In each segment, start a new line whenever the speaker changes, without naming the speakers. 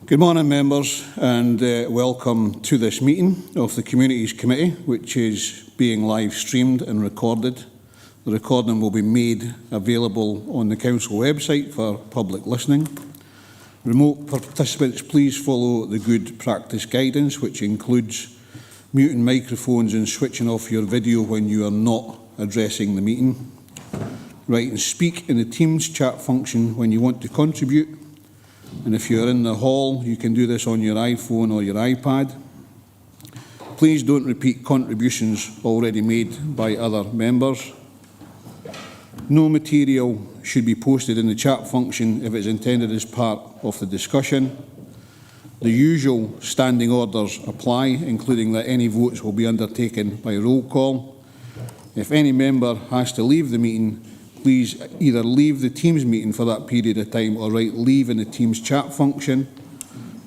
Good morning, members, and welcome to this meeting of the Communities Committee, which is being live streamed and recorded. The recording will be made available on the Council website for public listening. Remote participants, please follow the good practice guidance, which includes muting microphones and switching off your video when you are not addressing the meeting. Write and speak in the Teams chat function when you want to contribute. And if you're in the hall, you can do this on your iPhone or your iPad. Please don't repeat contributions already made by other members. No material should be posted in the chat function if it's intended as part of the discussion. The usual standing orders apply, including that any votes will be undertaken by roll call. If any member has to leave the meeting, please either leave the Teams meeting for that period of time or write leave in the Teams chat function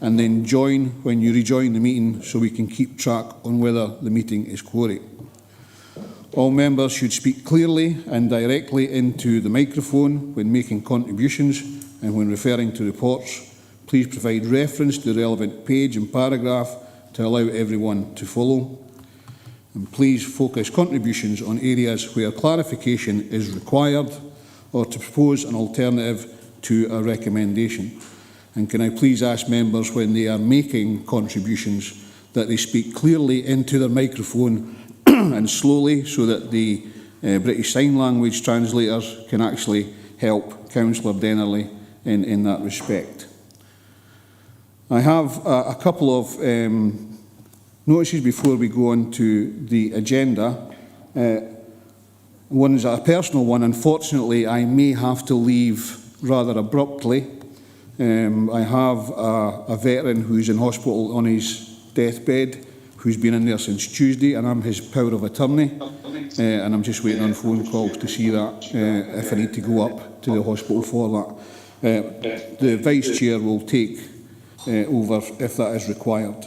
and then join when you rejoin the meeting so we can keep track on whether the meeting is quorate. All members should speak clearly and directly into the microphone when making contributions and when referring to reports. Please provide reference to the relevant page and paragraph to allow everyone to follow. And please focus contributions on areas where clarification is required or to propose an alternative to a recommendation. And can I please ask members when they are making contributions that they speak clearly into their microphone and slowly so that the British Sign Language translators can actually help Councillor Dennerley in that respect. I have a couple of notices before we go on to the agenda. One is a personal one. Unfortunately, I may have to leave rather abruptly. I have a veteran who's in hospital on his deathbed, who's been in there since Tuesday, and I'm his power of attorney. And I'm just waiting on phone calls to see that if I need to go up to the hospital for that. The Vice Chair will take over if that is required.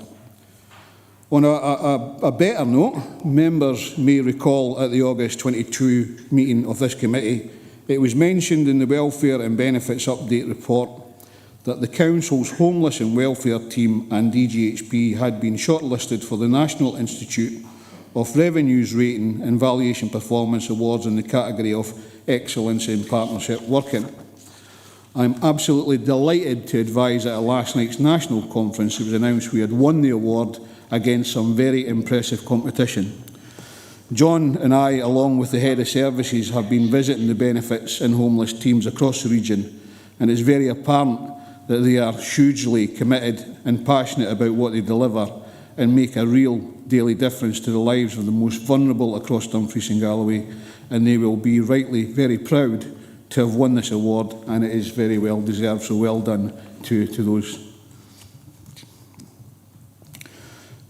On a better note, members may recall at the August 22 meeting of this committee, it was mentioned in the Welfare and Benefits Update report that the Council's Homeless and Welfare Team and DGHP had been shortlisted for the National Institute of Revenue's Rating and Valuation Performance Awards in the category of Excellence in Partnership Working. I'm absolutely delighted to advise that at last night's national conference it was announced we had won the award against some very impressive competition. John and I, along with the Head of Services, have been visiting the benefits and homeless teams across the region, and it's very apparent that they are hugely committed and passionate about what they deliver and make a real daily difference to the lives of the most vulnerable across Dumfries and Galloway, and they will be rightly very proud to have won this award, and it is very well deserved, so well done to those.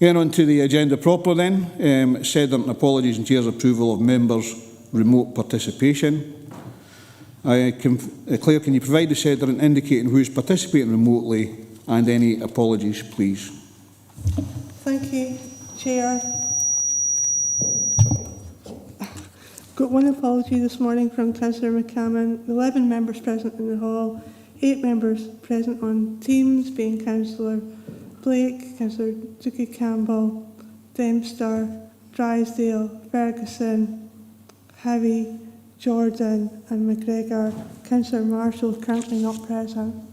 Getting on to the agenda proper then, said and apologies and Chair's approval of members' remote participation. Claire, can you provide the setter and indicating who is participating remotely and any apologies, please?
Thank you, Chair. Got one apology this morning from Councillor McCammon. 11 members present in the hall, 8 members present on Teams, being Councillor Blake, Councillor Dookie Campbell, Dempster, Drysdale, Ferguson, Heavy, Jordan and McGregor. Councillor Marshall currently not present.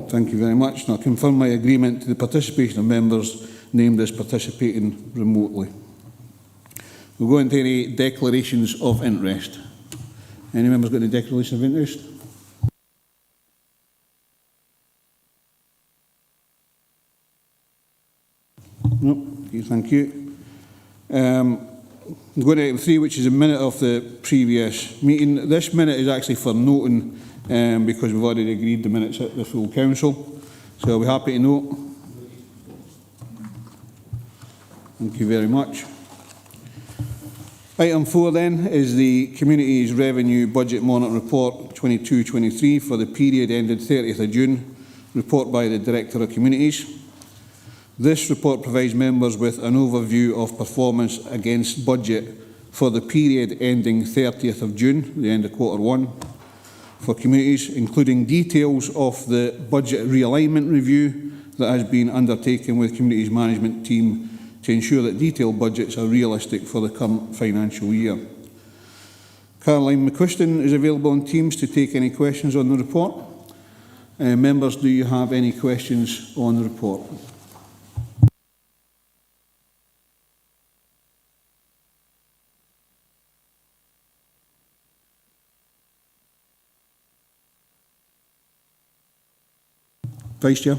Thank you very much. And I confirm my agreement to the participation of members named as participating remotely. We'll go into any declarations of interest. Any members got any declaration of interest? No. Okay, thank you. I'm going to item 3, which is a minute of the previous meeting. This minute is actually for noting because we've already agreed the minutes at the full council. So I'll be happy to note. Thank you very much. Item 4 then is the Communities Revenue Budget Monitor Report 22-23 for the period ended 30th of June, report by the Director of Communities. This report provides members with an overview of performance against budget for the period ending 30th of June, the end of quarter 1. for communities, including details of the budget realignment review that has been undertaken with Communities Management Team to ensure that detailed budgets are realistic for the current financial year. Caroline McQuiston is available on Teams to take any questions on the report. Members, do you have any questions on the report? Vice Chair.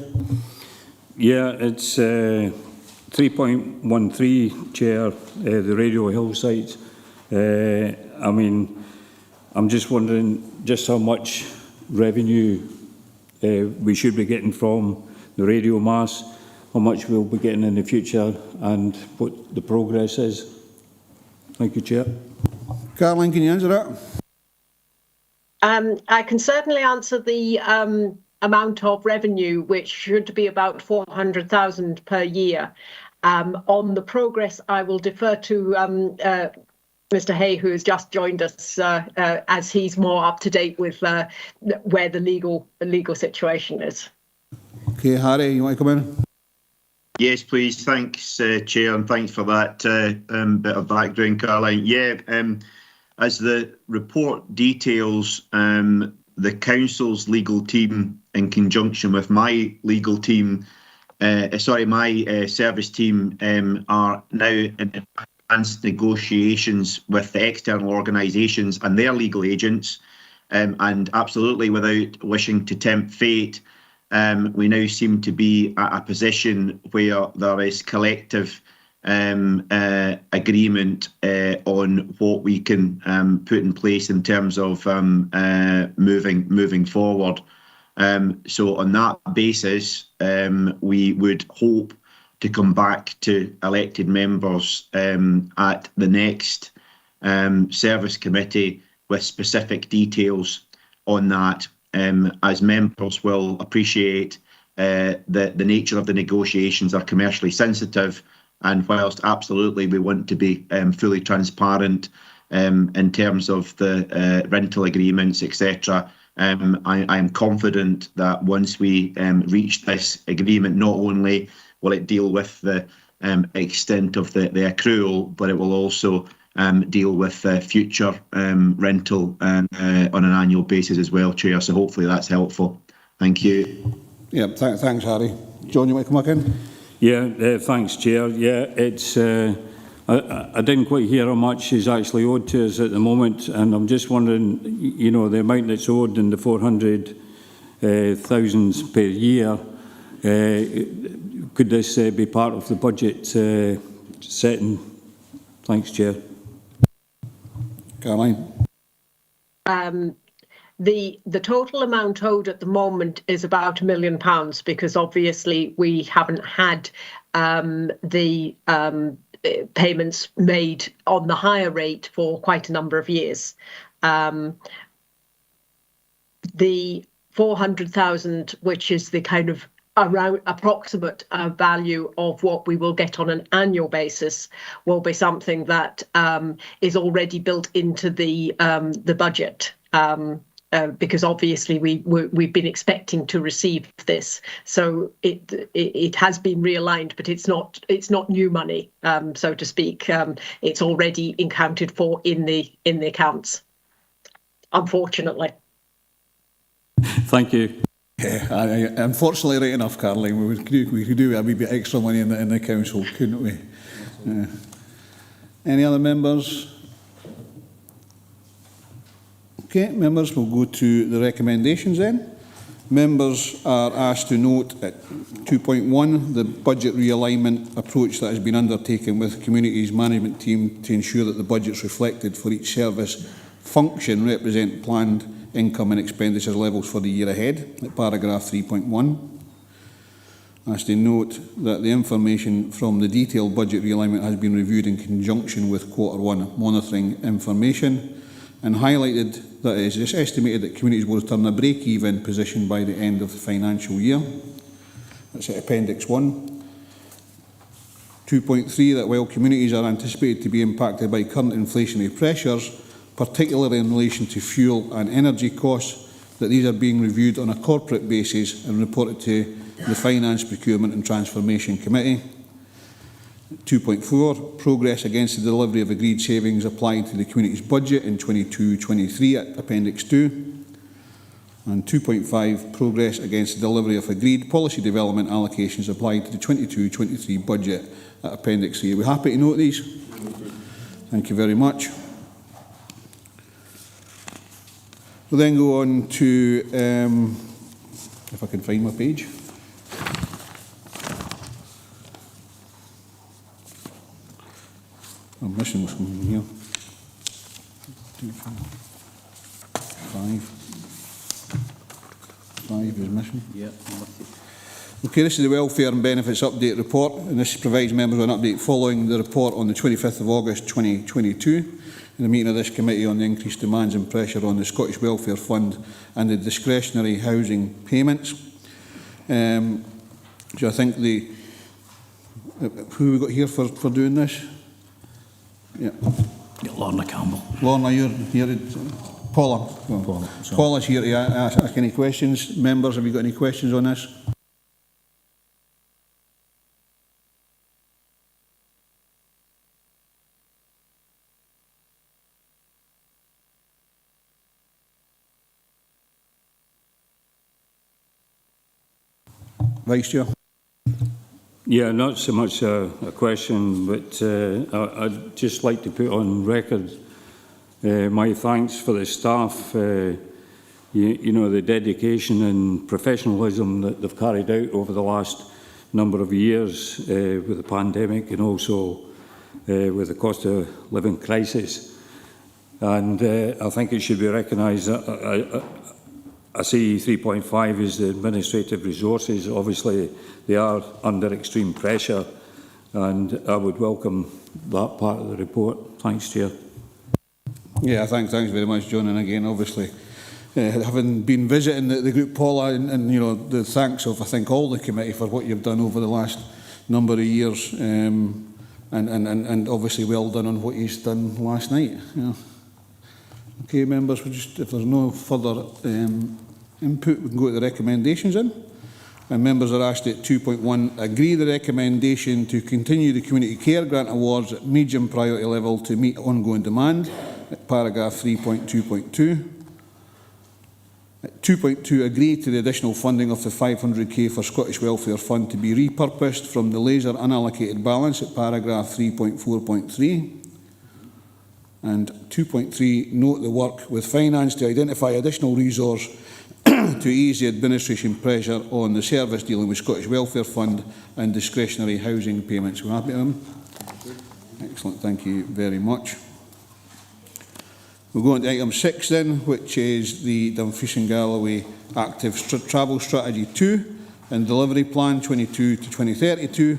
Yeah, it's 3.13, Chair, the Radio Hill sites. I mean, I'm just wondering just how much revenue we should be getting from the radio mass, how much we'll be getting in the future, and what the progress is. Thank you, Chair.
Caroline, can you answer that?
I can certainly answer the amount of revenue, which should be about 400,000 per year. On the progress, I will defer to Mr. Hay, who has just joined us, as he's more up to date with where the legal situation is.
Okay, Harry, you want to come in?
Yes, please. Thanks, Chair, and thanks for that bit of background, Caroline. Yeah, as the report details, the Council's legal team, in conjunction with my legal team, my service team, are now in advanced negotiations with the external organisations and their legal agents, and absolutely without wishing to tempt fate, we now seem to be at a position where there is collective agreement on what we can put in place in terms of moving forward. So on that basis, we would hope to come back to elected members at the next service committee with specific details on that. As members will appreciate, the nature of the negotiations are commercially sensitive, and whilst absolutely we want to be fully transparent in terms of the rental agreements, etc., I am confident that once we reach this agreement, not only will it deal with the extent of the accrual, but it will also deal with future rental on an annual basis as well, Chair. So hopefully that's helpful. Thank you.
Yeah, thanks, Harry. John, you want to come back in?
Yeah, thanks, Chair. Yeah, it's. I didn't quite hear how much is actually owed to us at the moment, and I'm just wondering, you know, the amount that's owed in the 400,000 per year. Could this be part of the budget setting? Thanks, Chair.
Caroline.
The total amount owed at the moment is about £1 million, because obviously we haven't had the payments made on the higher rate for quite a number of years. The 400,000, which is the kind of around approximate value of what we will get on an annual basis, will be something that is already built into the budget. Because obviously we've been expecting to receive this, so it has been realigned, but it's not new money, so to speak. It's already accounted for in the accounts, unfortunately.
Thank you.
Yeah, unfortunately, right enough, Caroline. We could do a wee bit extra money in the council, couldn't we? Any other members? Okay, members, we'll go to the recommendations then. Members are asked to note at 2.1 the budget realignment approach that has been undertaken with Communities Management Team to ensure that the budgets reflected for each service function represent planned income and expenditure levels for the year ahead, at paragraph 3.1. Asked to note that the information from the detailed budget realignment has been reviewed in conjunction with Q1 monitoring information, and highlighted that it is estimated that communities will return a break-even position by the end of the financial year. That's at Appendix 1. 2.3, that while communities are anticipated to be impacted by current inflationary pressures, particularly in relation to fuel and energy costs, that these are being reviewed on a corporate basis and reported to the Finance, Procurement and Transformation Committee. 2.4, progress against the delivery of agreed savings applied to the community's budget in 22-23 at Appendix 2. And 2.5, progress against the delivery of agreed policy development allocations applied to the 22-23 budget at Appendix 3. Are we happy to note these? Thank you very much. We'll then go on to, if I can find my page. I'm missing something here. 5 is missing.
Yeah.
Okay, this is the Welfare and Benefits Update Report, and this provides members with an update following the report on the 25th of August 2022 in the meeting of this committee on the increased demands and pressure on the Scottish Welfare Fund and the discretionary housing payments. So I think who have we got here for doing this? Yeah.
Lorna Campbell.
Lorna, you're here. Paula. Paula's here to ask any questions. Members, have you got any questions on this? Vice Chair.
Yeah, not so much a question, but I'd just like to put on record my thanks for the staff, you know, the dedication and professionalism that they've carried out over the last number of years with the pandemic and also with the cost of living crisis. And I think it should be recognised. I see 3.5 as the administrative resources. Obviously, they are under extreme pressure, and I would welcome that part of the report. Thanks, Chair.
Yeah, thanks very much, John. And again, obviously, having been visiting the group, Paula, and you know, the thanks of, I think, all the committee for what you've done over the last number of years, and obviously well done on what you've done last night. Yeah. Okay, members, if there's no further input, we can go to the recommendations in. And members are asked at 2.1, agree the recommendation to continue the community care grant awards at medium priority level to meet ongoing demand, at paragraph 3.2.2. At 2.2, agree to the additional funding of the 500k for Scottish Welfare Fund to be repurposed from the laser unallocated balance at paragraph 3.4.3. And 2.3, note the work with finance to identify additional resource to ease the administration pressure on the service dealing with Scottish Welfare Fund and discretionary housing payments. We're happy with them? Excellent, thank you very much. We'll go on to item 6 then, which is the Dumfries and Galloway Active Travel Strategy 2 and Delivery Plan 22 to 2032,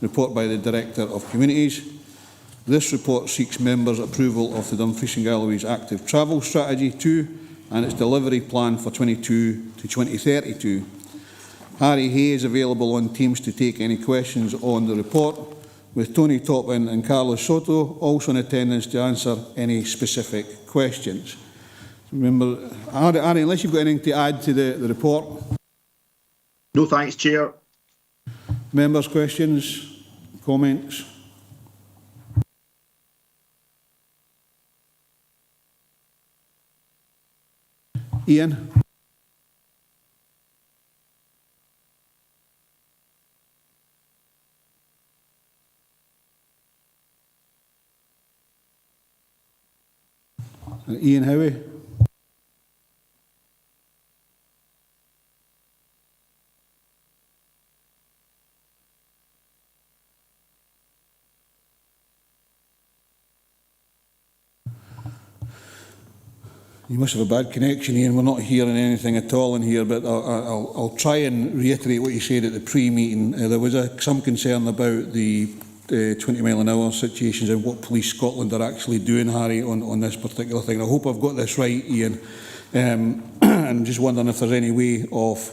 report by the Director of Communities. This report seeks members' approval of the Dumfries and Galloway's Active Travel Strategy 2 and its delivery plan for 22 to 2032. Harry Hay is available on Teams to take any questions on the report, with Tony Toppin and Carlos Soto also in attendance to answer any specific questions. Remember, Harry, unless you've got anything to add to the report.
No thanks, Chair.
Members' questions, comments? Ian? Ian Howie? You must have a bad connection, Ian. We're not hearing anything at all in here, but I'll try and reiterate what you said at the pre-meeting. There was some concern about the 20 mile an hour situations and what Police Scotland are actually doing, Harry, on this particular thing. I hope I've got this right, Ian. I'm just wondering if there's any way of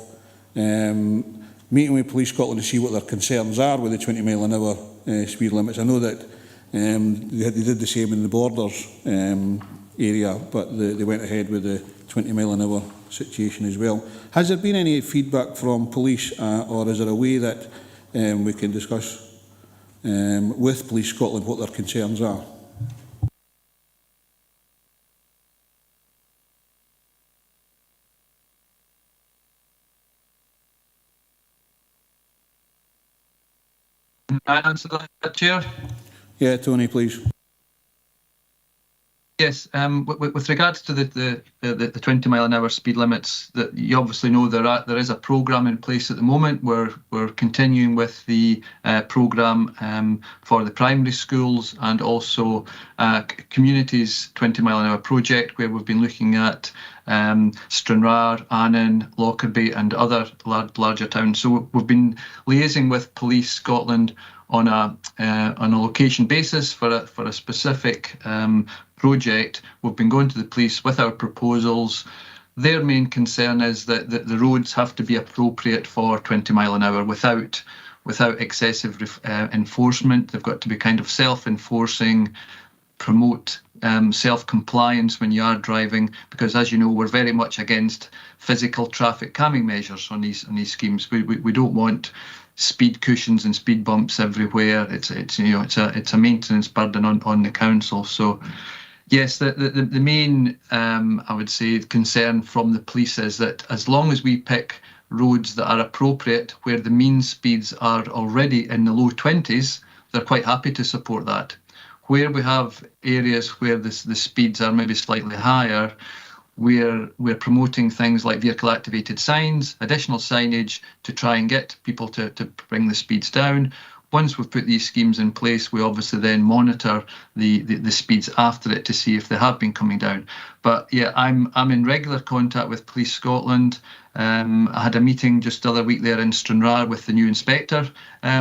meeting with Police Scotland to see what their concerns are with the 20 mile an hour speed limits. I know that they did the same in the Borders area, but they went ahead with the 20 mile an hour situation as well. Has there been any feedback from police, or is there a way that we can discuss with Police Scotland what their concerns are?
Can I answer that, Chair?
Yeah, Tony, please.
Yes, with regards to the 20 mile an hour speed limits, that you obviously know there is a programme in place at the moment. We're continuing with the programme for the primary schools and also communities 20 mile an hour project, where we've been looking at Stranraer, Annan, Lockerbie and other larger towns. So we've been liaising with Police Scotland on a location basis for a specific project. We've been going to the police with our proposals. Their main concern is that the roads have to be appropriate for 20 mile an hour without excessive enforcement. They've got to be kind of self-enforcing, promote self-compliance when you are driving, because as you know, we're very much against physical traffic calming measures on these schemes. We don't want speed cushions and speed bumps everywhere. It's a maintenance burden on the council. So yes, the main I would say concern from the police is that as long as we pick roads that are appropriate, where the mean speeds are already in the low 20s, they're quite happy to support that. Where we have areas where the speeds are maybe slightly higher, we're promoting things like vehicle activated signs, additional signage to try and get people to bring the speeds down. Once we've put these schemes in place, we obviously then monitor the speeds after it to see if they have been coming down. But yeah, I'm in regular contact with Police Scotland. I had a meeting just the other week there in Stranraer with the new inspector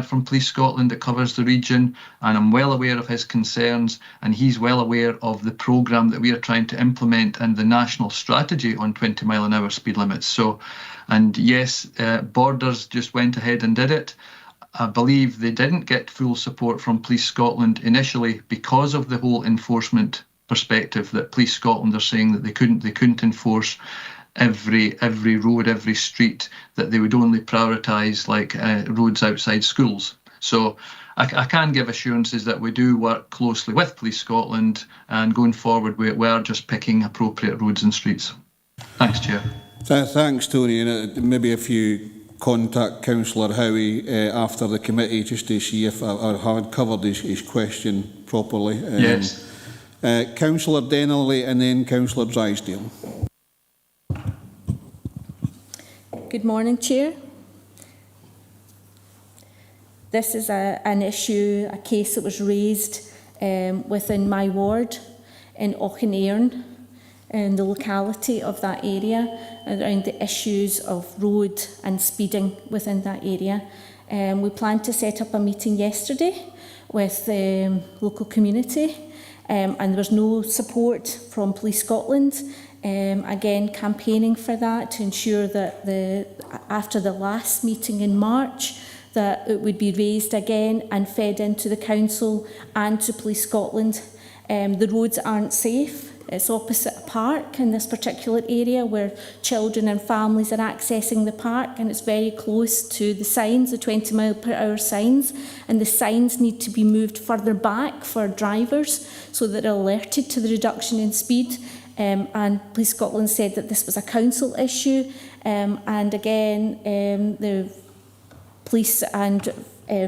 from Police Scotland that covers the region, and I'm well aware of his concerns, and he's well aware of the programme that we are trying to implement and the national strategy on 20 mile an hour speed limits. So, and yes, Borders just went ahead and did it. I believe they didn't get full support from Police Scotland initially because of the whole enforcement perspective, that Police Scotland are saying that they couldn't enforce every road, every street, that they would only prioritise like roads outside schools. So I can give assurances that we do work closely with Police Scotland, and going forward we are just picking appropriate roads and streets. Thanks, Chair.
Thanks, Tony. And maybe if you contact Councillor Howie after the committee, just to see if I had covered his question properly.
Yes.
Councillor Dennerley and then Councillor Drysdale.
Good morning, Chair. This is an issue, a case that was raised within my ward in Auchinairn, in the locality of that area, around the issues of road and speeding within that area. We planned to set up a meeting yesterday with the local community, and there was no support from Police Scotland. Again, campaigning for that to ensure that after the last meeting in March, that it would be raised again and fed into the council and to Police Scotland. The roads aren't safe. It's opposite a park in this particular area where children and families are accessing the park, and it's very close to the signs, the 20 mile per hour signs, and the signs need to be moved further back for drivers so that they're alerted to the reduction in speed. And Police Scotland said that this was a council issue, and again the police and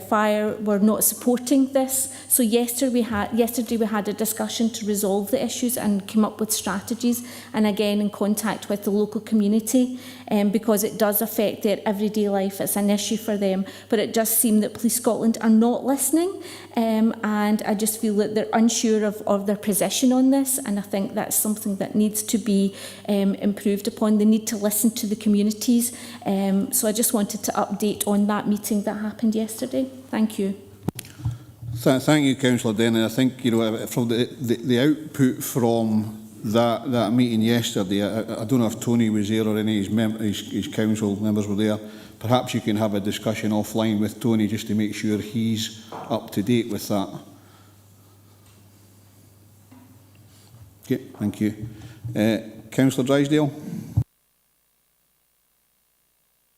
fire were not supporting this. So yesterday we had a discussion to resolve the issues and come up with strategies, and again in contact with the local community, because it does affect their everyday life. It's an issue for them, but it does seem that Police Scotland are not listening, and I just feel that they're unsure of their position on this, and I think that's something that needs to be improved upon. They need to listen to the communities, so I just wanted to update on that meeting that happened yesterday. Thank you.
Thank you, Councillor Denny. I think, from the output from that meeting yesterday, I don't know if Tony was there or any of his council members were there. Perhaps you can have a discussion offline with Tony just to make sure he's up to date with that. Okay, thank you. Councillor Drysdale.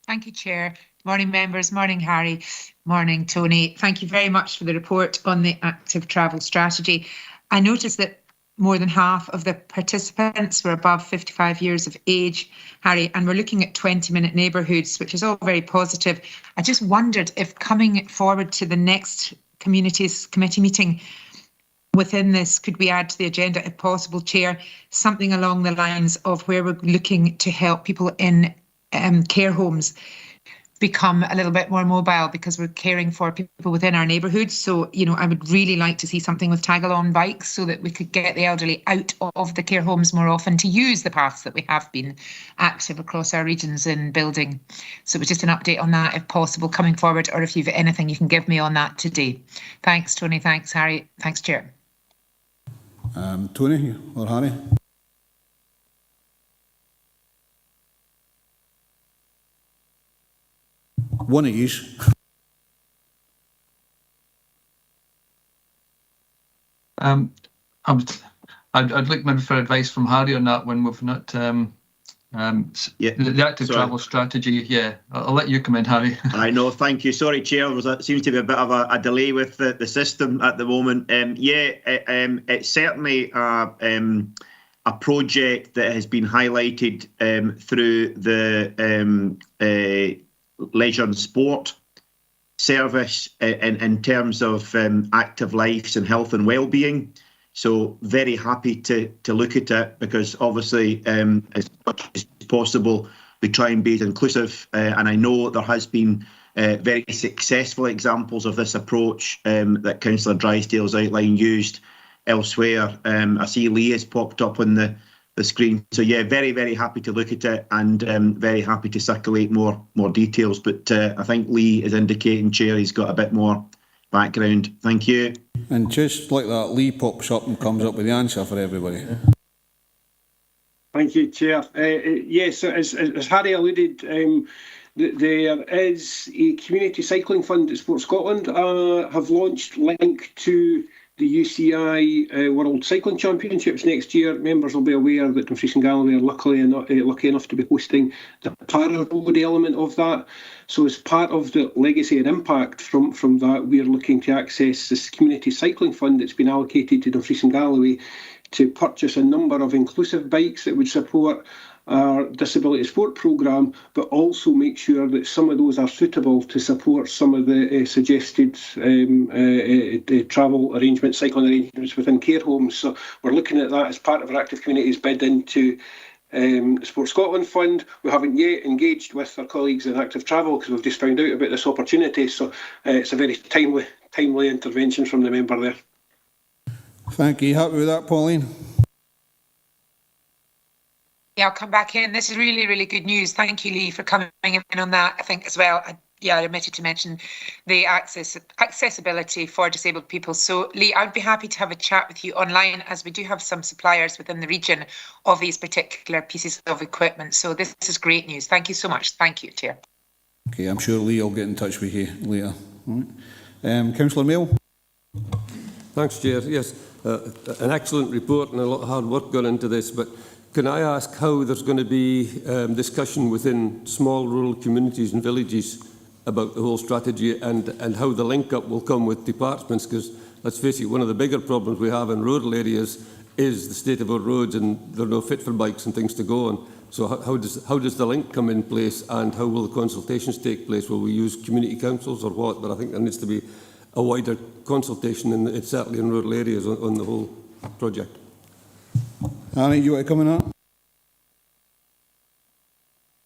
Thank you, Chair. Morning, members. Morning, Harry. Morning, Tony. Thank you very much for the report on the active travel strategy. I noticed that more than half of the participants were above 55 years of age, Harry, and we're looking at 20-minute neighbourhoods, which is all very positive. I just wondered if coming forward to the next Communities Committee meeting within this, could we add to the agenda, if possible, Chair, something along the lines of where we're looking to help people in care homes become a little bit more mobile, because we're caring for people within our neighbourhoods. So, you know, I would really like to see something with tag-along bikes so that we could get the elderly out of the care homes more often to use the paths that we have been active across our regions in building. So it was just an update on that, if possible, coming forward, or if you've anything you can give me on that today. Thanks, Tony. Thanks, Harry. Thanks, Chair.
Tony or Harry? One of yous.
I'd like maybe for advice from Harry on that when we've not the active travel strategy. Yeah, I'll let you come in, Harry.
I know, thank you. Sorry, Chair, there seems to be a bit of a delay with the system at the moment. It's certainly a project that has been highlighted through the Leisure and Sport Service in terms of active lives and health and well-being. So very happy to look at it, because obviously as much as possible we try and be as inclusive, and I know there has been very successful examples of this approach that Councillor Drysdale's outline used elsewhere. I see Lee has popped up on the screen. So yeah, very, very happy to look at it, and very happy to circulate more details. But I think Lee is indicating, Chair, he's got a bit more background. Thank you.
And just like that, Lee pops up and comes up with the answer for everybody.
Thank you, Chair. Yes, as Harry alluded, there is a community cycling fund that Sport Scotland have launched, linked to the UCI World Cycling Championships next year. Members will be aware that Dumfries and Galloway are lucky enough to be hosting the para-road element of that. So as part of the legacy and impact from that, we are looking to access this community cycling fund that's been allocated to Dumfries and Galloway to purchase a number of inclusive bikes that would support our disability sport programme, but also make sure that some of those are suitable to support some of the suggested travel arrangements, cycling arrangements within care homes. So we're looking at that as part of our Active Communities bid into Sport Scotland Fund. We haven't yet engaged with our colleagues in Active Travel because we've just found out about this opportunity. So it's a very timely intervention from the member there.
Thank you. Happy with that, Pauline?
Yeah, I'll come back in. This is really, really good news. Thank you, Lee, for coming in on that. I think as well, I omitted to mention the accessibility for disabled people. So, Lee, I'd be happy to have a chat with you online, as we do have some suppliers within the region of these particular pieces of equipment. So this is great news. Thank you so much. Thank you, Chair.
Okay, I'm sure Lee will get in touch with you later. All right. Councillor Mail.
Thanks, Chair. Yes, an excellent report and a lot of hard work gone into this, but can I ask how there's going to be discussion within small rural communities and villages about the whole strategy, and how the link-up will come with departments? Because, let's face it, one of the bigger problems we have in rural areas is the state of our roads, and they're not fit for bikes and things to go on. So how does the link come in place, and how will the consultations take place? Will we use community councils or what? But I think there needs to be a wider consultation, certainly in rural areas, on the whole project.
Annie, you want to come in on that?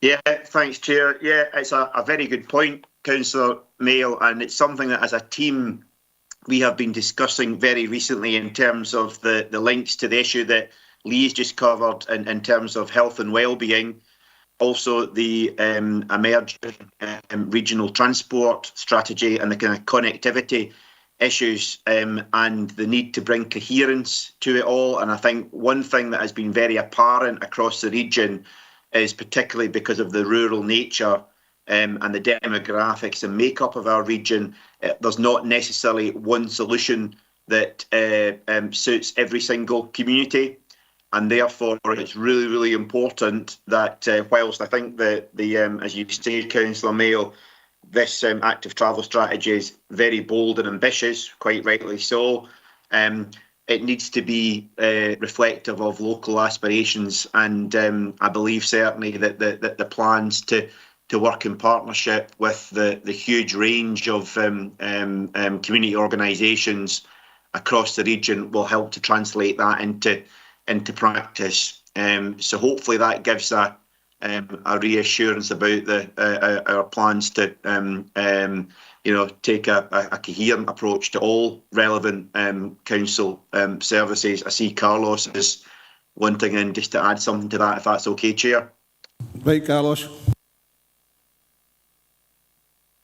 Yeah, thanks, Chair. Yeah, it's a very good point, Councillor Mail, and it's something that as a team we have been discussing very recently in terms of the links to the issue that Lee's just covered in terms of health and well-being. Also the emerging regional transport strategy and the kind of connectivity issues, and the need to bring coherence to it all. And I think one thing that has been very apparent across the region is, particularly because of the rural nature and the demographics and makeup of our region, there's not necessarily one solution that suits every single community. and therefore it's really, really important that whilst I think as you say, Councillor Mayo, this active travel strategy is very bold and ambitious, quite rightly so. It needs to be reflective of local aspirations, and I believe certainly that the plans to work in partnership with the huge range of community organisations across the region will help to translate that into practice. So hopefully that gives a reassurance about our plans to take a coherent approach to all relevant council services. I see Carlos is wanting in just to add something to that, if that's okay, Chair.
Right, Carlos.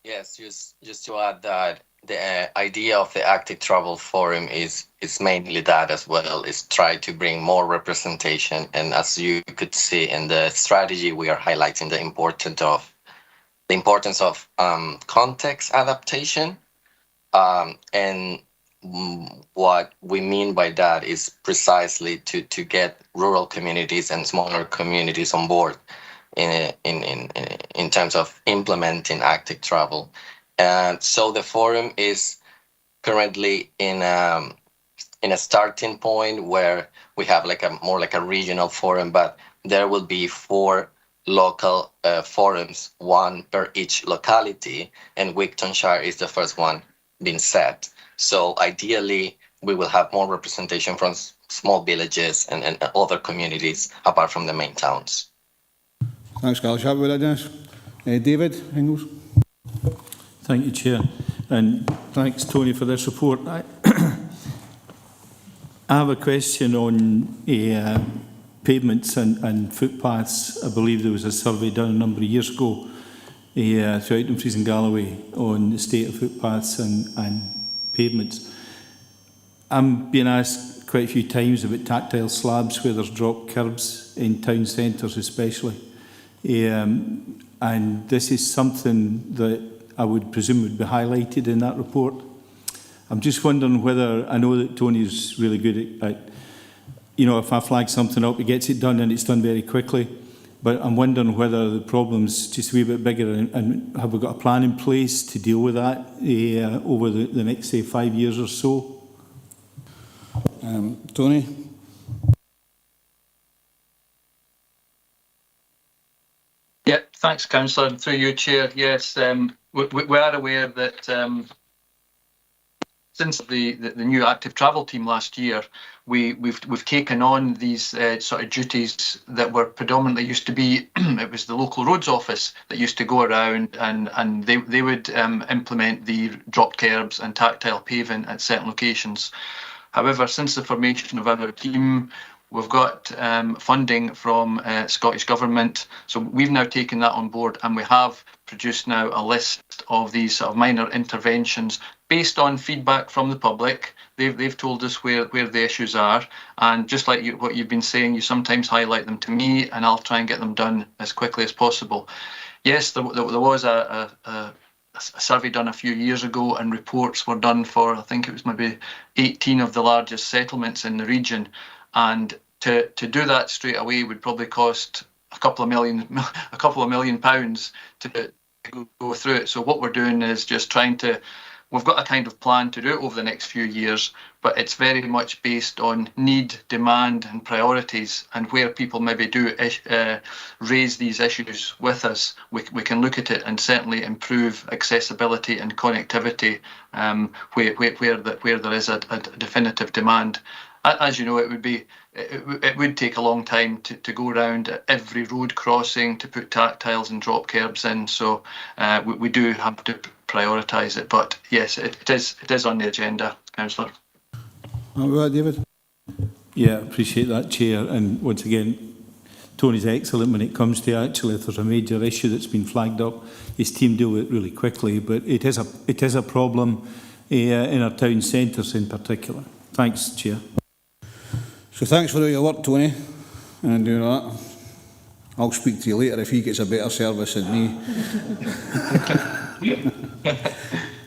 Yes, just to add that the idea of the Active Travel Forum is mainly that as well, is try to bring more representation. And as you could see in the strategy, we are highlighting the importance of context adaptation. And what we mean by that is precisely to get rural communities and smaller communities on board in terms of implementing active travel. And so the forum is currently in a starting point where we have more like a regional forum, but there will be 4 local forums, 1 per each locality, and Wigtonshire is the first one being set. So ideally, we will have more representation from small villages and other communities apart from the main towns.
Thanks, Carlos. Happy with that, Dennis? David Ingles?
Thank you, Chair. And thanks, Tony, for this report. I have a question on pavements and footpaths. I believe there was a survey done a number of years ago throughout Dumfries and Galloway on the state of footpaths and pavements. I'm being asked quite a few times about tactile slabs where there's dropped curbs in town centres especially. And this is something that I would presume would be highlighted in that report. I'm just wondering whether, I know that Tony's really good at if I flag something up, he gets it done and it's done very quickly. But I'm wondering whether the problem's just a wee bit bigger and have we got a plan in place to deal with that over the next, say, 5 years or so?
Tony?
Yeah, thanks, Councillor. And through you, Chair, yes, we are aware that since the new active travel team last year, we've taken on these sort of duties that were predominantly used to be it was the local roads office that used to go around and they would implement the dropped curbs and tactile paving at certain locations. However, since the formation of our team, we've got funding from Scottish Government, so we've now taken that on board and we have produced now a list of these sort of minor interventions based on feedback from the public. They've told us where the issues are, and just like what you've been saying, you sometimes highlight them to me and I'll try and get them done as quickly as possible. Yes, there was a survey done a few years ago and reports were done for, I think it was maybe 18 of the largest settlements in the region. And to do that straight away would probably cost a couple of million pounds to go through it. So what we're doing is just we've got a kind of plan to do it over the next few years, but it's very much based on need, demand and priorities, and where people maybe do raise these issues with us, we can look at it and certainly improve accessibility and connectivity where there is a definitive demand. As you know, it would take a long time to go around every road crossing to put tactiles and drop curbs in. So we do have to prioritise it. But yes, it is on the agenda, Councillor.
David?
Yeah, appreciate that, Chair. And once again, Tony's excellent when it comes to actually if there's a major issue that's been flagged up, his team deal with it really quickly. But it is a problem in our town centres in particular. Thanks, Chair.
So thanks for all your work, Tony, and doing that. I'll speak to you later if he gets a better service than me.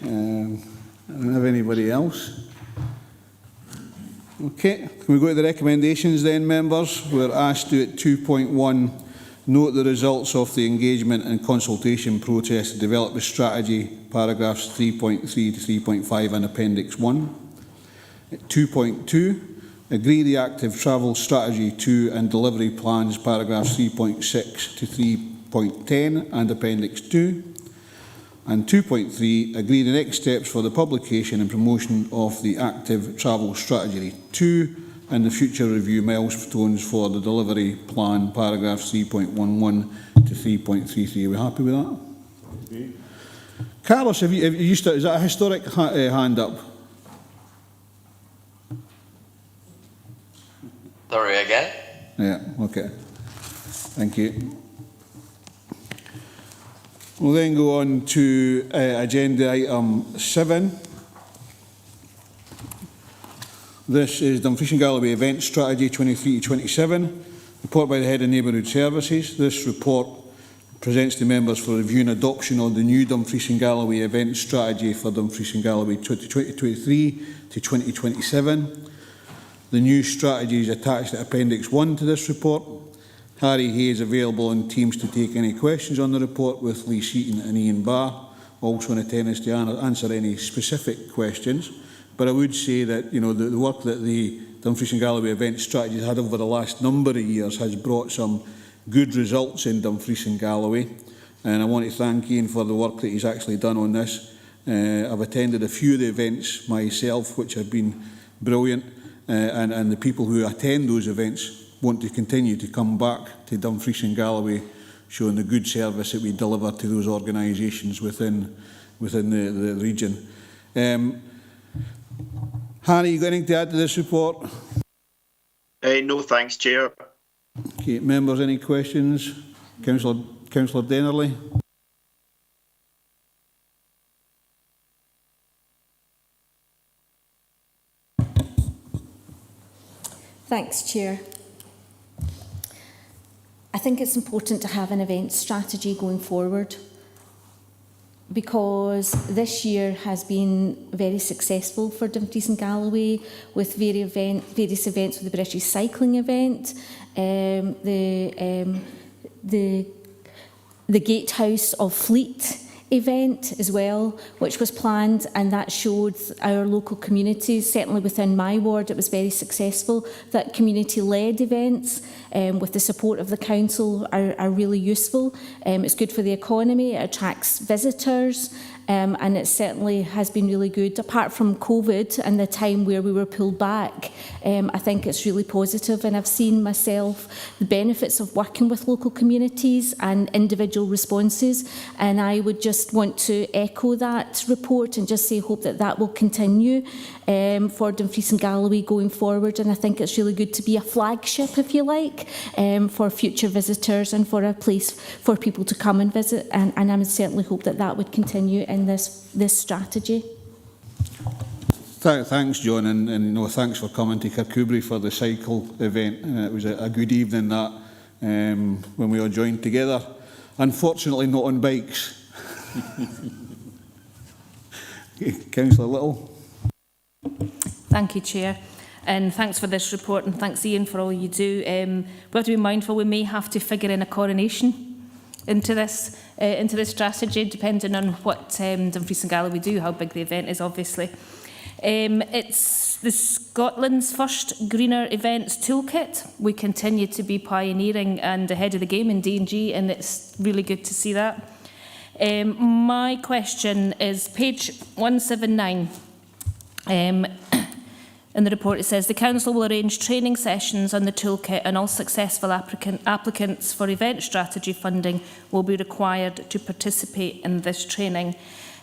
I don't have anybody else. Okay, can we go to the recommendations then, members? We're asked to, at 2.1, note the results of the engagement and consultation process to develop a strategy, paragraphs 3.3 to 3.5 and Appendix 1. At 2.2, agree the active travel strategy 2 and delivery plans, paragraphs 3.6 to 3.10 and Appendix 2. And 2.3, agree the next steps for the publication and promotion of the active travel strategy 2 and the future review milestones for the delivery plan, paragraphs 3.11 to 3.33. Are we happy with that? Okay. Carlos, have you started, is that a historic hand up?
Sorry, again?
Yeah, okay. Thank you. We'll then go on to agenda item 7. This is Dumfries and Galloway Event Strategy 23 to 27, report by the Head of Neighbourhood Services. This report presents to members for review and adoption on the new Dumfries and Galloway Event Strategy for Dumfries and Galloway 2023 to 2027. The new strategy is attached to Appendix 1 to this report. Harry Hay is available on Teams to take any questions on the report, with Lee Seaton and Ian Barr also in attendance to answer any specific questions. But I would say that, you know, the work that the Dumfries and Galloway Event Strategy has had over the last number of years has brought some good results in Dumfries and Galloway. And I want to thank Ian for the work that he's actually done on this. I've attended a few of the events myself, which have been brilliant. And the people who attend those events want to continue to come back to Dumfries and Galloway, showing the good service that we deliver to those organisations within the region. Harry, you got anything to add to this report?
No, thanks, Chair.
Okay, members, any questions? Councillor Dennerley?
Thanks, Chair. I think it's important to have an event strategy going forward, because this year has been very successful for Dumfries and Galloway with various events with the British Cycling event, the Gatehouse of Fleet event as well, which was planned, and that showed our local communities, certainly within my ward, it was very successful. That community-led events with the support of the council are really useful. It's good for the economy, it attracts visitors, and it certainly has been really good. Apart from COVID and the time where we were pulled back, I think it's really positive, and I've seen myself the benefits of working with local communities and individual responses, and I would just want to echo that report and just say hope that that will continue for Dumfries and Galloway going forward. And I think it's really good to be a flagship, if you like, for future visitors and for a place for people to come and visit, and I would certainly hope that that would continue in this strategy.
Thanks, John, and you know, thanks for coming to Kirkcudbright for the cycle event. It was a good evening that when we all joined together. Unfortunately, not on bikes. Councillor Little.
Thank you, Chair. And thanks for this report, and thanks, Ian, for all you do. We have to be mindful we may have to figure in a coronation into this strategy, depending on what Dumfries and Galloway do, how big the event is, obviously. It's the Scotland's first greener events toolkit. We continue to be pioneering and ahead of the game in D&G, and it's really good to see that. My question is page 179. In the report it says the Council will arrange training sessions on the toolkit, and all successful applicants for event strategy funding will be required to participate in this training.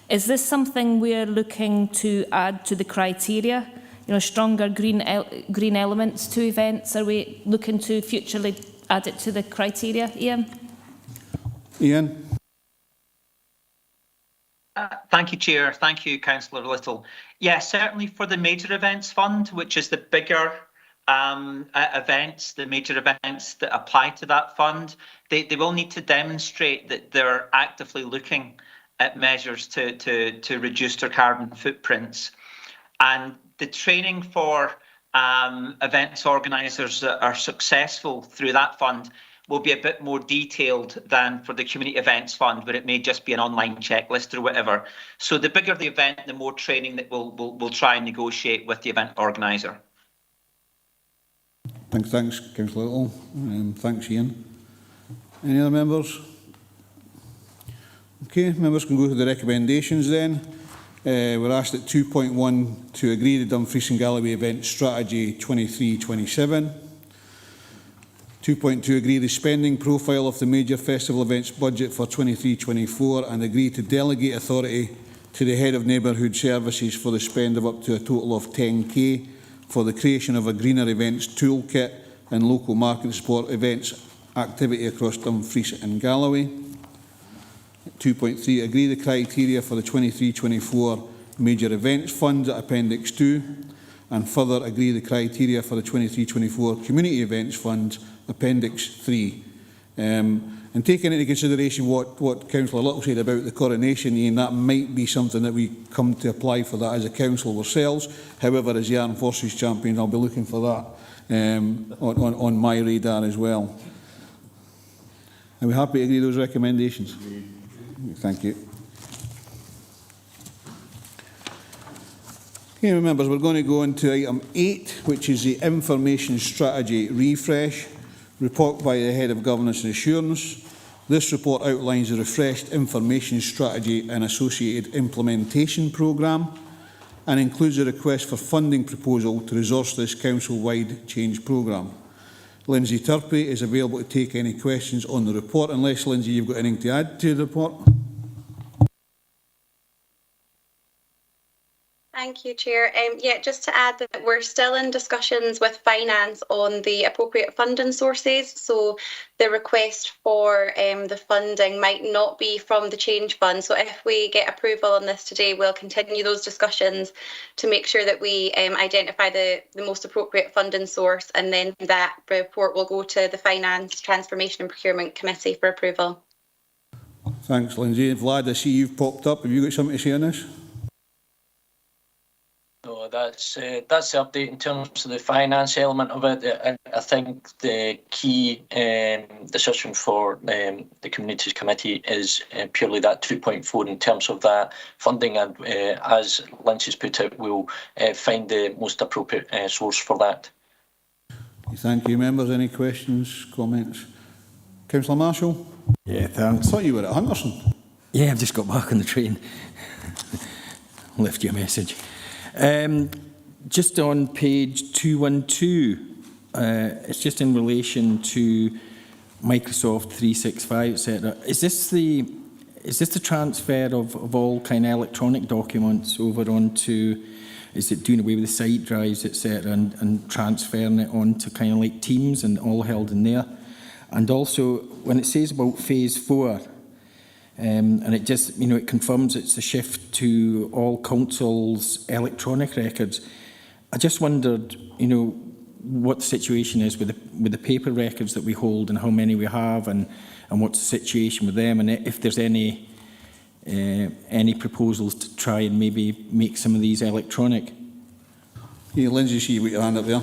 Is this something we're looking to add to the criteria? You know, stronger green elements to events. Are we looking to futurely add it to the criteria, Ian?
Ian?
Thank you, Chair. Thank you, Councillor Little. Yes, certainly for the Major Events Fund, which is the bigger events, the major events that apply to that fund, they will need to demonstrate that they're actively looking at measures to reduce their carbon footprints. And the training for events organisers that are successful through that fund will be a bit more detailed than for the Community Events Fund, where it may just be an online checklist or whatever. So the bigger the event, the more training that we'll try and negotiate with the event organiser.
Thanks, Councillor Little. Thanks, Ian. Any other members? Okay, members can go to the recommendations then. We're asked at 2.1 to agree the Dumfries and Galloway Event Strategy 23-27. 2.2, agree the spending profile of the major festival events budget for 23-24 and agree to delegate authority to the Head of Neighbourhood Services for the spend of up to a total of 10k for the creation of a greener events toolkit and local market support events activity across Dumfries and Galloway. 2.3, agree the criteria for the 23-24 major events fund at Appendix 2 and further agree the criteria for the 23-24 community events fund Appendix 3. And taking into consideration what Councillor Little said about the coronation, Ian, that might be something that we come to apply for that as a council ourselves. However, as the Armed Forces champion, I'll be looking for that on my radar as well. Are we happy to agree those recommendations? Thank you. Okay, members, we're going to go on to item 8, which is the Information Strategy Refresh, report by the Head of Governance and Assurance. This report outlines the refreshed information strategy and associated implementation programme and includes a request for funding proposal to resource this council-wide change programme. Lindsay Turpey is available to take any questions on the report, unless, Lindsay, you've got anything to add to the report.
Thank you, Chair. Yeah, just to add that we're still in discussions with Finance on the appropriate funding sources. So the request for the funding might not be from the Change Fund. So if we get approval on this today, we'll continue those discussions to make sure that we identify the most appropriate funding source, and then that report will go to the Finance, Transformation and Procurement Committee for approval.
Thanks, Lindsay. Vlad, I see you've popped up. Have you got something to say on this?
No, that's the update in terms of the finance element of it. I think the key decision for the Communities Committee is purely that 2.4 in terms of that funding, and as Lindsay's put it, we'll find the most appropriate source for that.
Thank you, members. Any questions, comments? Councillor Marshall?
Yeah, thanks.
I thought you were at Hunterston.
Yeah, I've just got back on the train. Left you a message. Just on page 212, it's just in relation to Microsoft 365, etc. Is this the transfer of all kind of electronic documents over onto? Is it doing away with the site drives, etc., and transferring it onto kind of like Teams and all held in there? And also, when it says about phase 4. And it just, it confirms it's a shift to all councils' electronic records. I just wondered, what the situation is with the paper records that we hold and how many we have, and what's the situation with them, and if there's any proposals to try and maybe make some of these electronic.
Yeah, Lindsay, see you with your hand up there.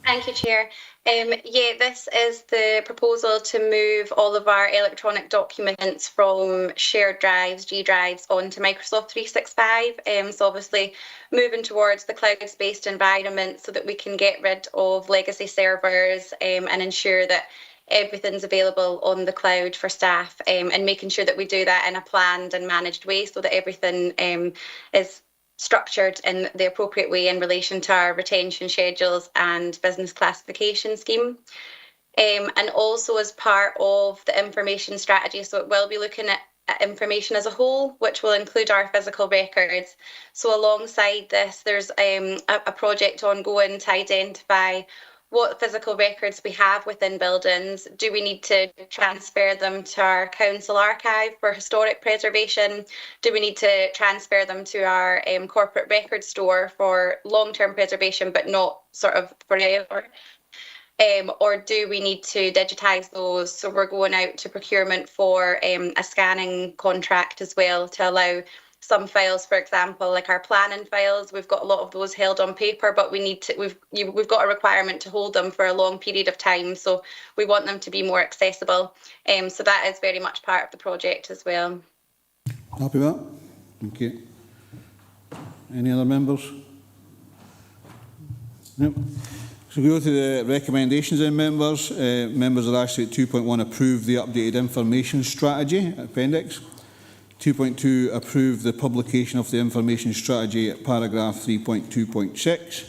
Thank you, Chair. Yeah, this is the proposal to move all of our electronic documents from shared drives, G drives, onto Microsoft 365. So obviously moving towards the cloud-based environment so that we can get rid of legacy servers and ensure that everything's available on the cloud for staff, and making sure that we do that in a planned and managed way so that everything is structured in the appropriate way in relation to our retention schedules and business classification scheme. And also as part of the information strategy, so it will be looking at information as a whole, which will include our physical records. So alongside this, there's a project ongoing to identify what physical records we have within buildings. Do we need to transfer them to our council archive for historic preservation? Do we need to transfer them to our corporate record store for long-term preservation, but not sort of forever? Or do we need to digitise those? So we're going out to procurement for a scanning contract as well to allow some files, for example, like our planning files, we've got a lot of those held on paper, but we've got a requirement to hold them for a long period of time. So we want them to be more accessible. So that is very much part of the project as well.
Happy with that? Thank you. Any other members? Nope. So we go to the recommendations then, members. Members are asked at 2.1 approve the updated information strategy appendix. 2.2 approve the publication of the information strategy at paragraph 3.2.6.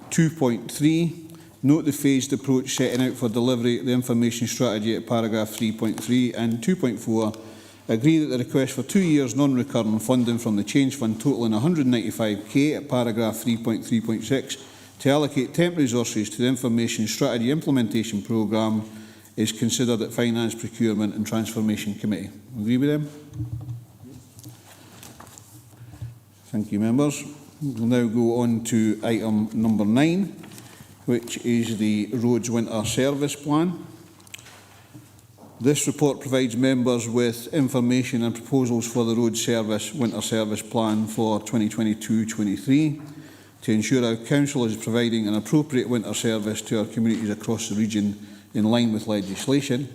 2.3 note the phased approach setting out for delivery of the information strategy at paragraph 3.3, and 2.4 agree that the request for 2 years non-recurring funding from the Change Fund totaling 195k at paragraph 3.3.6 to allocate temporary resources to the Information Strategy Implementation Programme is considered at Finance, Procurement and Transformation Committee. Agree with them? Thank you, members. We'll now go on to item number 9, which is the Roads Winter Service Plan. This report provides members with information and proposals for the Road Service Winter Service Plan for 2022-23 to ensure our Council is providing an appropriate winter service to our communities across the region in line with legislation.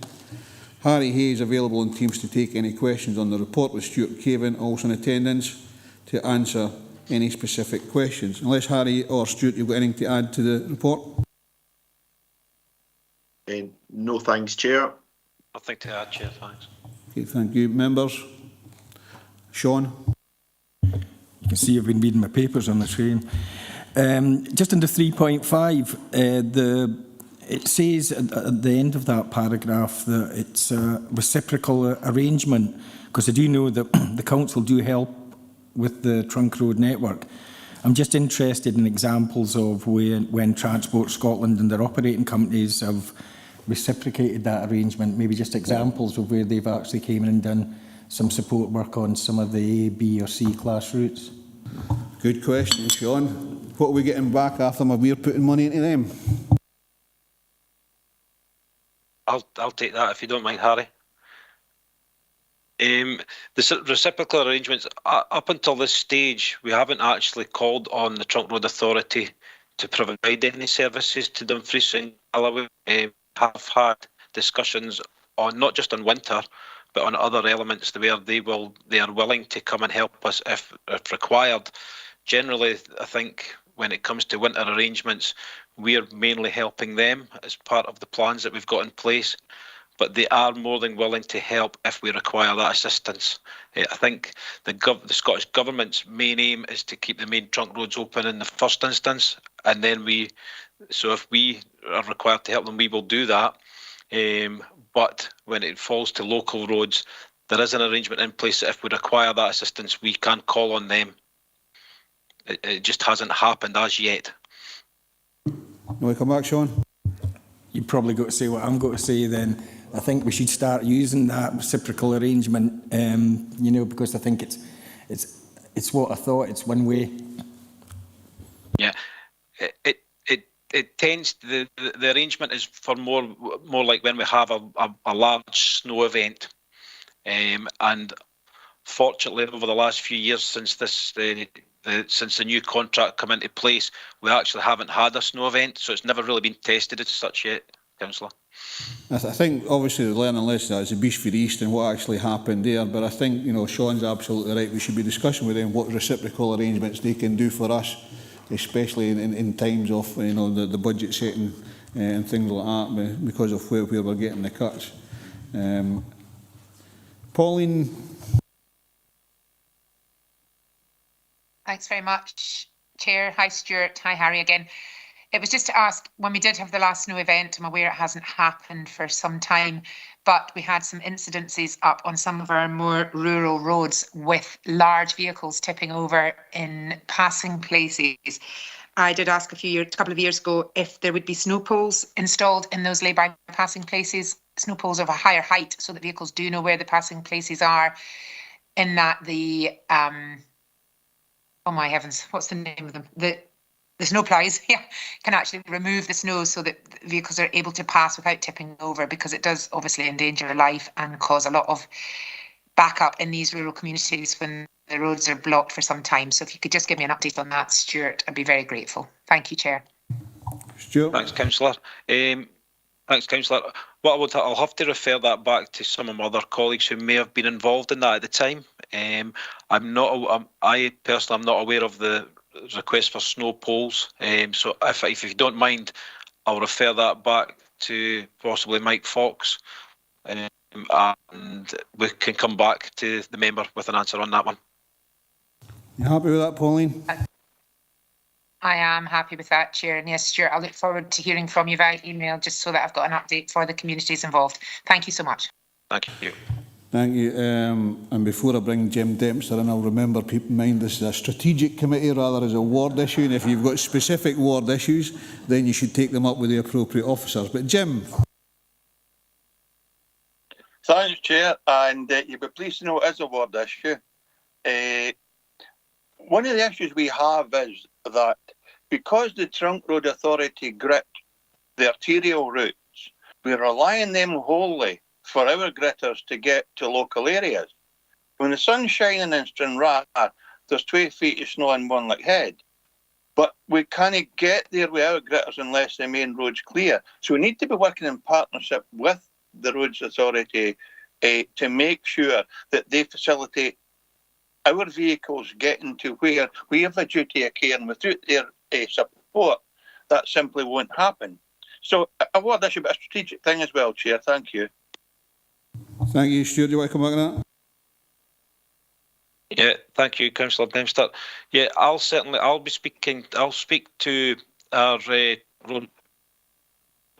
Harry Hay is available on Teams to take any questions on the report, with Stuart Cavan also in attendance to answer any specific questions. Unless Harry or Stuart, you've got anything to add to the report?
No thanks, Chair.
Nothing to add, Chair, thanks.
Okay, thank you. Members? Sean?
You can see I've been reading my papers on the screen. Just under 3.5, it says at the end of that paragraph that it's a reciprocal arrangement, because I do know that the council do help with the trunk road network. I'm just interested in examples of when Transport Scotland and their operating companies have reciprocated that arrangement, maybe just examples of where they've actually came in and done some support work on some of the A, B or C class routes.
Good question, Sean. What are we getting back after we're putting money into them?
I'll take that if you don't mind, Harry. The reciprocal arrangements, up until this stage, we haven't actually called on the Trunk Road Authority to provide any services to Dumfries and Galloway. Have had discussions on not just on winter, but on other elements where they are willing to come and help us if required. Generally, I think when it comes to winter arrangements, we're mainly helping them as part of the plans that we've got in place, but they are more than willing to help if we require that assistance. I think the Scottish Government's main aim is to keep the main trunk roads open in the first instance, and then so if we are required to help them, we will do that. But when it falls to local roads, there is an arrangement in place that if we require that assistance, we can call on them. It just hasn't happened as yet.
Want to come back, Sean?
You've probably got to say what I'm going to say then. I think we should start using that reciprocal arrangement, because I think it's what I thought. It's one way.
Yeah, it tends the arrangement is for more like when we have a large snow event, and fortunately over the last few years since since the new contract come into place, we actually haven't had a snow event, so it's never really been tested as such yet, Councillor.
I think obviously the learning lesson is the Beast for the East and what actually happened there, but I think Sean's absolutely right. We should be discussing with them what reciprocal arrangements they can do for us, especially in times of the budget setting and things like that, because of where we're getting the cuts. Pauline.
Thanks very much, Chair. Hi, Stuart. Hi, Harry again. It was just to ask, when we did have the last snow event, I'm aware it hasn't happened for some time, but we had some incidences up on some of our more rural roads with large vehicles tipping over in passing places. I did ask a couple of years ago if there would be snow poles installed in those lay-by passing places, snow poles of a higher height so that vehicles do know where the passing places are, in that the oh my heavens, what's the name of them? The snow plows, can actually remove the snow so that vehicles are able to pass without tipping over, because it does obviously endanger life and cause a lot of backup in these rural communities when the roads are blocked for some time. So if you could just give me an update on that, Stuart, I'd be very grateful. Thank you, Chair.
Stuart.
Thanks, Councillor. Thanks, Councillor. I'll have to refer that back to some of my other colleagues who may have been involved in that at the time. I personally am not aware of the request for snow poles. So if you don't mind, I'll refer that back to possibly Mike Fox, and we can come back to the member with an answer on that one.
You happy with that, Pauline?
I am happy with that, Chair. And yes, Stuart, I look forward to hearing from you via email, just so that I've got an update for the communities involved. Thank you so much.
Thank you.
Thank you. And before I bring Jim Dempster in, I'll remember people in mind this is a strategic committee rather as a ward issue. And if you've got specific ward issues, then you should take them up with the appropriate officers. But Jim.
Thanks, Chair. And you'll be pleased to know it is a ward issue. One of the issues we have is that because the Trunk Road Authority gripped the arterial routes, we rely on them wholly for our gritters to get to local areas. When the sun's shining in Stranraer, there's 2 feet of snow in one head. But we can't get there with our gritters unless the main road's clear. So we need to be working in partnership with the Roads Authority to make sure that they facilitate our vehicles getting to where we have a duty of care, and without their support, that simply won't happen. So a ward issue, but a strategic thing as well, Chair. Thank you.
Thank you, Stuart. Do you want to come back on that?
Yeah, thank you, Councillor Dempster. Yeah, I'll speak to our road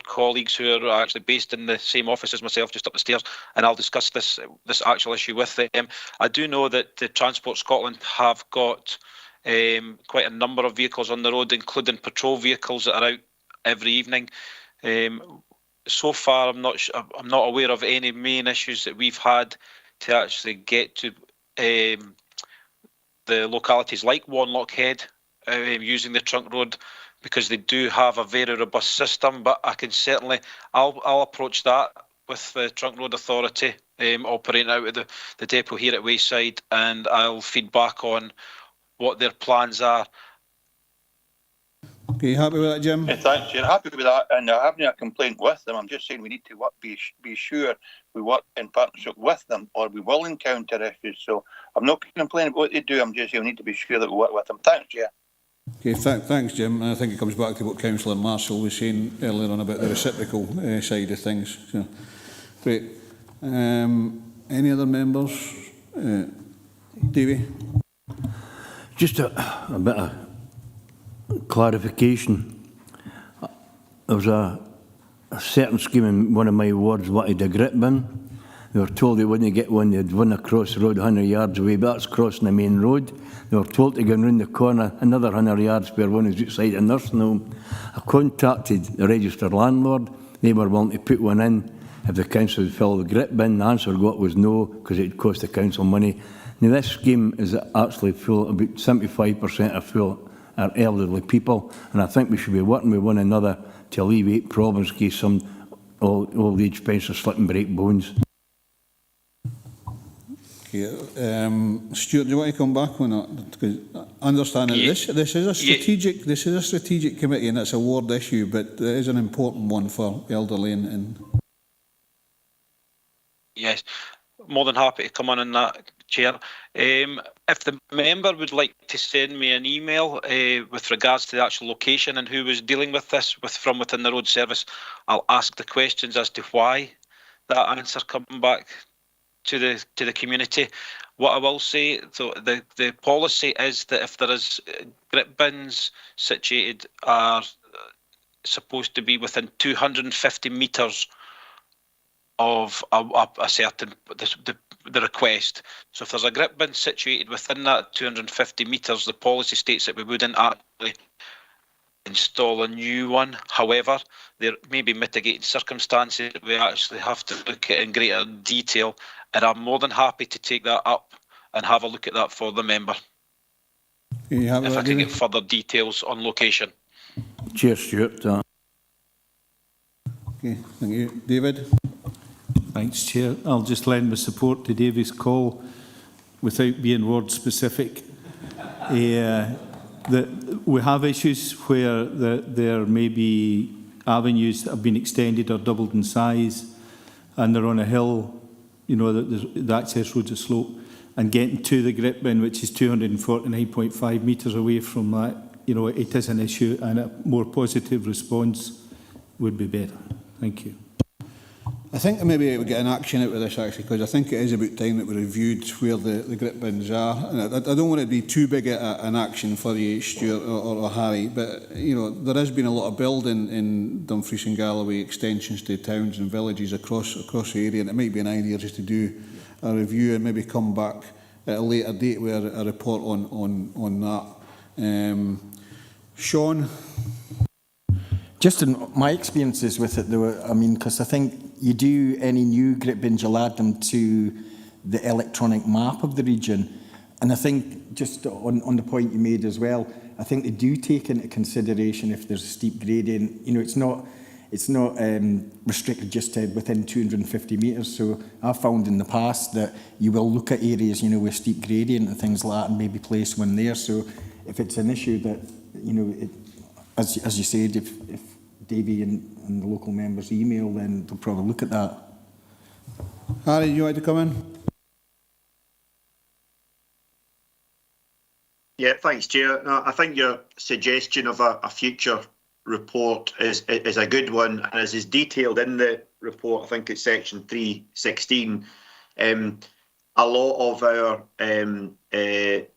colleagues who are actually based in the same office as myself, just up the stairs, and I'll discuss this actual issue with them. I do know that the Transport Scotland have got quite a number of vehicles on the road, including patrol vehicles that are out every evening. So far, I'm not aware of any main issues that we've had to actually get to the localities like Wanlock Head using the trunk road, because they do have a very robust system. But I can certainly, I'll approach that with the Trunk Road Authority operating out of the depot here at Wayside, and I'll feed back on what their plans are.
Okay, you happy with that, Jim?
Yeah, thanks, Chair. Happy with that, and I haven't a complaint with them. I'm just saying we need to be sure we work in partnership with them, or we will encounter issues. So I'm not complaining about what they do. I'm just saying we need to be sure that we work with them. Thanks, Chair.
Okay, thanks, Jim. And I think it comes back to what Councillor Marshall was saying earlier on about the reciprocal side of things. So, great. Any other members? Davy?
Just a bit of clarification. There was a certain scheme in one of my wards wanted a grit bin. They were told they wouldn't get one. They'd run across the road 100 yards away, but that's crossing the main road. They were told to go round the corner another 100 yards where one is outside a nursing home. I contacted the registered landlord. They were willing to put one in if the council would fill the grit bin. The answer got was no, because it would cost the council money. Now this scheme is actually full, about 75% are full are elderly people, and I think we should be working with one another to alleviate problems in case some old age pensioners slip and break bones.
Okay, Stuart, do you want to come back on that? Because I understand that this is a strategic committee and it's a ward issue, but it is an important one for elderly and
Yes, more than happy to come on that, Chair. If the member would like to send me an email with regards to the actual location and who was dealing with this from within the road service, I'll ask the questions as to why that answer coming back to the community. What I will say, so the policy is that if there is grit bins situated are supposed to be within 250 metres of a certain the request. So if there's a grit bin situated within that 250 metres, the policy states that we wouldn't actually install a new one. However, there may be mitigating circumstances that we actually have to look at in greater detail, and I'm more than happy to take that up and have a look at that for the member. If I can get further details on location.
Cheers, Stuart.
Okay, thank you. David?
Thanks, Chair. I'll just lend my support to Davy's call. without being word specific, that we have issues where there may be avenues that have been extended or doubled in size, and they're on a hill, you know, the access roads are slope, and getting to the grip bin, which is 249.5 metres away from that, you know, it is an issue, and a more positive response would be better. Thank you.
I think maybe we get an action out of this, actually, because I think it is about time that we reviewed where the grip bins are. And I don't want it to be too big an action for you, Stuart or Harry, but, you know, there has been a lot of building in Dumfries and Galloway, extensions to towns and villages across the area, and it might be an idea just to do a review and maybe come back at a later date with a report on that. Sean?
Just in my experiences with it, though, I mean, because I think you do any new grip bins, you'll add them to the electronic map of the region. And I think, just on the point you made as well, I think they do take into consideration if there's a steep gradient. You know, it's not restricted just to within 250 metres. So I've found in the past that you will look at areas, you know, with steep gradient and things like that, and maybe place one there. So if it's an issue that, you know, as you said, if Davy and the local members email, then they'll probably look at that.
Harry, you want to come in?
Yeah, thanks, Chair. No, I think your suggestion of a future report is a good one, and as is detailed in the report, I think it's section 316. A lot of our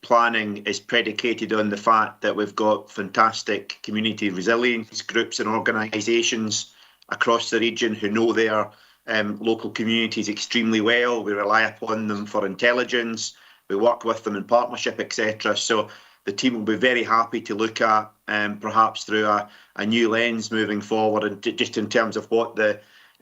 planning is predicated on the fact that we've got fantastic community resilience groups and organisations across the region who know their local communities extremely well. We rely upon them for intelligence. We work with them in partnership, etc. So the team will be very happy to look at, perhaps through a new lens moving forward, and just in terms of what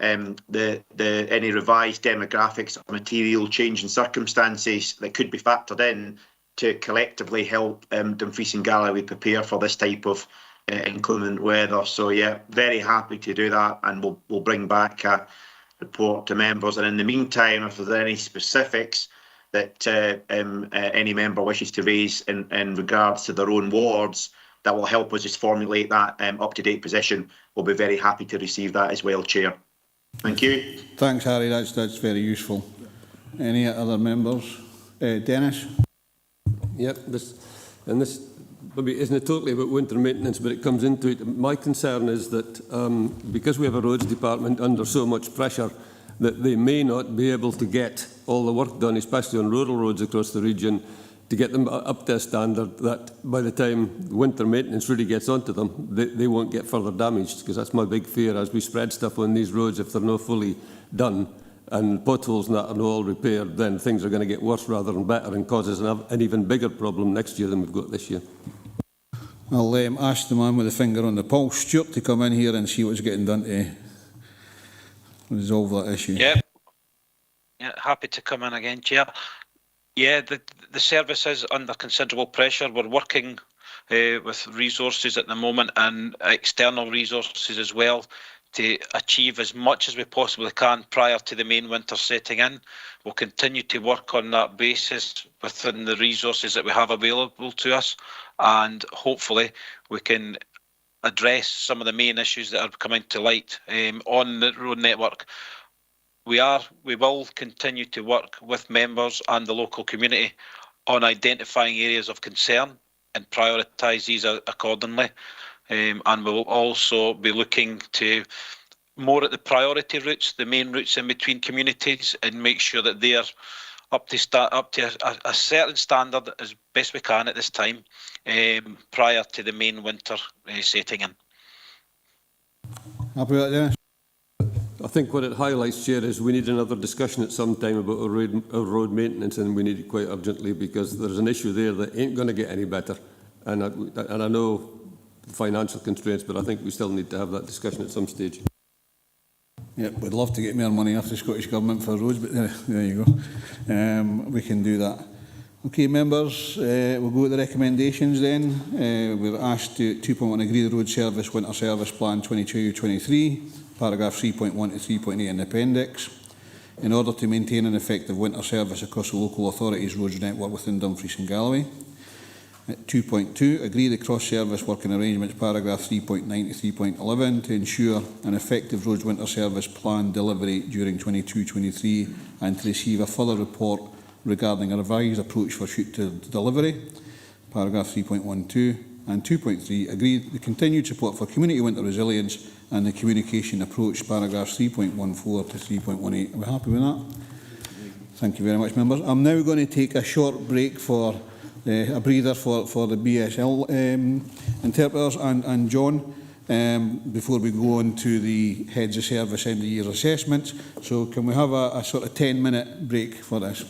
any revised demographics or material change in circumstances that could be factored in to collectively help Dumfries and Galloway prepare for this type of inclement weather. So yeah, very happy to do that, and we'll bring back a report to members. And in the meantime, if there's any specifics that any member wishes to raise in regards to their own wards, that will help us just formulate that up-to-date position, we'll be very happy to receive that as well, Chair. Thank you.
Thanks, Harry. That's very useful. Any other members? Dennis?
Yep. This maybe isn't totally about winter maintenance, but it comes into it. My concern is that because we have a roads department under so much pressure, that they may not be able to get all the work done, especially on rural roads across the region, to get them up to a standard that by the time winter maintenance really gets onto them, they won't get further damaged, because that's my big fear as we spread stuff on these roads. If they're not fully done and potholes and that are not all repaired, then things are going to get worse rather than better, and causes an even bigger problem next year than we've got this year.
I'll ask the man with the finger on the pulse, Stuart, to come in here and see what's getting done to resolve that issue.
Yeah, happy to come in again, Chair. Yeah, the service is under considerable pressure. We're working with resources at the moment, and external resources as well, to achieve as much as we possibly can prior to the main winter setting in. We'll continue to work on that basis within the resources that we have available to us, and hopefully we can address some of the main issues that are coming to light on the road network. We will continue to work with members and the local community on identifying areas of concern and prioritise these accordingly. And we will also be looking to more at the priority routes, the main routes in between communities, and make sure that they are up to a certain standard as best we can at this time, prior to the main winter setting in.
Happy with that, Dennis?
I think what it highlights, Chair, is we need another discussion at some time about our road maintenance, and we need it quite urgently, because there's an issue there that ain't going to get any better. And I know financial constraints, but I think we still need to have that discussion at some stage.
Yeah, we'd love to get more money off the Scottish Government for roads, but there you go. We can do that. Okay, members, we'll go to the recommendations then. We're asked to 2.1 agree the road service winter service plan 22-23, paragraph 3.1 to 3.8 in the appendix. in order to maintain an effective winter service across the local authority's roads network within Dumfries and Galloway. At 2.2, agree the cross-service working arrangements, paragraph 3.9 to 3.11, to ensure an effective roads winter service plan delivery during 22-23 and to receive a further report regarding a revised approach for future delivery, paragraph 3.12, and 2.3, agree the continued support for community winter resilience and the communication approach, paragraphs 3.14 to 3.18. Are we happy with that? Thank you very much, members. I'm now going to take a short break for a breather for the BSL interpreters and John before we go on to the heads of service end of year assessments. So can we have a sort of 10-minute break for this?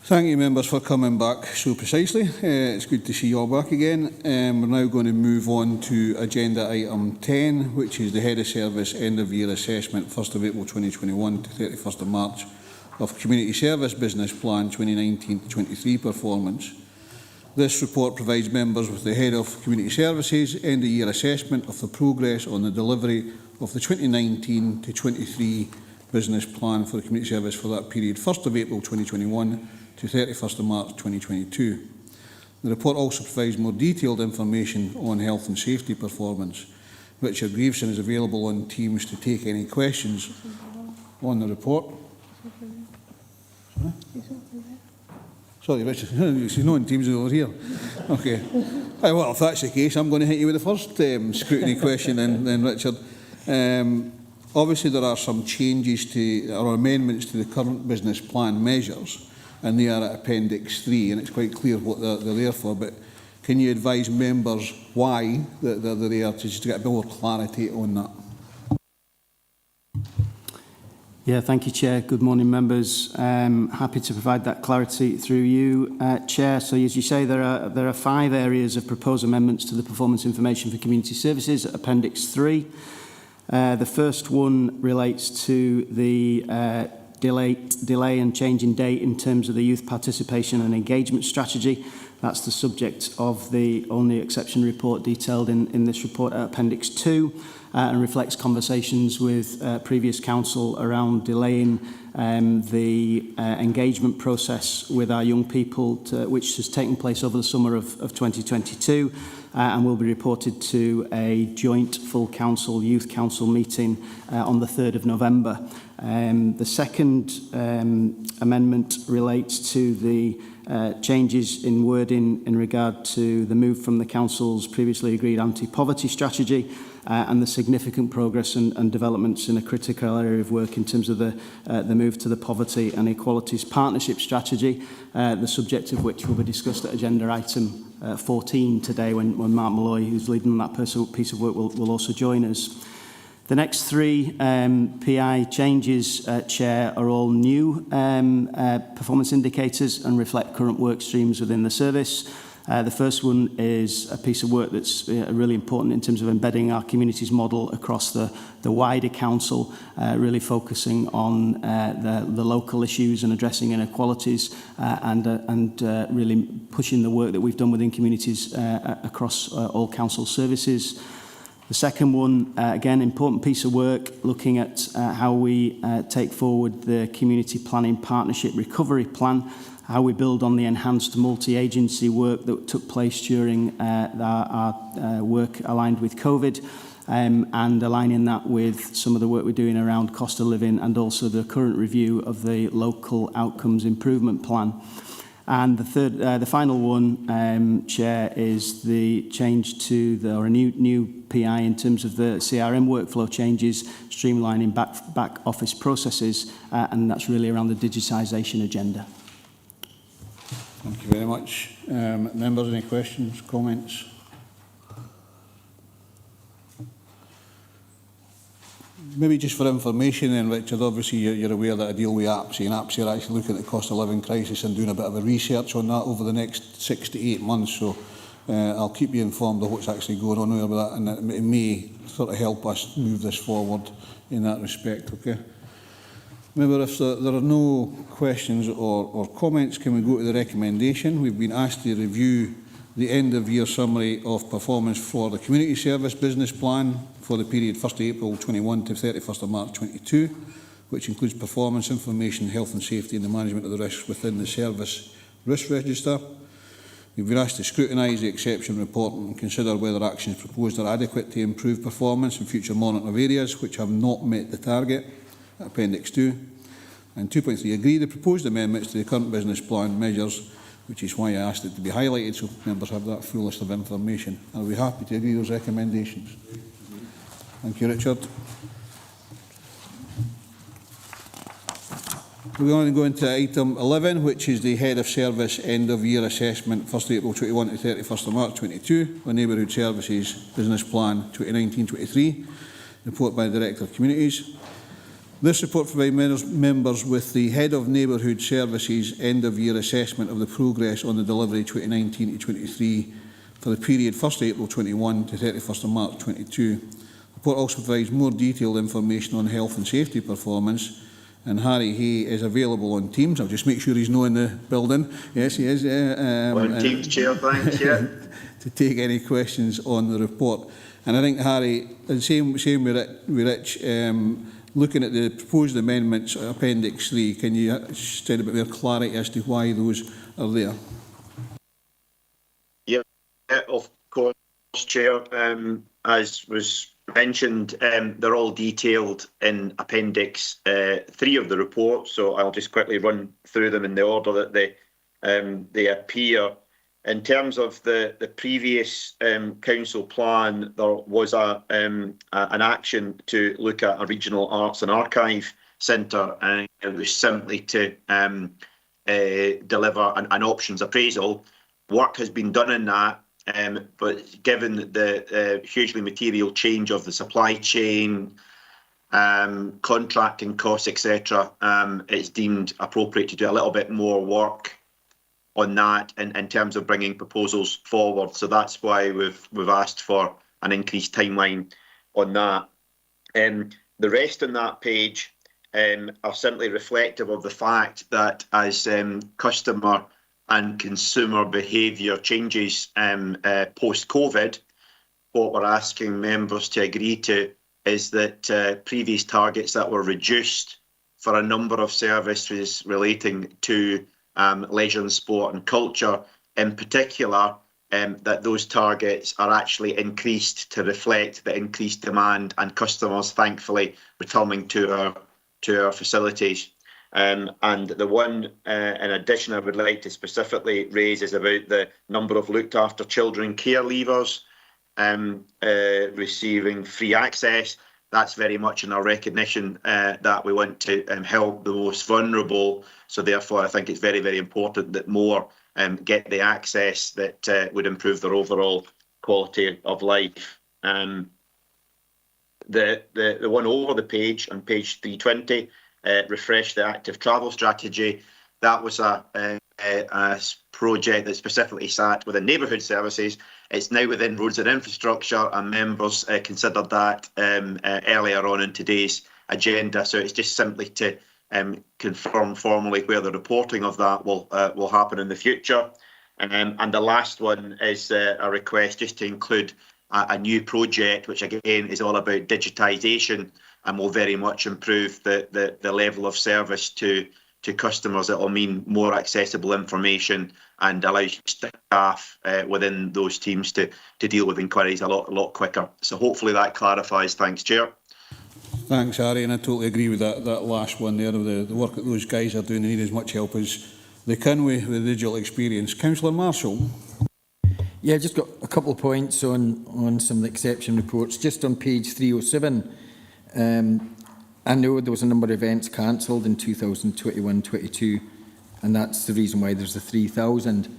Thank you, members, for coming back so precisely. It's good to see you all back again. We're now going to move on to agenda item 10, which is the Head of Service End of Year Assessment, 1st of April 2021 to 31st of March of Community Service Business Plan 2019-23 performance. This report provides members with the Head of Community Services End of Year Assessment of the progress on the delivery of the 2019-23 Business Plan for the Community Service for that period, 1st of April 2021 to 31st of March 2022. The report also provides more detailed information on health and safety performance. Richard Greaveson is available on Teams to take any questions on the report. Sorry, Richard, he's not on Teams, over here. Okay. Well, if that's the case, I'm going to hit you with the first scrutiny question then, Richard. Obviously, there are some changes to, or amendments to the current business plan measures, and they are at Appendix 3, and it's quite clear what they're there for, but can you advise members why they're there, to just get a bit more clarity on that?
Yeah, thank you, Chair. Good morning, members. Happy to provide that clarity through you, Chair. So, as you say, there are 5 areas of proposed amendments to the Performance Information for Community Services, Appendix 3. The first one relates to the delay and change in date in terms of the youth participation and engagement strategy. That's the subject of the only exception report detailed in this report at Appendix 2 and reflects conversations with previous council around delaying the engagement process with our young people, which has taken place over the summer of 2022 and will be reported to a joint full council, youth council meeting on the 3rd of November. The second amendment relates to the changes in wording in regard to the move from the Council's previously agreed anti-poverty strategy and the significant progress and developments in a critical area of work in terms of the move to the Poverty and Equalities Partnership Strategy, the subject of which will be discussed at agenda item 14 today when Mark Malloy, who's leading on that piece of work, will also join us. The next 3 PI changes, Chair, are all new performance indicators and reflect current work streams within the service. The first one is a piece of work that's really important in terms of embedding our communities model across the wider council, really focusing on the local issues and addressing inequalities and really pushing the work that we've done within communities across all council services. The second one, again, important piece of work, looking at how we take forward the Community Planning Partnership Recovery Plan, how we build on the enhanced multi-agency work that took place during our work aligned with COVID, and aligning that with some of the work we're doing around cost of living and also the current review of the Local Outcomes Improvement Plan. And the final one, Chair, is the change to a new PI in terms of the CRM workflow changes, streamlining back office processes, and that's really around the digitisation agenda.
Thank you very much. Members, any questions, comments? Maybe just for information then, Richard, obviously you're aware that I deal with APSI, and APSI are actually looking at the cost of living crisis and doing a bit of a research on that over the next 6 to 8 months. So I'll keep you informed of what's actually going on there with that, and it may sort of help us move this forward in that respect, okay? Remember, if there are no questions or comments, can we go to the recommendation? We've been asked to review the end-of-year summary of performance for the Community Service Business Plan for the period 1st of April 21 to 31st of March 22, which includes performance information, health and safety and the management of the risks within the service risk register. We've been asked to scrutinise the exception report and consider whether actions proposed are adequate to improve performance in future monitoring of areas which have not met the target, Appendix 2. And 2.3, agree the proposed amendments to the current business plan measures, which is why I asked it to be highlighted so members have that full list of information. Are we happy to agree those recommendations? Thank you, Richard. We're going to go into item 11, which is the Head of Service End of Year Assessment, 1st April 21 to 31st of March 22, for Neighbourhood Services Business Plan 2019-23, report by the Director of Communities. This report provides members with the Head of Neighbourhood Services end-of-year assessment of the progress on the delivery 2019 to 23 for the period 1st April 21 to 31st of March 22. The report also provides more detailed information on health and safety performance, and Harry Hay is available on Teams. I'll just make sure he's not in the building. Yes, he is.
On Teams, Chair, thanks, yeah.
To take any questions on the report. And I think, Harry, and same with Rich, looking at the proposed amendments, Appendix 3, can you shed a bit more clarity as to why those are there?
Yeah, of course, Chair. As was mentioned, they're all detailed in Appendix 3 of the report, so I'll just quickly run through them in the order that they appear. In terms of the previous council plan, there was an action to look at a regional arts and archive centre, and it was simply to deliver an options appraisal. Work has been done in that, but given the hugely material change of the supply chain, contracting costs, etc., it's deemed appropriate to do a little bit more work on that in terms of bringing proposals forward. So that's why we've asked for an increased timeline on that. The rest on that page are simply reflective of the fact that as customer and consumer behaviour changes post-COVID, what we're asking members to agree to is that previous targets that were reduced for a number of services relating to leisure and sport and culture in particular, that those targets are actually increased to reflect the increased demand and customers, thankfully, returning to our facilities. And the one, in addition, I would like to specifically raise is about the number of looked after children care leavers receiving free access. That's very much in our recognition that we want to help the most vulnerable. So therefore, I think it's very, very important that more get the access that would improve their overall quality of life. The one over the page, on page 320, refresh the active travel strategy. That was a project that specifically sat within neighbourhood services. It's now within roads and infrastructure, and members considered that earlier on in today's agenda. So it's just simply to confirm formally where the reporting of that will happen in the future. And the last one is a request just to include a new project, which again is all about digitisation and will very much improve the level of service to customers. It will mean more accessible information and allow staff within those teams to deal with inquiries a lot quicker. So hopefully that clarifies. Thanks, Chair.
Thanks, Harry, and I totally agree with that last one there. The work that those guys are doing, they need as much help as they can with the digital experience. Councillor Marshall.
Yeah, I've just got a couple of points on some of the exception reports. Just on page 307, I know there was a number of events cancelled in 2021-22, and that's the reason why there's the 3,000.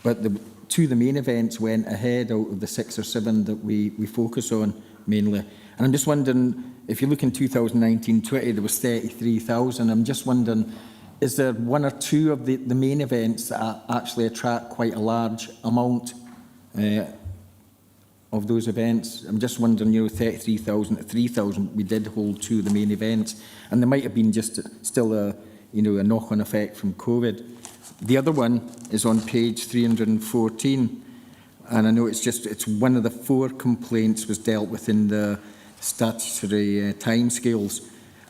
But two of the main events went ahead out of the 6 or 7 that we focus on mainly. And I'm just wondering, if you look in 2019-20, there was 33,000. I'm just wondering, is there 1 or 2 of the main events that actually attract quite a large amount of those events? I'm just wondering, 33,000 to 3,000, we did hold 2 of the main events, and there might have been just still a knock-on effect from COVID. The other one is on page 314, and I know it's one of the 4 complaints was dealt with in the statutory timescales.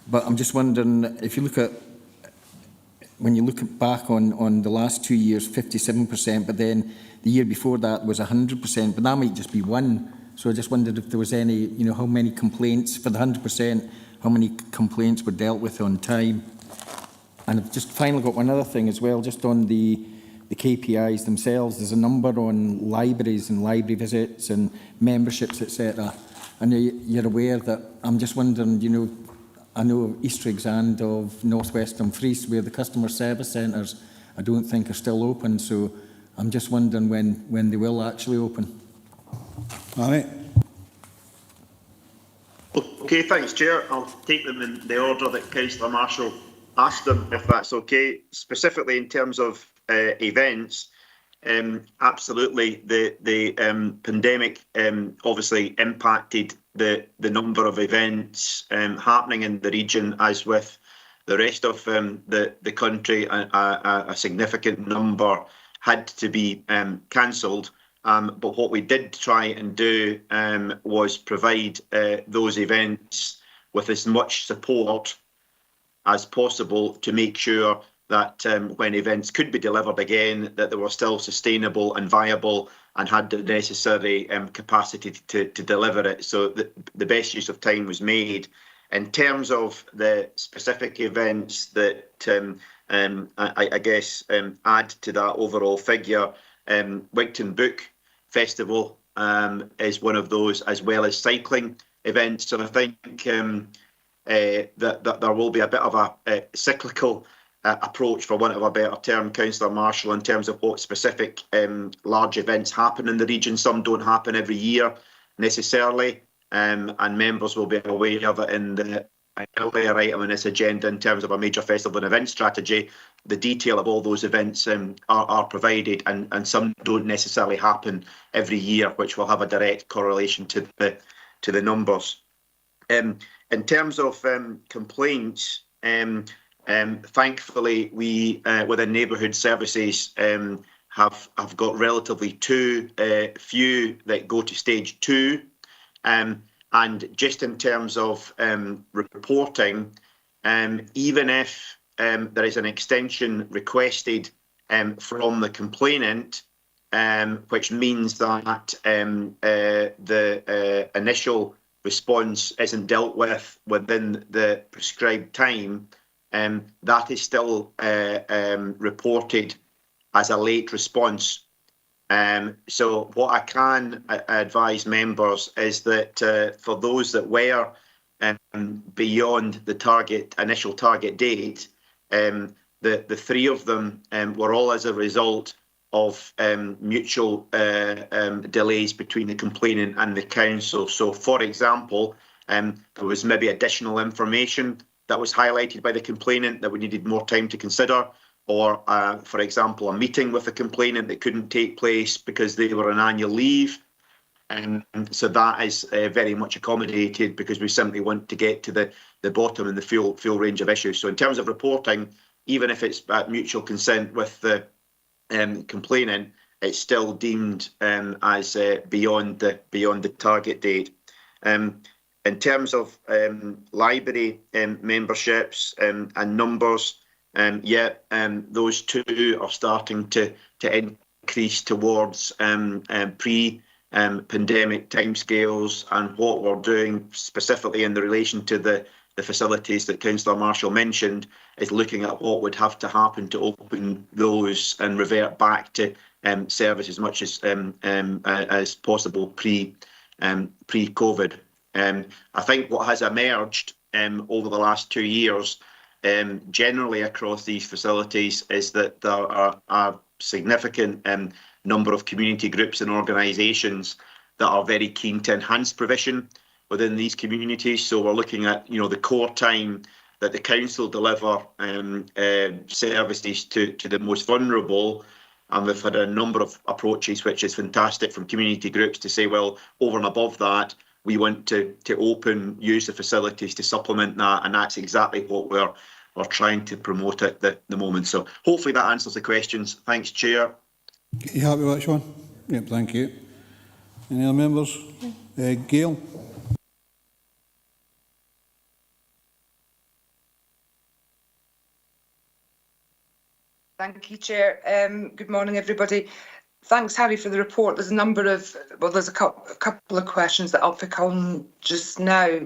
But I'm just wondering, if you look at, when you look back on the last 2 years, 57%, but then the year before that was 100%, but that might just be 1. So I just wondered if there was any, how many complaints, for the 100%, how many complaints were dealt with on time. And I've just finally got one other thing as well, just on the KPIs themselves. There's a number on libraries and library visits and memberships, etc. And you're aware that, I'm just wondering, I know of Eastriggs and of North West Dumfries, where the customer service centres, I don't think are still open. So I'm just wondering when they will actually open.
All right.
Okay, thanks, Chair. I'll take them in the order that Councillor Marshall asked them, if that's okay. Specifically in terms of events, absolutely, the pandemic obviously impacted the number of events happening in the region, as with the rest of the country. A significant number had to be cancelled. But what we did try and do was provide those events with as much support as possible to make sure that when events could be delivered again, that they were still sustainable and viable and had the necessary capacity to deliver it. So the best use of time was made. In terms of the specific events that I guess add to that overall figure, Wigton Book Festival is one of those, as well as cycling events. So I think that there will be a bit of a cyclical approach, for want of a better term, Councillor Marshall, in terms of what specific large events happen in the region. Some don't happen every year necessarily, and members will be aware of it in the earlier item on this agenda in terms of a major festival and event strategy. The detail of all those events are provided, and some don't necessarily happen every year, which will have a direct correlation to the numbers. In terms of complaints, thankfully we within neighbourhood services have got relatively too few that go to stage 2. And just in terms of reporting, even if there is an extension requested from the complainant, which means that the initial response isn't dealt with within the prescribed time, that is still reported as a late response. So what I can advise members is that for those that were beyond the initial target date, the 3 of them were all as a result of mutual delays between the complainant and the council. So, for example, there was maybe additional information that was highlighted by the complainant that we needed more time to consider, or, for example, a meeting with the complainant that couldn't take place because they were on annual leave. So that is very much accommodated, because we simply want to get to the bottom and the full range of issues. So in terms of reporting, even if it's at mutual consent with the complainant, it's still deemed as beyond the target date. In terms of library memberships and numbers, those 2 are starting to increase towards pre-pandemic timescales, and what we're doing specifically in the relation to the facilities that Councillor Marshall mentioned is looking at what would have to happen to open those and revert back to service as much as possible pre-COVID. I think what has emerged over the last 2 years generally across these facilities is that there are a significant number of community groups and organisations that are very keen to enhance provision within these communities. So we're looking at, the core time that the council deliver services to the most vulnerable, and we've had a number of approaches, which is fantastic, from community groups to say, well, over and above that, we want to use the facilities to supplement that, and that's exactly what we're trying to promote at the moment. So hopefully that answers the questions. Thanks, Chair.
You happy with that, Sean? Yep, thank you. Any other members? Gail?
Thank you, Chair. Good morning, everybody. Thanks, Harry, for the report. There's a couple of questions that I'll pick on just now.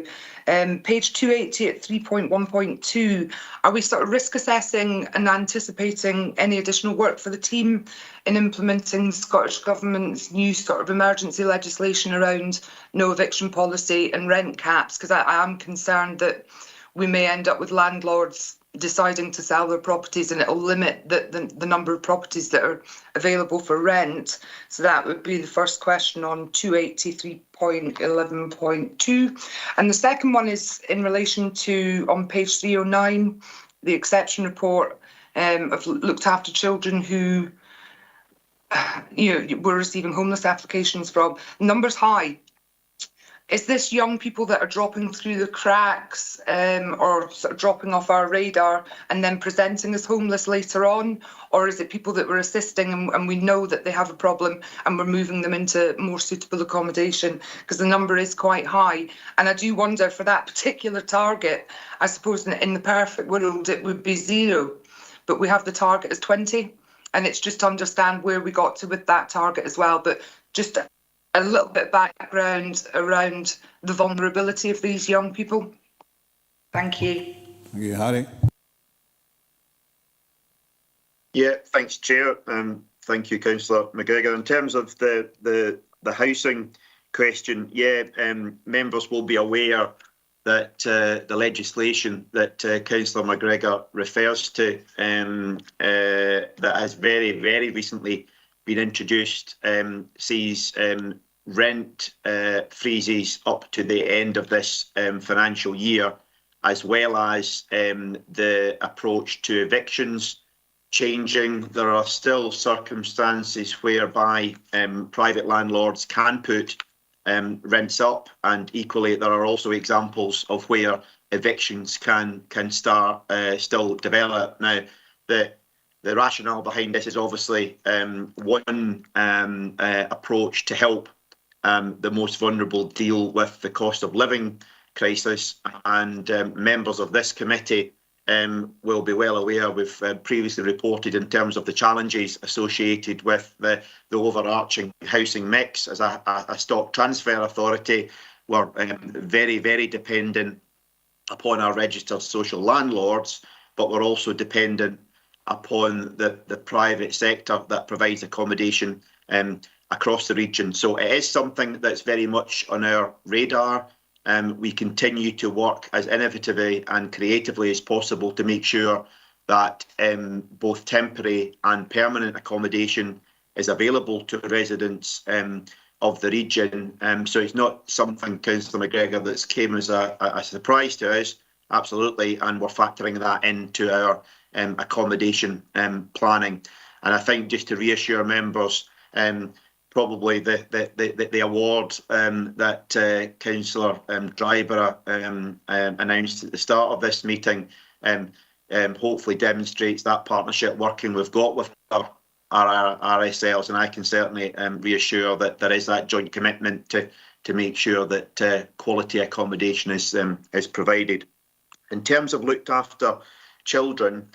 Page 280 at 3.1.2, are we sort of risk assessing and anticipating any additional work for the team in implementing Scottish Government's new sort of emergency legislation around no eviction policy and rent caps? Because I am concerned that we may end up with landlords deciding to sell their properties, and it'll limit the number of properties that are available for rent. So that would be the first question on 283.11.2. And the second one is in relation to, on page 309, the exception report of looked after children who were receiving homeless applications from. Numbers high. Is this young people that are dropping through the cracks or sort of dropping off our radar and then presenting as homeless later on? Or is it people that we're assisting and we know that they have a problem and we're moving them into more suitable accommodation? Because the number is quite high. And I do wonder, for that particular target, I suppose in the perfect world it would be 0, but we have the target as 20. And it's just to understand where we got to with that target as well. But just a little bit of background around the vulnerability of these young people. Thank you.
Thank you, Harry.
Yeah, thanks, Chair. Thank you, Councillor McGregor. In terms of the housing question, members will be aware that the legislation that Councillor McGregor refers to that has very, very recently been introduced sees rent freezes up to the end of this financial year, as well as the approach to evictions changing. There are still circumstances whereby private landlords can put rents up, and equally there are also examples of where evictions can start still develop. Now, the rationale behind this is obviously one approach to help the most vulnerable deal with the cost of living crisis, and members of this committee will be well aware. We've previously reported in terms of the challenges associated with the overarching housing mix. As a stock transfer authority, we're very, very dependent upon our registered social landlords, but we're also dependent upon the private sector that provides accommodation across the region. So it is something that's very much on our radar. We continue to work as innovatively and creatively as possible to make sure that both temporary and permanent accommodation is available to residents of the region. So it's not something, Councillor McGregor, that's came as a surprise to us, absolutely, and we're factoring that into our accommodation planning. And I think, just to reassure members, probably the award that Councillor Dryburgh announced at the start of this meeting hopefully demonstrates that partnership working we've got with our RSLs, and I can certainly reassure that there is that joint commitment to make sure that quality accommodation is provided. In terms of looked after children,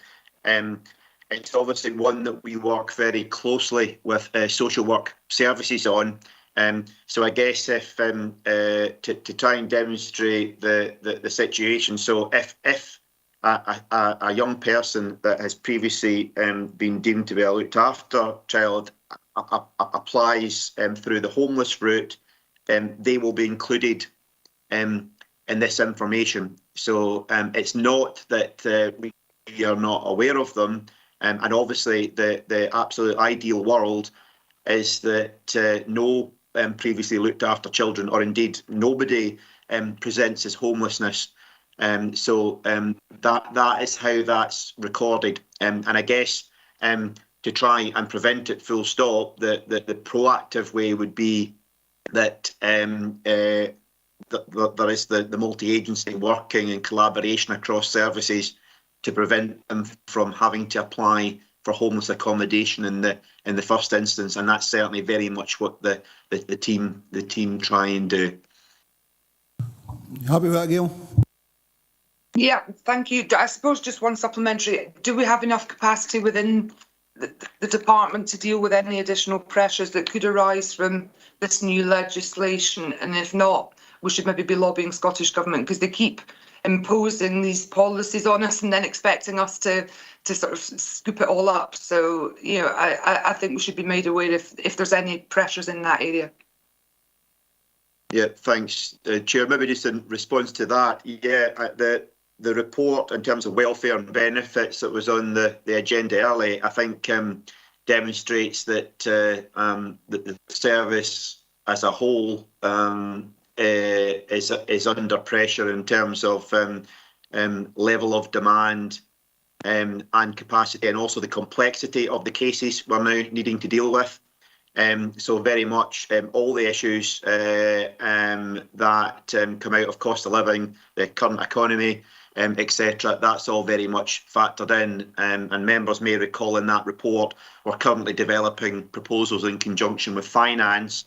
it's obviously one that we work very closely with social work services on. So I guess if to try and demonstrate the situation, so if a young person that has previously been deemed to be a looked after child applies through the homeless route, they will be included in this information. So it's not that we are not aware of them. And obviously the absolute ideal world is that no previously looked after children, or indeed nobody, presents as homelessness. So that is how that's recorded. And I guess to try and prevent it full stop, the proactive way would be that there is the multi-agency working in collaboration across services to prevent them from having to apply for homeless accommodation in the first instance, and that's certainly very much what the team try and do.
Happy with that, Gail?
Yeah, thank you. I suppose just one supplementary. Do we have enough capacity within the department to deal with any additional pressures that could arise from this new legislation? And if not, we should maybe be lobbying Scottish Government, because they keep imposing these policies on us and then expecting us to sort of scoop it all up. So, I think we should be made aware if there's any pressures in that area.
Yeah, thanks, Chair. Maybe just in response to that, the report in terms of welfare and benefits that was on the agenda early, I think demonstrates that the service as a whole is under pressure in terms of level of demand and capacity, and also the complexity of the cases we're now needing to deal with. So very much all the issues that come out of cost of living, the current economy, etc. That's all very much factored in, and members may recall in that report we're currently developing proposals in conjunction with finance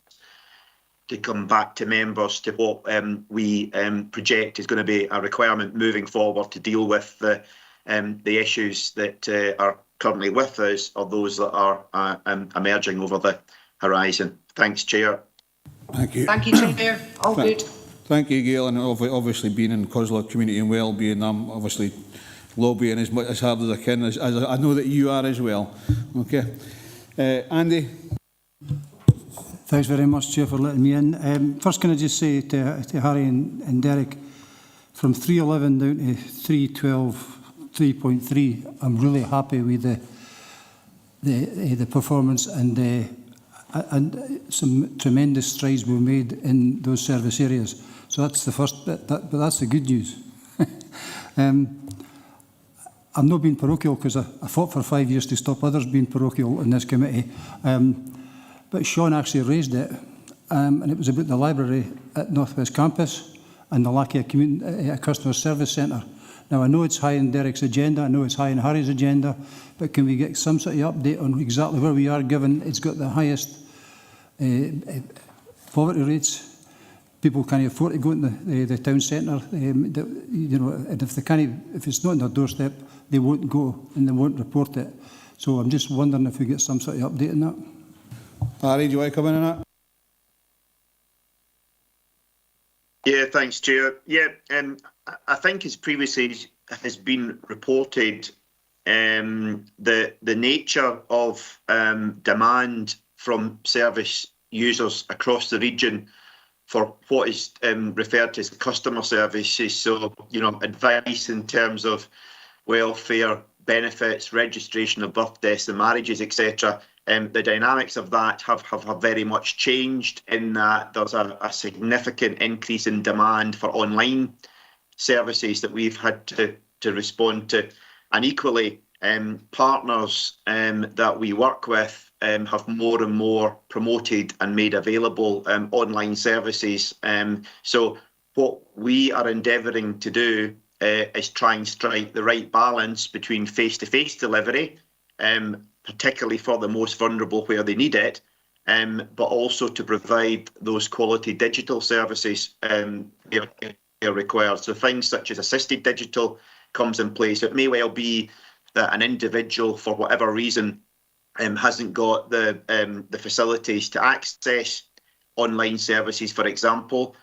to come back to members to what we project is going to be a requirement moving forward to deal with the issues that are currently with us, or those that are emerging over the horizon. Thanks, Chair.
Thank you.
Thank you, Chair. All good.
Thank you, Gail, and obviously being in Cosla Community and Wellbeing, I'm obviously lobbying as much as hard as I can, as I know that you are as well. Okay, Andy.
Thanks very much, Chair, for letting me in. First, can I just say to Harry and Derek, from 311 down to 312, 3.3, I'm really happy with the performance, and some tremendous strides were made in those service areas. So that's the first bit, but that's the good news. I've not been parochial because I fought for 5 years to stop others being parochial in this committee. But Sean actually raised it, and it was about the library at North West Campus and the lack of a customer service centre. Now, I know it's high in Derek's agenda, I know it's high in Harry's agenda, but can we get some sort of update on exactly where we are, given it's got the highest poverty rates? People can't afford to go in the town centre, you know, and if it's not on their doorstep, they won't go and they won't report it. So I'm just wondering if we get some sort of update on that.
Harry, do you want to come in on that?
Yeah, thanks, Chair. Yeah, I think as previously has been reported, the nature of demand from service users across the region for what is referred to as customer services, so, you know, advice in terms of welfare, benefits, registration of birth, deaths and marriages, etc. The dynamics of that have very much changed, in that there's a significant increase in demand for online services that we've had to respond to. And equally, partners that we work with have more and more promoted and made available online services. So what we are endeavouring to do is try and strike the right balance between face-to-face delivery, particularly for the most vulnerable where they need it, but also to provide those quality digital services are required. So things such as assisted digital comes in place. It may well be that an individual, for whatever reason, hasn't got the facilities to access online services, for example.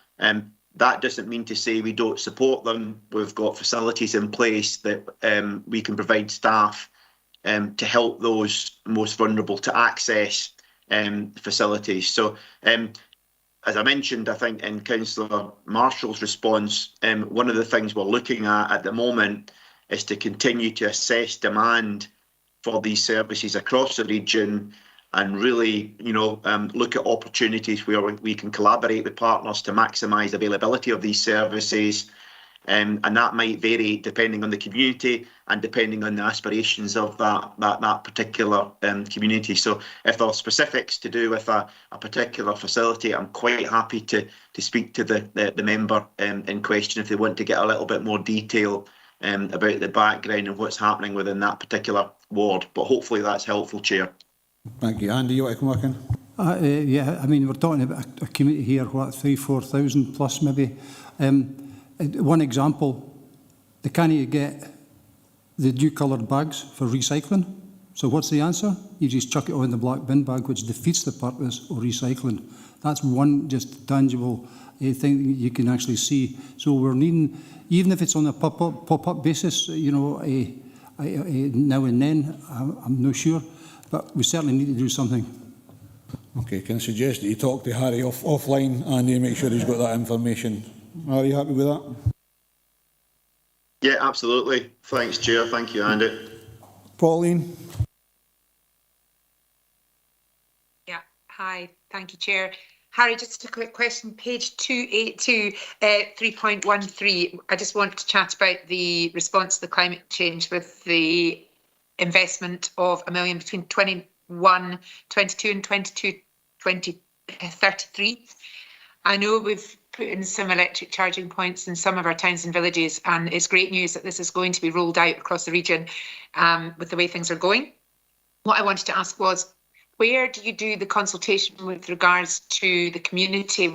That doesn't mean to say we don't support them. We've got facilities in place that we can provide staff to help those most vulnerable to access facilities. So, as I mentioned, I think in Councillor Marshall's response, one of the things we're looking at the moment is to continue to assess demand for these services across the region, and really, you know, look at opportunities where we can collaborate with partners to maximise availability of these services. And that might vary depending on the community and depending on the aspirations of that particular community. So if there are specifics to do with a particular facility, I'm quite happy to speak to the member in question if they want to get a little bit more detail about the background and what's happening within that particular ward. But hopefully that's helpful, Chair.
Thank you. Andy, you want to come back in?
Yeah, I mean, we're talking about a community here, what, 3,000-4,000 plus maybe. One example, they can't get the new coloured bags for recycling. So what's the answer? You just chuck it all in the black bin bag, which defeats the purpose of recycling. That's one just tangible thing that you can actually see. So we're needing, even if it's on a pop-up basis, you know, now and then, I'm not sure, but we certainly need to do something.
Okay, can I suggest that you talk to Harry offline and you make sure he's got that information? Are you happy with that?
Yeah, absolutely. Thanks, Chair. Thank you, Andy.
Pauline?
Yeah, hi. Thank you, Chair. Harry, just a quick question. Page 282, 3.13. I just want to chat about the response to the climate change with the investment of £1 million between 21, 22 and 22, 33. I know we've put in some electric charging points in some of our towns and villages, and it's great news that this is going to be rolled out across the region with the way things are going. What I wanted to ask was, where do you do the consultation with regards to the community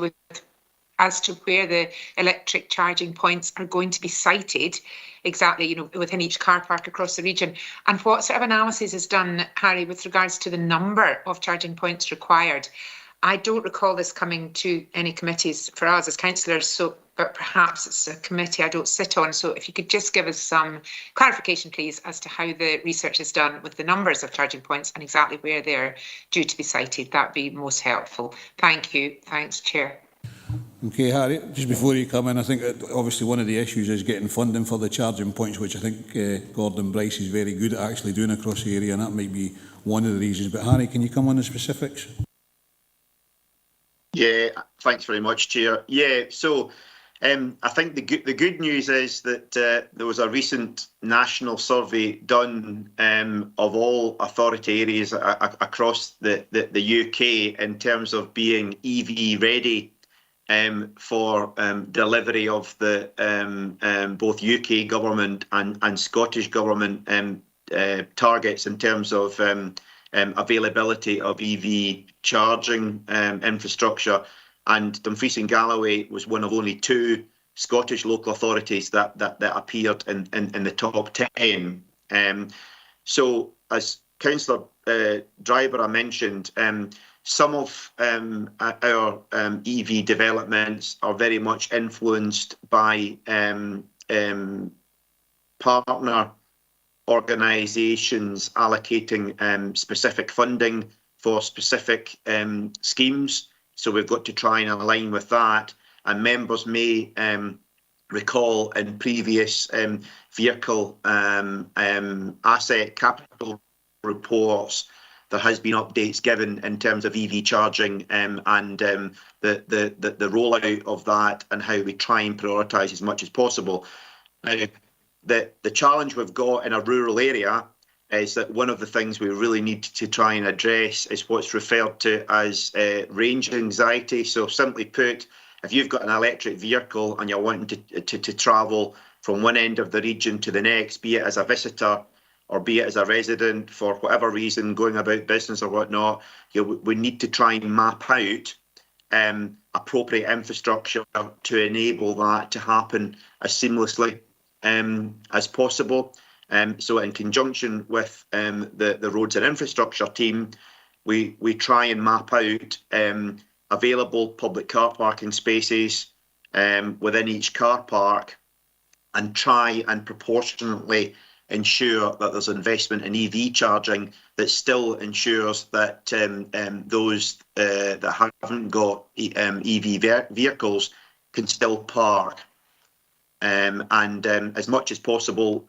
as to where the electric charging points are going to be sited exactly, within each car park across the region? And what sort of analysis is done, Harry, with regards to the number of charging points required? I don't recall this coming to any committees for us as councillors, but perhaps it's a committee I don't sit on. So if you could just give us some clarification, please, as to how the research is done with the numbers of charging points and exactly where they're due to be sited, that'd be most helpful. Thank you. Thanks, Chair.
Okay, Harry, just before you come in, I think obviously one of the issues is getting funding for the charging points, which I think Gordon Bryce is very good at actually doing across the area, and that might be one of the reasons. But Harry, can you come on the specifics?
Yeah, thanks very much, Chair. Yeah, so I think the good news is that there was a recent national survey done of all authority areas across the UK in terms of being EV ready for delivery of the both UK government and Scottish government targets in terms of availability of EV charging infrastructure. And Dumfries and Galloway was one of only 2 Scottish local authorities that appeared in the top 10. So, as Councillor Driver mentioned, some of our EV developments are very much influenced by partner organisations allocating specific funding for specific schemes. So we've got to try and align with that. And members may recall in previous vehicle asset capital reports, there has been updates given in terms of EV charging and the rollout of that and how we try and prioritise as much as possible. The challenge we've got in a rural area is that one of the things we really need to try and address is what's referred to as range anxiety. So simply put, if you've got an electric vehicle and you're wanting to travel from one end of the region to the next, be it as a visitor or be it as a resident for whatever reason, going about business or whatnot, we need to try and map out appropriate infrastructure to enable that to happen as seamlessly as possible. So in conjunction with the roads and infrastructure team, we try and map out available public car parking spaces within each car park and try and proportionately ensure that there's investment in EV charging that still ensures that those that haven't got EV vehicles can still park. And as much as possible,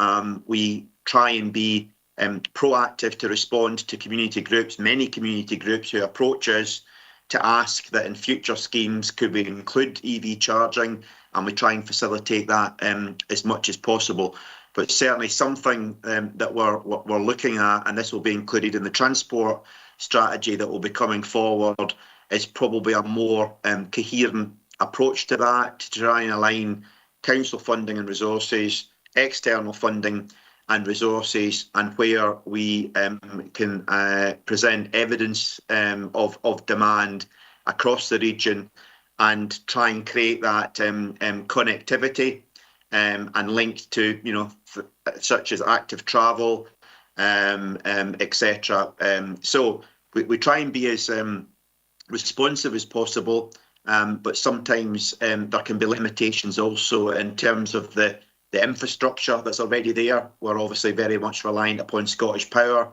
we try and be proactive to respond to community groups, many community groups who approach us to ask that in future schemes could we include EV charging, and we try and facilitate that as much as possible. But certainly something that we're looking at, and this will be included in the transport strategy that will be coming forward, is probably a more coherent approach to that, to try and align council funding and resources, external funding and resources, and where we can present evidence of demand across the region and try and create that connectivity and linked to, such as active travel, etc. So we try and be as responsive as possible. But sometimes there can be limitations also in terms of the infrastructure that's already there. We're obviously very much reliant upon Scottish Power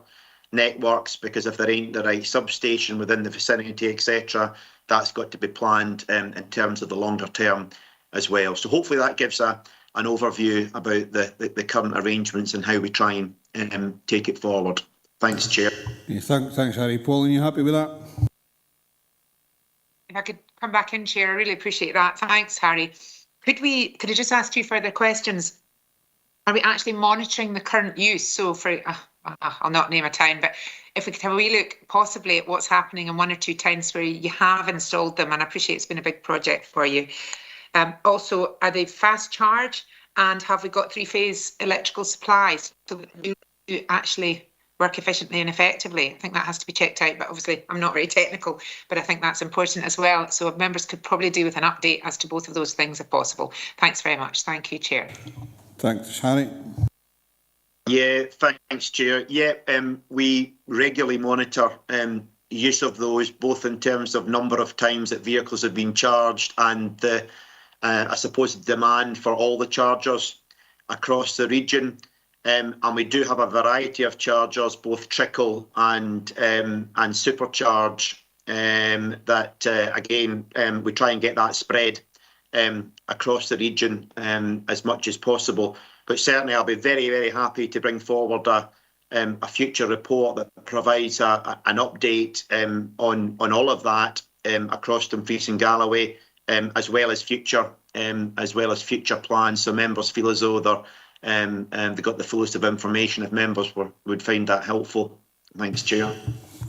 networks, because if there ain't the right substation within the vicinity, etc., that's got to be planned in terms of the longer term as well. So hopefully that gives a an overview about the current arrangements and how we try and take it forward. Thanks, Chair.
Yeah, thanks, Harry. Pauline, you happy with that?
If I could come back in, Chair, I really appreciate that. Thanks, Harry. Could I just ask 2 further questions? Are we actually monitoring the current use? So for, I'll not name a town, but if we could have a wee look possibly at what's happening in 1 or 2 towns where you have installed them, and I appreciate it's been a big project for you. Also, are they fast charge, and have we got 3-phase electrical supplies so that they do actually work efficiently and effectively? I think that has to be checked out, but obviously I'm not very technical, but I think that's important as well. So members could probably do with an update as to both of those things if possible. Thanks very much. Thank you, Chair.
Thanks, Harry.
Yeah, thanks, Chair. Yeah, we regularly monitor use of those, both in terms of number of times that vehicles have been charged and the, I suppose, demand for all the chargers across the region. And we do have a variety of chargers, both trickle and supercharge. Again, we try and get that spread across the region as much as possible. But certainly, I'll be very, very happy to bring forward a future report that provides an update on all of that across Dumfries and Galloway, as well as future plans. So members feel as though they've got the fullest of information if members would find that helpful. Thanks, Chair.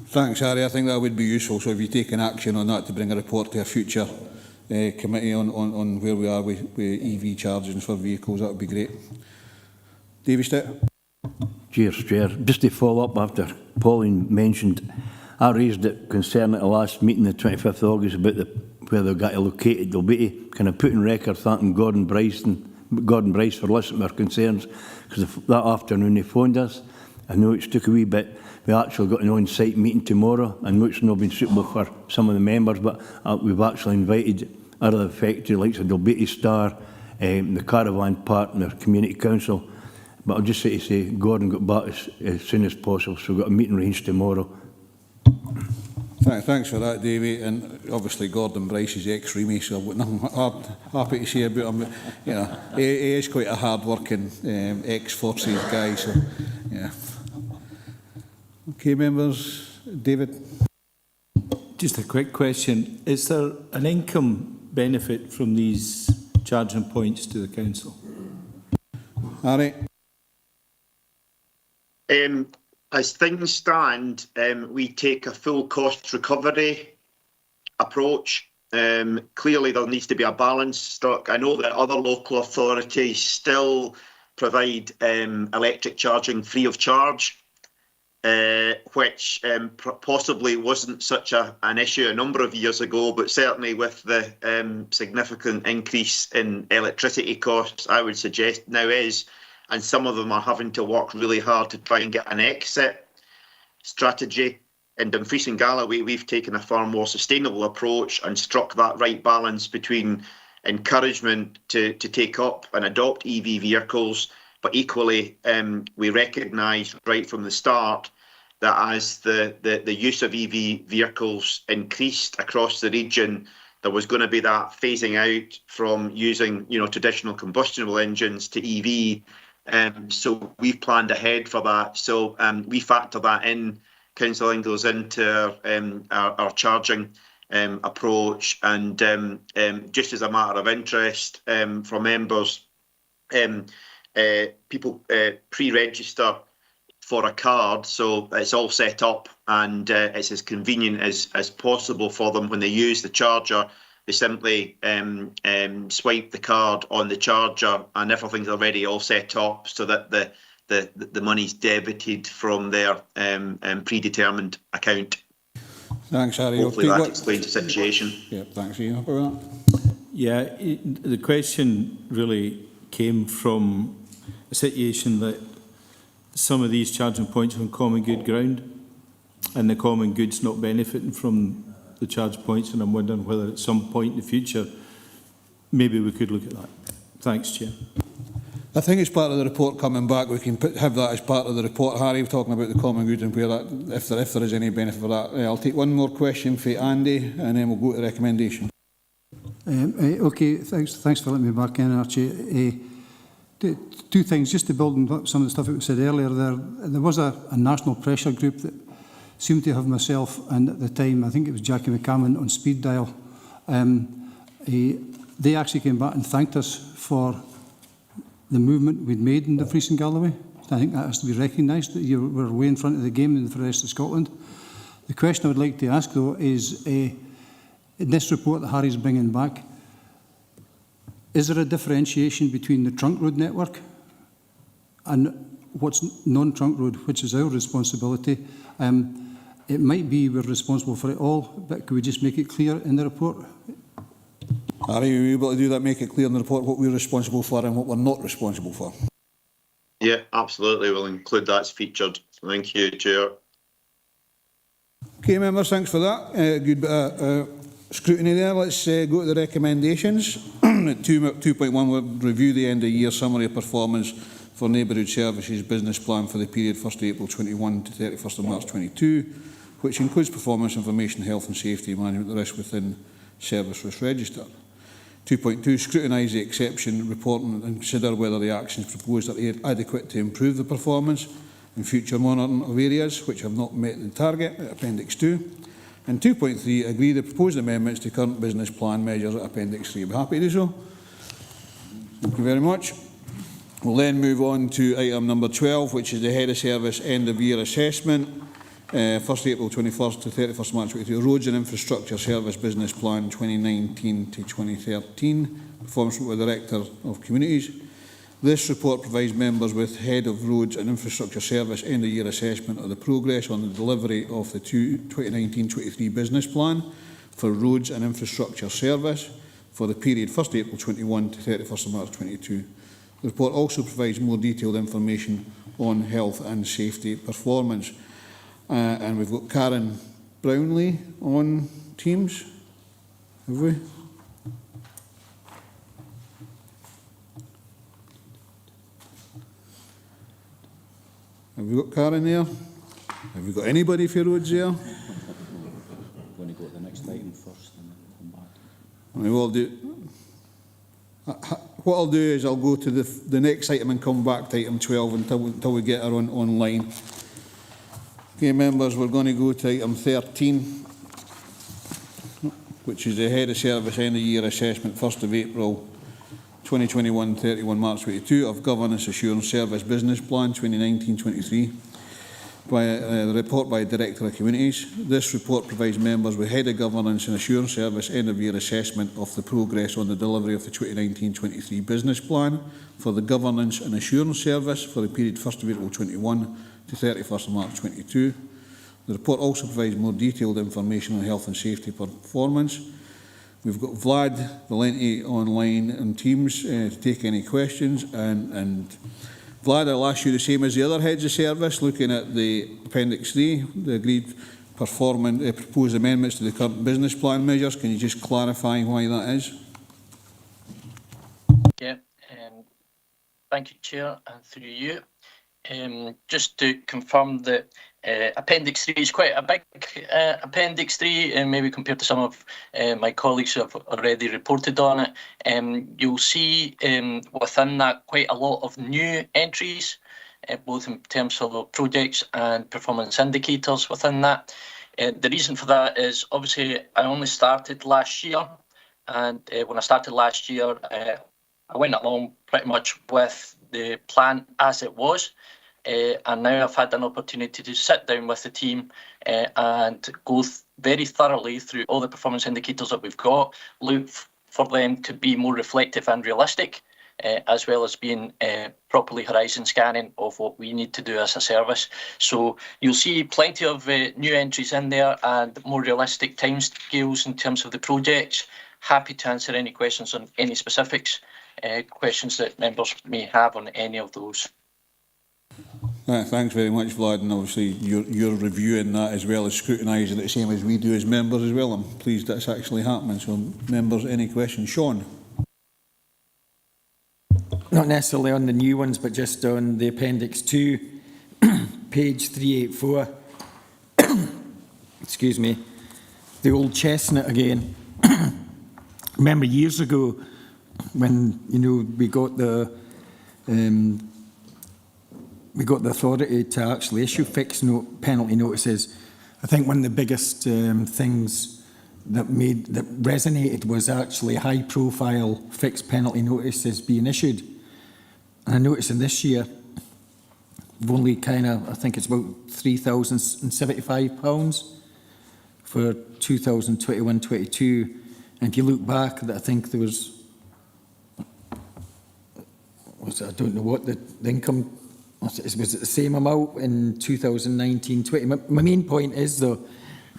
Thanks, Harry. I think that would be useful. So if you take an action on that to bring a report to a future committee on where we are with EV charging for vehicles, that would be great. David Stitt.
Cheers, Chair. Just to follow up after Pauline mentioned, I raised it concern at the last meeting, the 25th of August, about where they've got to locate it. They'll be kind of put in record thanking Gordon Bryce for listening to our concerns, because that afternoon they phoned us. I know it's took a wee bit. We actually got an on-site meeting tomorrow. I know it's not been suitable for some of the members, but we've actually invited other affected, like the Dalbeattie Star, the Caravan Park and the Community Council. But I'll just say Gordon got back as soon as possible, so we've got a meeting arranged tomorrow.
Thanks for that, Davey. And obviously Gordon Bryce is ex-Remy, so I've got nothing happy to say about him. You know, he is quite a hard-working ex-Forces guy, so yeah. Okay, members. David?
Just a quick question. Is there an income benefit from these charging points to the council?
Harry?
As things stand, we take a full cost recovery approach. Clearly, there needs to be a balance struck. I know that other local authorities still provide electric charging free of charge, which possibly wasn't such an issue a number of years ago, but certainly with the significant increase in electricity costs, I would suggest now is. And some of them are having to work really hard to try and get an exit strategy. In Dumfries and Galloway, we've taken a far more sustainable approach and struck that right balance between encouragement to take up and adopt EV vehicles, but equally we recognise right from the start that as the use of EV vehicles increased across the region, there was going to be that phasing out from using traditional combustible engines to EV. So we've planned ahead for that. So we factor that in, Councillor Ingles, into our charging approach. And just as a matter of interest for members, people pre-register for a card, so it's all set up and it's as convenient as possible for them when they use the charger. They simply swipe the card on the charger and everything's already all set up so that the money's debited from their predetermined account.
Thanks, Harry.
Hopefully that explains the situation.
Yeah, thanks, Ian. For that.
Yeah, the question really came from a situation that some of these charging points are on common good ground and the common good's not benefiting from the charge points, and I'm wondering whether at some point in the future maybe we could look at that. Thanks, Chair.
I think it's part of the report coming back. We can have that as part of the report. Harry, talking about the common good and where that, if there is any benefit for that. I'll take one more question for Andy, and then we'll go to the recommendation.
Okay, thanks for letting me back in, Archie. Two things, just to build on some of the stuff that was said earlier. There was a national pressure group that seemed to have myself and at the time, I think it was Jackie McCammon on speed dial. They actually came back and thanked us for the movement we'd made in Dumfries and Galloway. I think that has to be recognised, that you were way in front of the game for the rest of Scotland. The question I would like to ask, though, is in this report that Harry's bringing back, is there a differentiation between the trunk road network and what's non-trunk road, which is our responsibility? It might be we're responsible for it all, but could we just make it clear in the report?
Are you able to do that, make it clear in the report what we're responsible for and what we're not responsible for?
Yeah, absolutely. We'll include that's featured. Thank you, Chair.
Okay, members, thanks for that. Good bit of scrutiny there. Let's go to the recommendations. 2.1 will review the end of year summary of performance for Neighbourhood Services business plan for the period 1st April 21 to 31st of March 22, which includes performance information, health and safety management, the risk within service risk register. 2.2, scrutinise the exception report and consider whether the actions proposed are adequate to improve the performance and future monitoring of areas which have not met the target at Appendix 2. And 2.3, agree the proposed amendments to current business plan measures at Appendix 3. I'll be happy to do so. Thank you very much. We'll then move on to item number 12, which is the Head of Service End of Year Assessment. 1st April 21st to 31st March 22, Roads and Infrastructure Service Business Plan 2019 to 2013, Performance by the Director of Communities. This report provides members with Head of Roads and Infrastructure Service End of Year Assessment of the progress on the delivery of the 2019-23 Business Plan for Roads and Infrastructure Service for the period 1st April 21 to 31st of March 22. The report also provides more detailed information on health and safety performance. And we've got Karen Brownlee on Teams, have we? Have we got Karen there? Have we got anybody for roads there?
I'm going to go to the next item first and then come back.
What I'll do is I'll go to the next item and come back to item 12 until we get her online. Okay, members, we're going to go to item 13, which is the Head of Service End of Year Assessment, 1st of April 2021, 31 March 22, of Governance Assurance Service Business Plan 2019-23, by the report by Director of Communities. This report provides members with Head of Governance and Assurance Service End of Year Assessment of the progress on the delivery of the 2019-23 Business Plan for the Governance and Assurance Service for the period 1st of April 21 to 31st of March 22. The report also provides more detailed information on health and safety performance. We've got Vlad Valenti online on Teams to take any questions. And Vlad, I'll ask you the same as the other heads of service, looking at the Appendix 3, the agreed proposed amendments to the current business plan measures. Can you just clarify why that is?
Yeah, thank you, Chair, and through you. Just to confirm that Appendix 3 is quite a big Appendix 3, and maybe compared to some of my colleagues who have already reported on it. You'll see within that quite a lot of new entries, both in terms of projects and performance indicators within that. The reason for that is obviously I only started last year, and when I started last year, I went along pretty much with the plan as it was. And now I've had an opportunity to sit down with the team and go very thoroughly through all the performance indicators that we've got, look for them to be more reflective and realistic, as well as being properly horizon scanning of what we need to do as a service. So you'll see plenty of new entries in there and more realistic timescales in terms of the projects. Happy to answer any questions on any specifics, questions that members may have on any of those.
Thanks very much, Vlad, and obviously you're reviewing that as well as scrutinising it the same as we do as members as well. I'm pleased that's actually happening. So, members, any questions? Sean?
Not necessarily on the new ones, but just on the Appendix 2, page 384. Excuse me. The old chestnut again. Remember years ago when, we got the we got the authority to actually issue fixed penalty notices. I think one of the biggest things that resonated was actually high-profile fixed penalty notices being issued. And I noticed in this year, we've only I think it's about £3,075 for 2021-22. And if you look back, I think there was I don't know what the income was it the same amount in 2019-20. My main point is, though,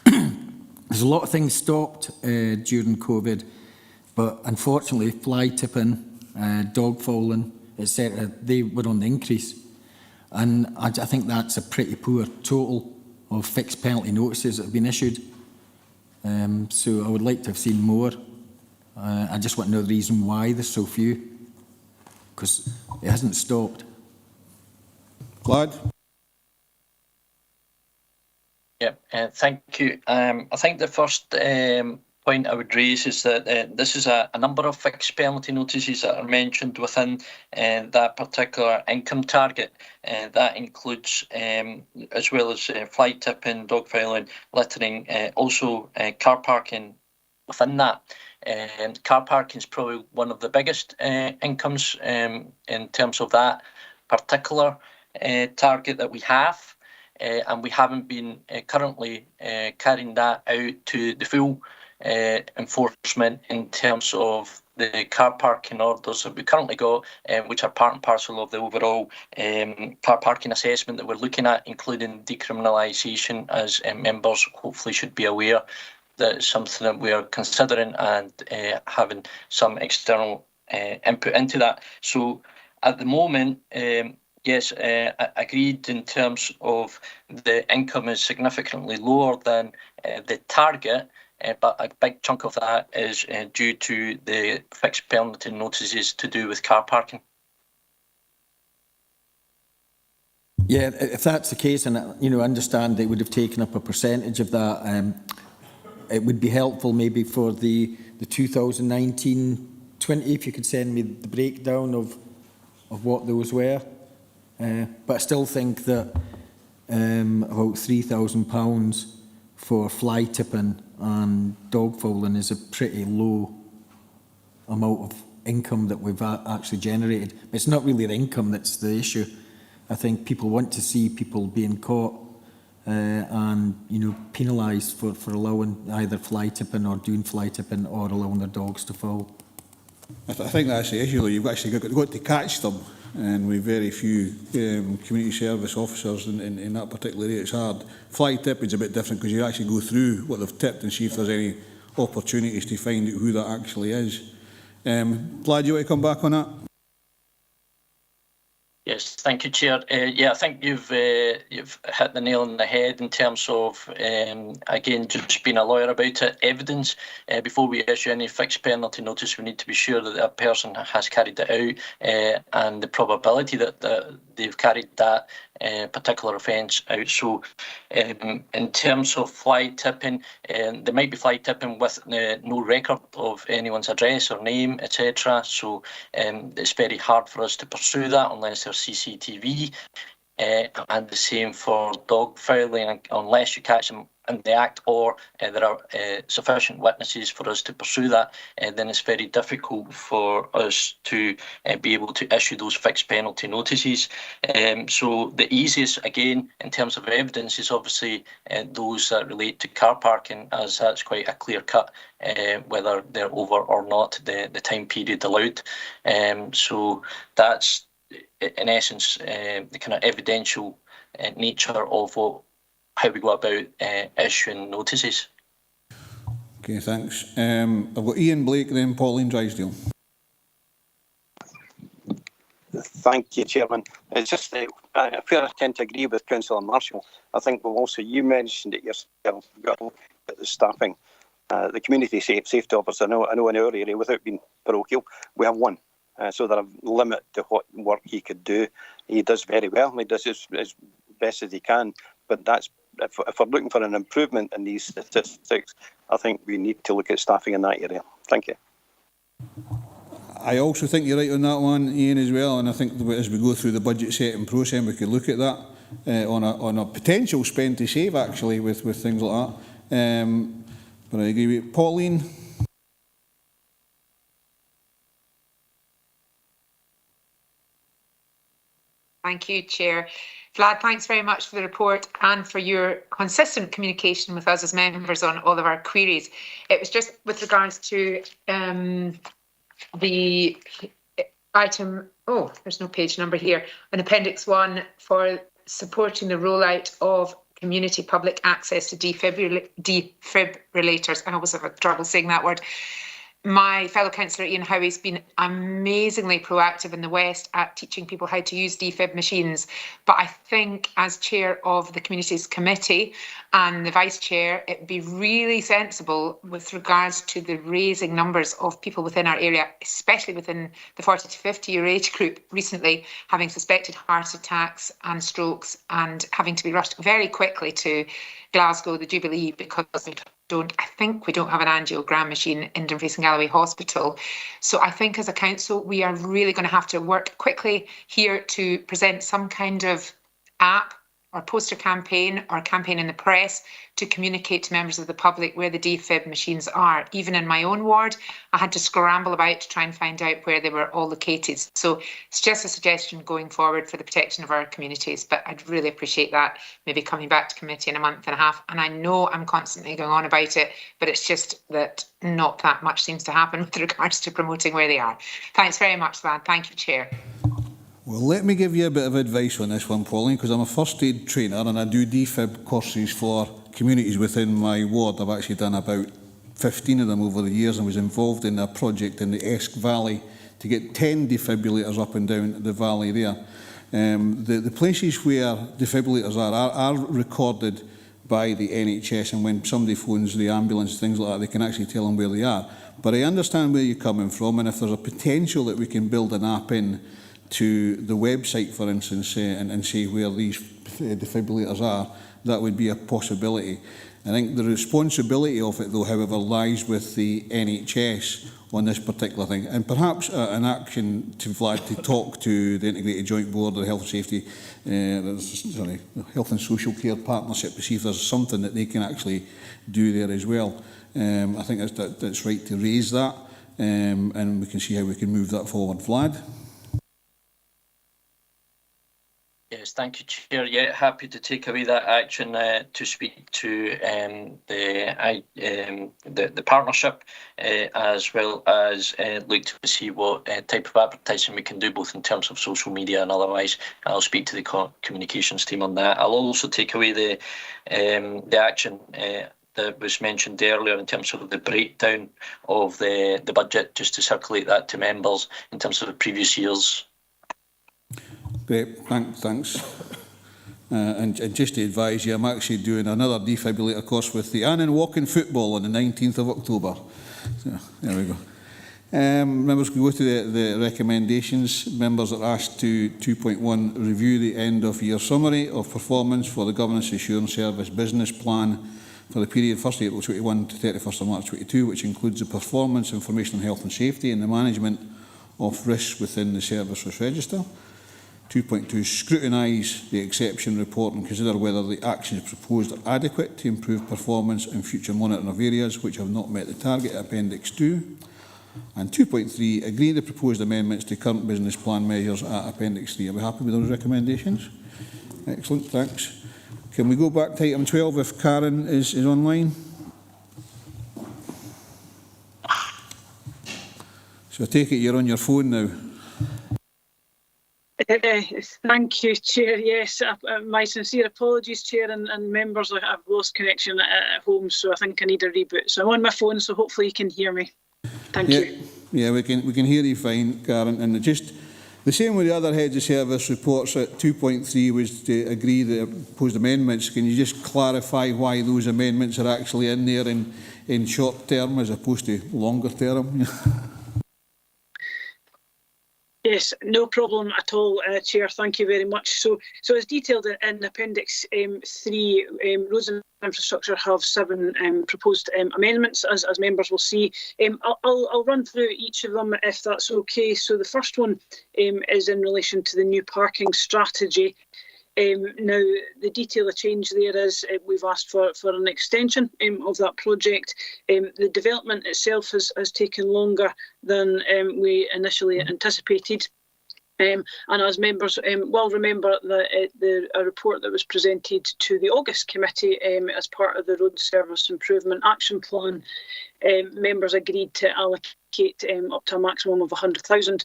there's a lot of things stopped during COVID, but unfortunately, fly tipping, dog fouling, etc., they were on the increase. And I think that's a pretty poor total of fixed penalty notices that have been issued. So I would like to have seen more. I just want to know the reason why there's so few, because it hasn't stopped.
Glad.
Yeah, thank you. I think the first point I would raise is that this is a number of fixed penalty notices that are mentioned within that particular income target. That includes, as well as fly tipping, dog fouling, littering, also car parking within that. Car parking is probably one of the biggest incomes in terms of that particular target that we have. And we haven't been currently carrying that out to the full enforcement in terms of the car parking orders that we currently got, which are part and parcel of the overall car parking assessment that we're looking at, including decriminalisation, as members hopefully should be aware that it's something that we are considering and having some external input into that. So at the moment, yes, agreed in terms of the income is significantly lower than the target, but a big chunk of that is due to the fixed penalty notices to do with car parking.
Yeah, if that's the case, and understand they would have taken up a percentage of that, it would be helpful maybe for the 2019-20, if you could send me the breakdown of what those were. But I still think that about £3,000 for fly tipping and dog fouling is a pretty low amount of income that we've actually generated. It's not really the income that's the issue. I think people want to see people being caught and penalised for allowing either fly tipping or doing fly tipping or allowing their dogs to foul.
I think that's the issue, though. You've actually got to catch them, and with very few community service officers in that particular area, it's hard. Fly tipping is a bit different because you actually go through what they've tipped and see if there's any opportunities to find out who that actually is. Glad you want to come back on that?
Yes, thank you, Chair. Yeah, I think you've hit the nail on the head in terms of, again, just being a lawyer about it. Evidence, before we issue any fixed penalty notice, we need to be sure that that person has carried it out and the probability that they've carried that particular offence out. So in terms of fly tipping, there might be fly tipping with no record of anyone's address or name, etc. So it's very hard for us to pursue that unless there's CCTV. And the same for dog fouling, unless you catch them in the act or there are sufficient witnesses for us to pursue that, then it's very difficult for us to be able to issue those fixed penalty notices. So the easiest, again, in terms of evidence, is obviously those that relate to car parking, as that's quite a clear cut, whether they're over or not the time period allowed. So that's, in essence, the kind of evidential nature of how we go about issuing notices.
Okay, thanks. I've got Ian Blake, then Pauline Drysdale.
Thank you, Chairman. It's just I tend to agree with Councillor Marshall. I think you mentioned it yourself, at the staffing. The community safety officer, I know in our area, without being parochial, we have one. So there are a limit to what work he could do. He does very well. He does as best as he can. But that's if we're looking for an improvement in these statistics, I think we need to look at staffing in that area. Thank you.
I also think you're right on that one, Ian, as well, and I think as we go through the budget setting process, we could look at that on a potential spend to save, actually, with things like that. But I agree with Pauline.
Thank you, Chair. Vlad, thanks very much for the report and for your consistent communication with us as members on all of our queries. It was just with regards to the item, oh, there's no page number here, on Appendix 1 for supporting the rollout of community public access to defibrillators. I always have trouble saying that word. My fellow councillor Ian Howie's been amazingly proactive in the West at teaching people how to use defib machines. But I think as chair of the Communities Committee and the vice chair, it'd be really sensible with regards to the raising numbers of people within our area, especially within the 40 to 50 year age group recently having suspected heart attacks and strokes and having to be rushed very quickly to Glasgow, the Jubilee, because I think we don't have an angiogram machine in Dumfries and Galloway Hospital. So I think as a council, we are really going to have to work quickly here to present some kind of app or poster campaign or campaign in the press to communicate to members of the public where the defib machines are. Even in my own ward, I had to scramble about to try and find out where they were all located. So it's just a suggestion going forward for the protection of our communities, but I'd really appreciate that maybe coming back to committee in a month and a half. And I know I'm constantly going on about it, but it's just that not that much seems to happen with regards to promoting where they are. Thanks very much, Vlad. Thank you, Chair.
Well, let me give you a bit of advice on this one, Pauline, because I'm a first aid trainer and I do defib courses for communities within my ward. I've actually done about 15 of them over the years and was involved in a project in the Esk Valley to get 10 defibrillators up and down the valley there. The places where defibrillators are recorded by the NHS, and when somebody phones the ambulance, things like that, they can actually tell them where they are. But I understand where you're coming from, and if there's a potential that we can build an app in to the website, for instance, and say where these defibrillators are, that would be a possibility. I think the responsibility of it, though, however, lies with the NHS on this particular thing, and perhaps an action to Vlad to talk to the Integrated Joint Board of Health and Safety, Health and Social Care Partnership, to see if there's something that they can actually do there as well. I think that's right to raise that, and we can see how we can move that forward. Vlad?
Yes, thank you, Chair. Yeah, happy to take away that action to speak to the partnership, as well as look to see what type of advertising we can do, both in terms of social media and otherwise. I'll speak to the communications team on that. I'll also take away the action that was mentioned earlier in terms of the breakdown of the budget, just to circulate that to members in terms of the previous years.
Great, thanks. And just to advise you, I'm actually doing another defibrillator course with the Annan Walking Football on the 19th of October. So, there we go. Members can go to the recommendations. Members are asked to 2.1 review the end of year summary of performance for the Governance Assurance Service business plan for the period 1st April 21 to 31st of March 22, which includes the performance, information on health and safety and the management of risks within the service risk register. 2.2, scrutinise the exception report and consider whether the actions proposed are adequate to improve performance and future monitoring of areas which have not met the target, Appendix 2. And 2.3, agree the proposed amendments to current business plan measures at Appendix 3. Are we happy with those recommendations? Excellent, thanks. Can we go back to item 12 if Karen is online? So I take it you're on your phone now.
Thank you, Chair. Yes, my sincere apologies, Chair, and members. I've lost connection at home, so I think I need a reboot. So I'm on my phone, so hopefully you can hear me. Thank you.
Yeah, we can hear you fine, Karen. And just the same with the other heads of service reports at 2.3 was to agree the proposed amendments. Can you just clarify why those amendments are actually in there in short term as opposed to longer term?
Yes, no problem at all, Chair. Thank you very much. So as detailed in Appendix 3, Roads and Infrastructure have 7 proposed amendments, as members will see. I'll run through each of them if that's okay. So the first one is in relation to the new parking strategy. Now, the detail of change there is we've asked for an extension of that project. The development itself has taken longer than we initially anticipated. And as members will remember, a report that was presented to the August committee as part of the Road Service Improvement Action Plan, members agreed to allocate up to a maximum of 100,000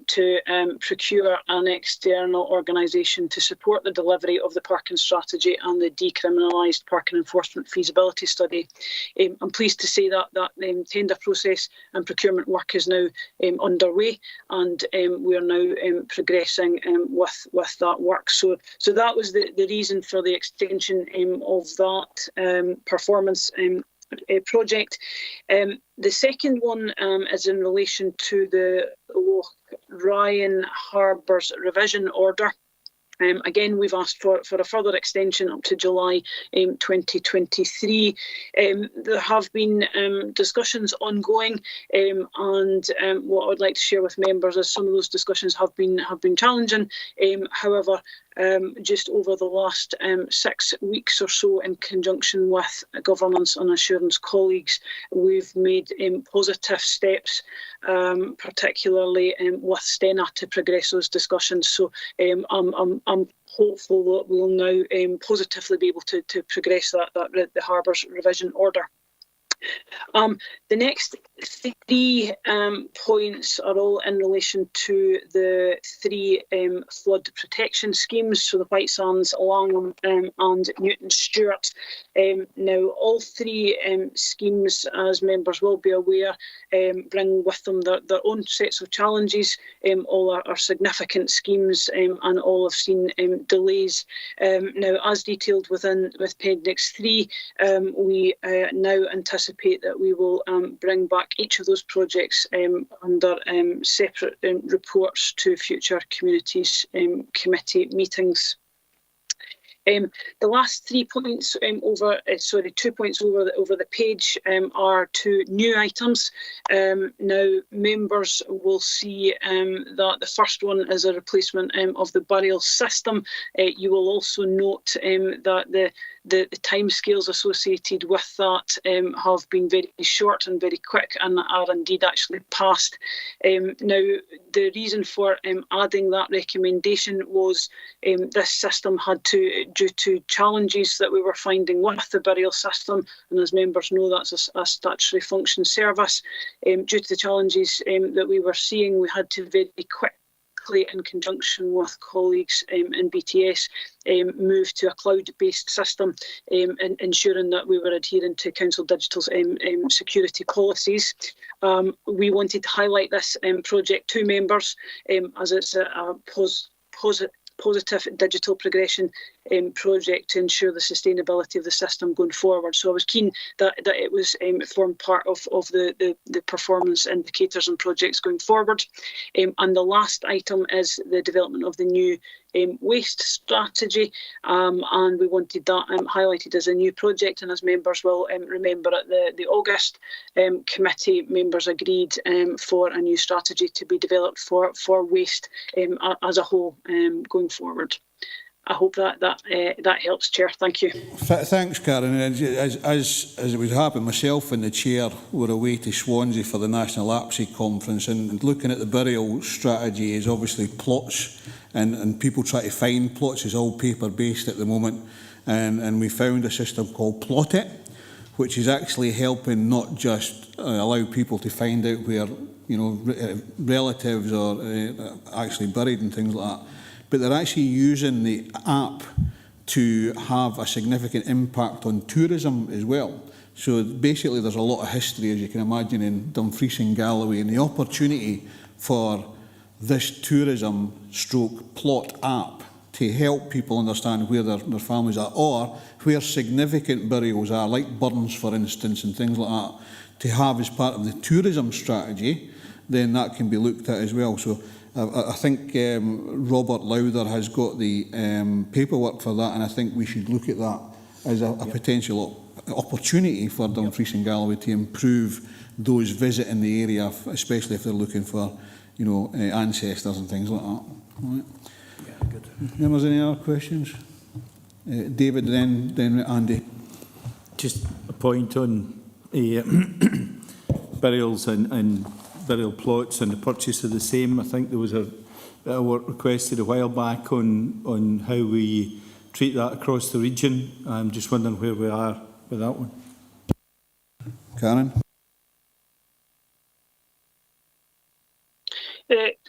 to procure an external organisation to support the delivery of the parking strategy and the decriminalised parking enforcement feasibility study. I'm pleased to say that tender process and procurement work is now underway, and we are now progressing with that work. So that was the reason for the extension of that performance project. The second one is in relation to the Ryan Harbours revision order. Again, we've asked for a further extension up to July 2023. There have been discussions ongoing, and what I'd like to share with members is some of those discussions have been challenging. However, just over the last 6 weeks or so, in conjunction with governance and assurance colleagues, we've made positive steps, particularly with Stena, to progress those discussions. So I'm hopeful that we'll now positively be able to progress the Harbours revision order. The next 3 points are all in relation to the 3 flood protection schemes, so the White Sands, Langham and Newton Stewart. Now, all 3 schemes, as members will be aware, bring with them their own sets of challenges. All are significant schemes, and all have seen delays. Now, as detailed with Appendix 3, we now anticipate that we will bring back each of those projects under separate reports to future communities committee meetings. The last 3 points 2 points over the page are 2 new items. Now, members will see that the first one is a replacement of the burial system. You will also note that the timescales associated with that have been very short and very quick, and are indeed actually passed. Now, the reason for adding that recommendation was this system had to, due to challenges that we were finding with the burial system, and as members know, that's a statutory function service. Due to the challenges that we were seeing, we had to very quickly, in conjunction with colleagues in BTS, move to a cloud-based system, ensuring that we were adhering to Council Digital's security policies. We wanted to highlight this project to members as it's a positive digital progression project to ensure the sustainability of the system going forward. So I was keen that it was formed part of the performance indicators and projects going forward. And the last item is the development of the new waste strategy, and we wanted that highlighted as a new project. And as members will remember, at the August committee, members agreed for a new strategy to be developed for waste as a whole going forward. I hope that helps, Chair. Thank you.
Thanks, Karen. As it would happen, myself and the Chair were away to Swansea for the National APSI conference, and looking at the burial strategy is obviously plots, and people try to find plots. It's all paper-based at the moment, and we found a system called Plot It, which is actually helping not just allow people to find out where relatives are actually buried and things like that, but they're actually using the app to have a significant impact on tourism as well. So basically there's a lot of history, as you can imagine, in Dumfries and Galloway, and the opportunity for this tourism stroke plot app to help people understand where their families are, or where significant burials are, like burns, for instance, and things like that, to have as part of the tourism strategy, then that can be looked at as well. So I think Robert Lowther has got the paperwork for that, and I think we should look at that as a potential opportunity for Dumfries and Galloway to improve those visiting the area, especially if they're looking for, ancestors and things like that. All right. Yeah, good. Members, any other questions? David, then Andy.
Just a point on burials and burial plots and the purchase of the same. I think there was a bit of work requested a while back on how we treat that across the region. I'm just wondering where we are with that one.
Karen?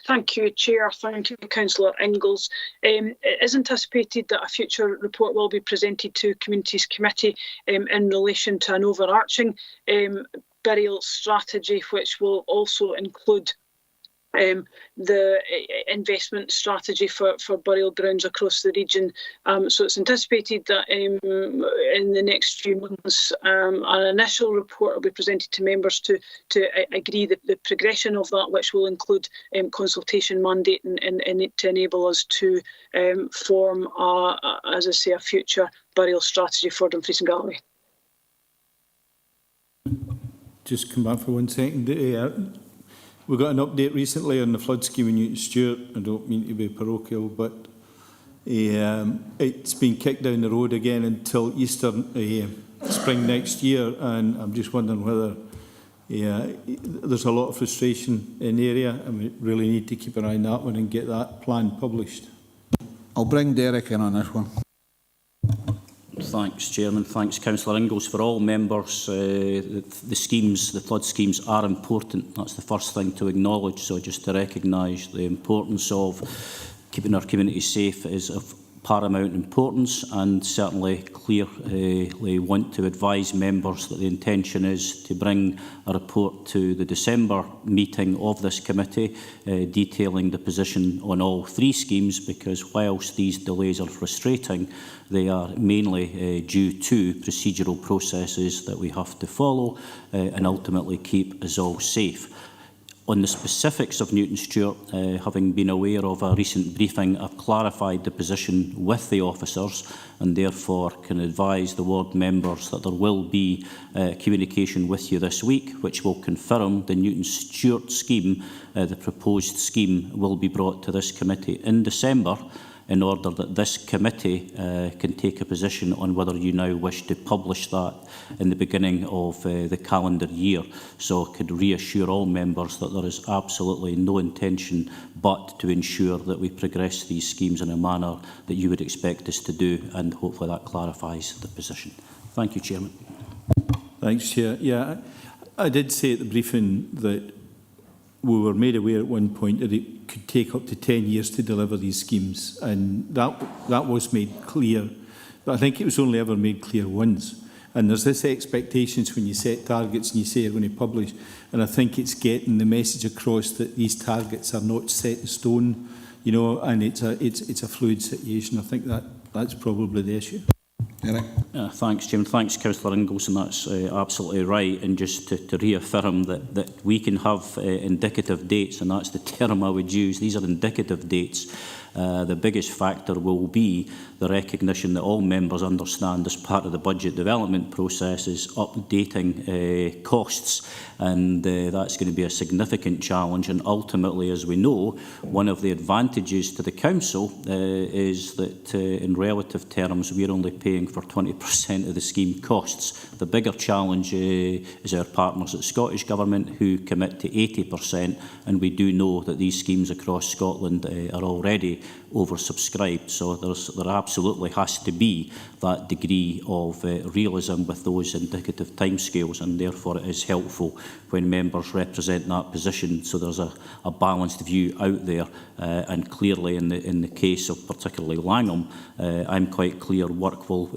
Thank you, Chair. Thank you, Councillor Ingalls. It is anticipated that a future report will be presented to Communities Committee in relation to an overarching burial strategy, which will also include the investment strategy for burial grounds across the region. So it's anticipated that in the next few months an initial report will be presented to members to agree the progression of that, which will include consultation mandate and to enable us to form, as I say, a future burial strategy for Dumfries and Galloway.
Just come back for 1 second. We got an update recently on the flood scheme in Newton Stewart. I don't mean to be parochial, but it's been kicked down the road again until Easter spring next year, and I'm just wondering whether there's a lot of frustration in the area, and we really need to keep an eye on that one and get that plan published.
I'll bring Derek in on this one.
Thanks, Chairman. Thanks, Councillor Ingalls. For all members, the flood schemes are important. That's the first thing to acknowledge. So just to recognise the importance of keeping our communities safe is of paramount importance, and certainly clearly want to advise members that the intention is to bring a report to the December meeting of this committee detailing the position on all three schemes, because whilst these delays are frustrating, they are mainly due to procedural processes that we have to follow and ultimately keep us all safe. On the specifics of Newton Stewart, having been aware of a recent briefing, I've clarified the position with the officers and therefore can advise the ward members that there will be communication with you this week, which will confirm the Newton Stewart scheme, the proposed scheme, will be brought to this committee in December, in order that this committee can take a position on whether you now wish to publish that in the beginning of the calendar year. So I could reassure all members that there is absolutely no intention but to ensure that we progress these schemes in a manner that you would expect us to do, and hopefully that clarifies the position. Thank you, Chairman.
Thanks, Chair. Yeah, I did say at the briefing that we were made aware at one point that it could take up to 10 years to deliver these schemes, and that was made clear. But I think it was only ever made clear once. And there's this expectations when you set targets and you say you're going to publish, and I think it's getting the message across that these targets are not set in stone, and it's a fluid situation. I think that's probably the issue.
Thanks, Jim. Thanks, Councillor Ingalls, and that's absolutely right. And just to reaffirm that we can have indicative dates, and that's the term I would use. These are indicative dates. The biggest factor will be the recognition that all members understand as part of the budget development process is updating costs, and that's going to be a significant challenge. And ultimately, as we know, one of the advantages to the Council is that in relative terms we're only paying for 20% of the scheme costs. The bigger challenge is our partners at Scottish Government, who commit to 80%, and we do know that these schemes across Scotland are already oversubscribed. So there absolutely has to be that degree of realism with those indicative timescales, and therefore it is helpful when members represent that position. So there's a balanced view out there, and clearly in the case of particularly Langham, I'm quite clear work will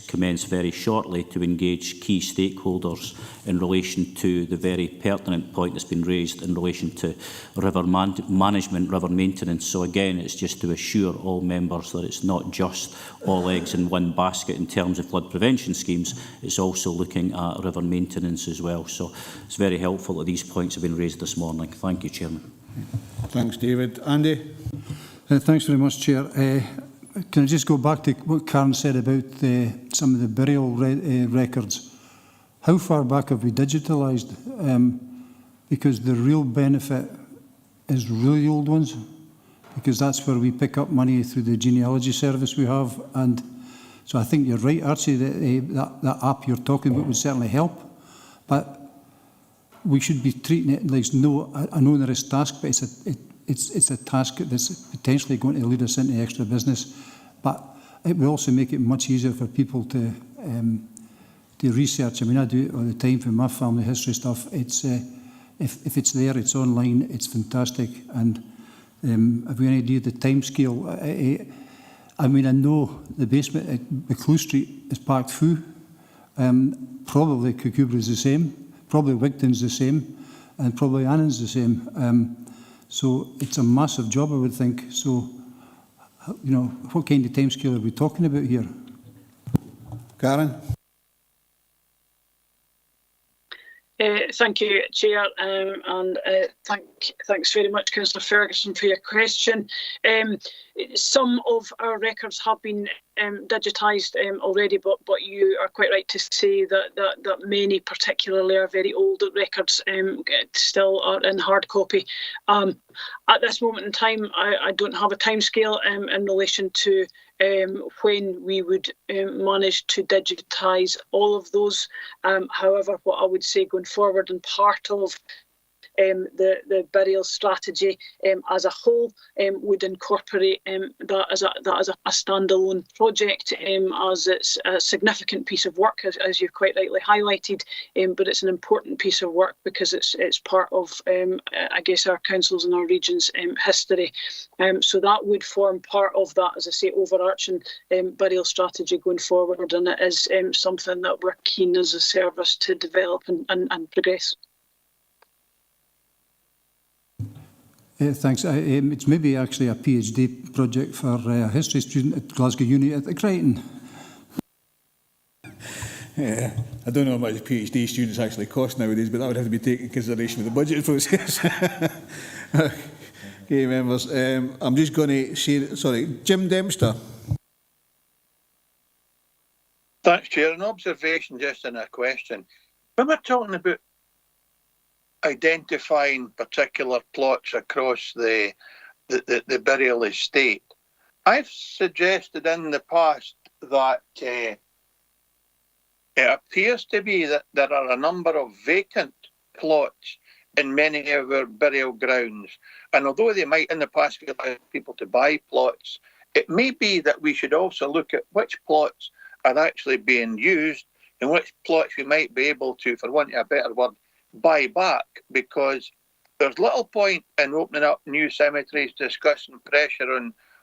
commence very shortly to engage key stakeholders in relation to the very pertinent point that's been raised in relation to river management, river maintenance. So again, it's just to assure all members that it's not just all eggs in one basket in terms of flood prevention schemes, it's also looking at river maintenance as well. So it's very helpful that these points have been raised this morning. Thank you, Chairman.
Thanks, David. Andy?
Thanks very much, Chair. Can I just go back to what Karen said about some of the burial records? How far back have we digitalised? Because the real benefit is really old ones, because that's where we pick up money through the genealogy service we have. And so I think you're right, Archie, that app you're talking about would certainly help. But we should be treating it like an onerous task, but it's a task that's potentially going to lead us into extra business. But it will also make it much easier for people to research. I mean, I do it all the time for my family history stuff. It's if it's there, it's online, it's fantastic. And have we any idea of the time scale? I mean, I know the basement at McClue Street is packed full. Probably Cucubra is the same. Probably Wigton's the same. And probably Annan's the same. So it's a massive job, I would think. So, you know, what kind of timescale are we talking about here?
Karen?
Thank you, Chair, and thanks very much, Councillor Ferguson, for your question. Some of our records have been digitised already, but you are quite right to say that many, particularly our very old records, still are in hard copy. At this moment in time, I don't have a timescale in relation to when we would manage to digitise all of those. However, what I would say going forward, and part of the burial strategy as a whole would incorporate that as a standalone project, as it's a significant piece of work, as you've quite rightly highlighted, but it's an important piece of work because it's part of, I guess, our councils and our region's history. So that would form part of that, as I say, overarching burial strategy going forward, and it is something that we're keen as a service to develop and progress.
Thanks. It's maybe actually a PhD project for a history student at Glasgow Uni at the Crichton.
Yeah, I don't know how much PhD students actually cost nowadays, but that would have to be taken into consideration with the budget process. Okay, members. I'm just going to say, sorry, Jim Dempster.
Thanks, Chair. An observation just in a question. When we're talking about identifying particular plots across the burial estate, I've suggested in the past that it appears to be that there are a number of vacant plots in many of our burial grounds. And although they might in the past allow people to buy plots, it may be that we should also look at which plots are actually being used and which plots we might be able to, for want of a better word, buy back, because there's little point in opening up new cemeteries, discussing pressure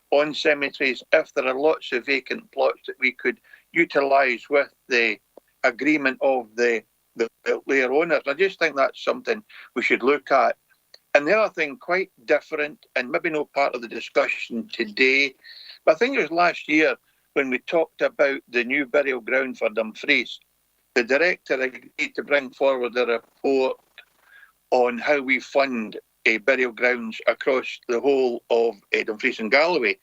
on cemeteries if there are lots of vacant plots that we could utilise with the agreement of the later owners. I just think that's something we should look at. And the other thing, quite different, and maybe no part of the discussion today, but I think it was last year when we talked about the new burial ground for Dumfries. The director agreed to bring forward a report on how we fund burial grounds across the whole of Dumfries and Galloway.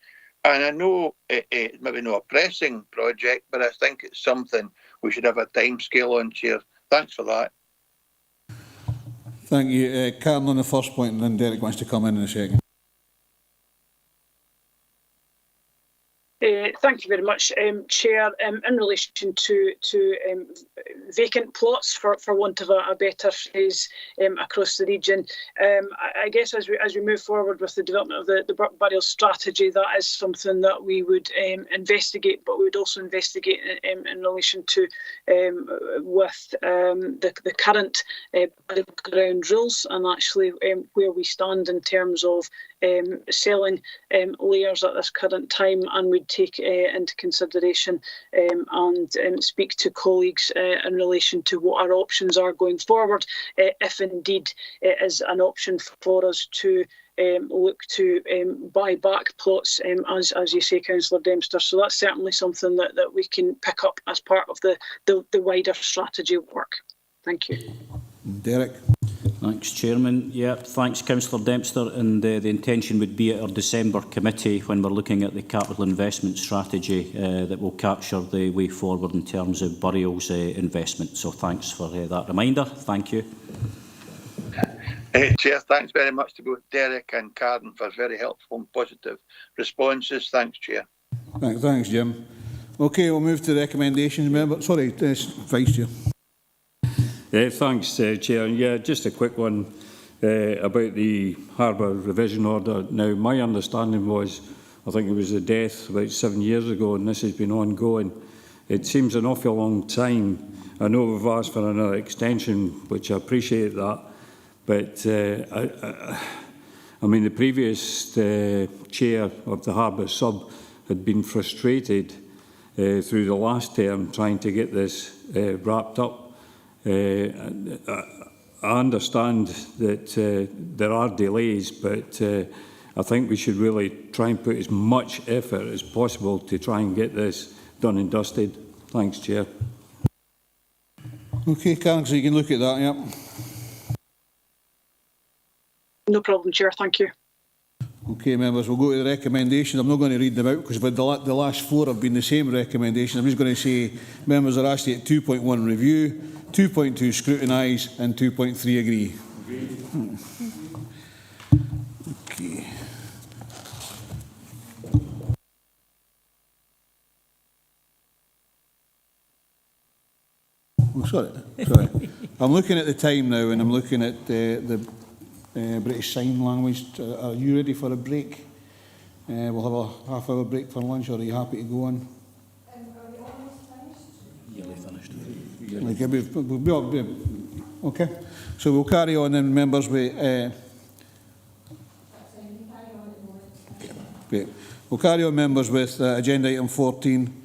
And I know it's maybe not a pressing project, but I think it's something we should have a timescale on, Chair. Thanks for that.
Thank you. Karen on the first point, and then Derek wants to come in a second.
Thank you very much, Chair. In relation to vacant plots, for want of a better phrase, across the region, I guess as we move forward with the development of the burial strategy, that is something that we would investigate, but we would also investigate in relation to with the current burial ground rules, and actually where we stand in terms of selling layers at this current time, and we'd take into consideration and speak to colleagues in relation to what our options are going forward, if indeed it is an option for us to look to buy back plots, as you say, Councillor Dempster. So that's certainly something that we can pick up as part of the wider strategy work. Thank you.
Derek.
Thanks, Chairman. Thanks, Councillor Dempster. And the intention would be at our December committee, when we're looking at the capital investment strategy, that will capture the way forward in terms of burials investment. So thanks for that reminder. Thank you.
Chair, thanks very much to both Derek and Karen for very helpful and positive responses. Thanks, Chair.
Thanks, Jim. Okay, we'll move to the recommendations. Member, sorry, Vice Chair.
Thanks, Chair. Yeah, just a quick one about the Harbour Revision Order. Now, my understanding was, I think it was a death about 7 years ago, and this has been ongoing. It seems an awful long time. I know we've asked for another extension, which I appreciate that, but I mean, the previous chair of the Harbour Sub had been frustrated through the last term trying to get this wrapped up. I understand that there are delays, but I think we should really try and put as much effort as possible to try and get this done and dusted. Thanks, Chair.
Okay, Karen, so you can look at that, yeah.
No problem, Chair. Thank you.
Okay, members, we'll go to the recommendations. I'm not going to read them out because the last four have been the same recommendation. I'm just going to say members are asked to at 2.1 review, 2.2 scrutinise and 2.3 agree. Okay. Oh, sorry. I'm looking at the time now, and I'm looking at the British Sign Language. Are you ready for a break? We'll have a half-hour break for lunch, or are you happy to go on?
Are we almost finished?
Nearly finished. Okay. So we'll carry on then, members. We'll carry on, members, with agenda item 14,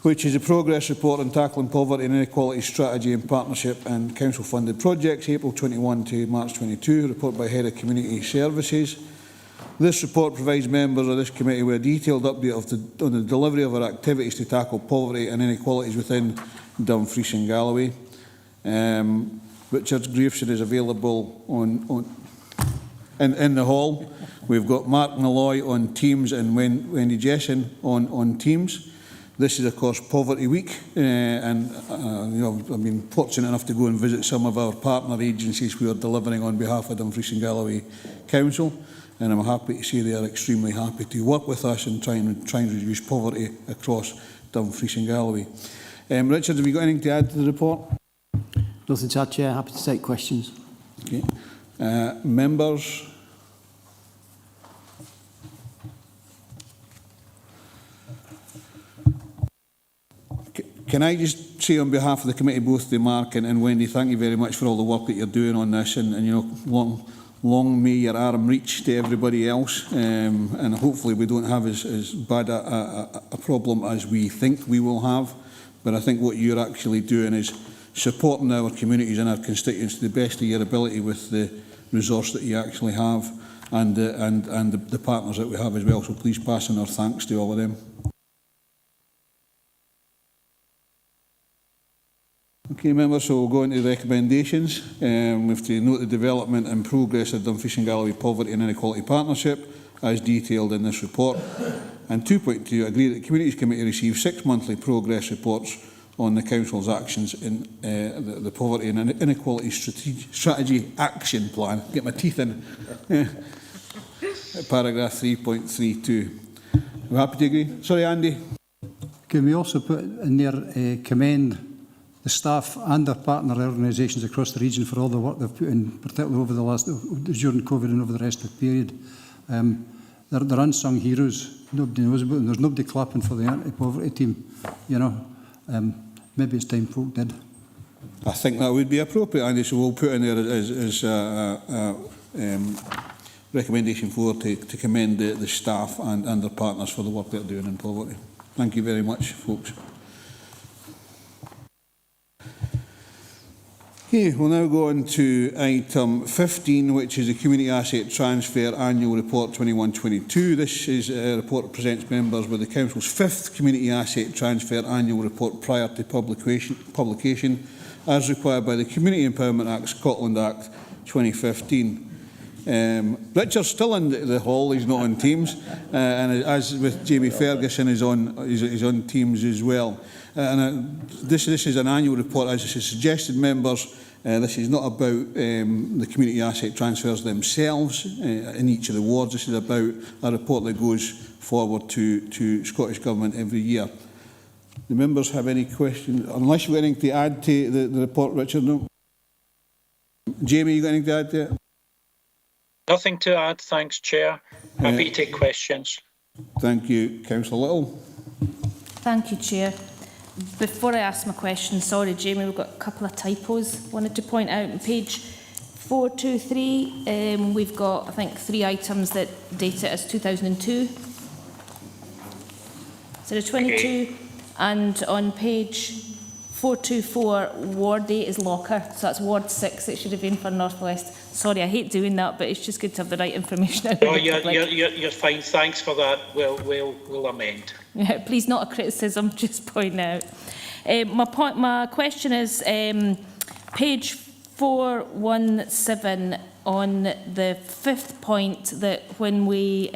which is a progress report on tackling poverty and inequality strategy and partnership and council-funded projects, April 21 to March 22, report by Head of Community Services. This report provides members of this committee with a detailed update on the delivery of our activities to tackle poverty and inequalities within Dumfries and Galloway. Richard Griefson is available in the hall. We've got Mark Malloy on Teams and Wendy Jesson on Teams. This is, of course, Poverty Week, and I've been fortunate enough to go and visit some of our partner agencies who are delivering on behalf of Dumfries and Galloway Council, and I'm happy to say they are extremely happy to work with us and try and reduce poverty across Dumfries and Galloway. Richard, have you got anything to add to the report?
Nothing to add, Chair. Happy to take questions.
Okay. Members? Can I just say on behalf of the committee, both to Mark and Wendy, thank you very much for all the work that you're doing on this, and long may your arm reach to everybody else, and hopefully we don't have as bad a problem as we think we will have. But I think what you're actually doing is supporting our communities and our constituents to the best of your ability with the resource that you actually have, and the partners that we have as well. So please pass on our thanks to all of them. Okay, members, so we'll go into the recommendations. We have to note the development and progress of Dumfries and Galloway Poverty and Inequality Partnership, as detailed in this report. And 2.2, agree that the Communities Committee receive 6 monthly progress reports on the Council's actions in the Poverty and Inequality Strategy Action Plan. Get my teeth in. Paragraph 3.32. We're happy to agree? Sorry, Andy.
Can we also put in there, commend the staff and their partner organisations across the region for all the work they've put in, particularly over during COVID and over the rest of the period. They're unsung heroes. Nobody knows about them. There's nobody clapping for the anti-poverty team. Maybe it's time folk did.
I think that would be appropriate, Andy. So we'll put in there as recommendation 4 to commend the staff and their partners for the work they're doing in poverty. Thank you very much, folks. Okay, we'll now go on to item 15, which is the Community Asset Transfer Annual Report 21-22. This is a report that presents members with the Council's 5th Community Asset Transfer Annual Report prior to publication as required by the Community Empowerment Act, Scotland Act 2015. Richard's still in the hall, he's not on Teams, and as with Jamie Ferguson, he's on Teams as well. This is an annual report, as I suggested, members. This is not about the community asset transfers themselves in each of the wards. This is about a report that goes forward to Scottish Government every year. The members have any questions? Unless you've got anything to add to the report, Richard, no? Jamie, you got anything to add to it?
Nothing to add, thanks, Chair. Happy to take questions.
Thank you, Councillor Little.
Thank you, Chair. Before I ask my question, sorry, Jamie, we've got a couple of typos. Wanted to point out on page 423, we've got, I think, 3 items that date it as 2002. So the 22, okay. And on page 424, Ward 8 is Locker, so that's Ward 6. It should have been for North West. Sorry, I hate doing that, but it's just good to have the right information.
No, you're fine. Thanks for that. We'll amend.
Yeah, please, not a criticism, just point out. My question is page 417 on the 5th point, that when we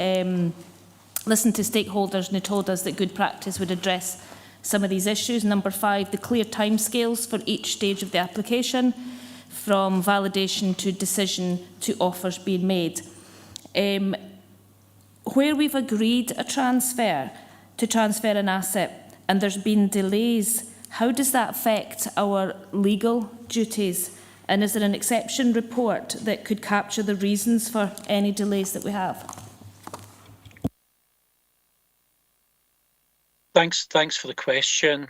listened to stakeholders and they told us that good practice would address some of these issues. Number 5, the clear timescales for each stage of the application, from validation to decision to offers being made. Where we've agreed a transfer an asset and there's been delays, how does that affect our legal duties? And is there an exception report that could capture the reasons for any delays that we have?
Thanks for the question.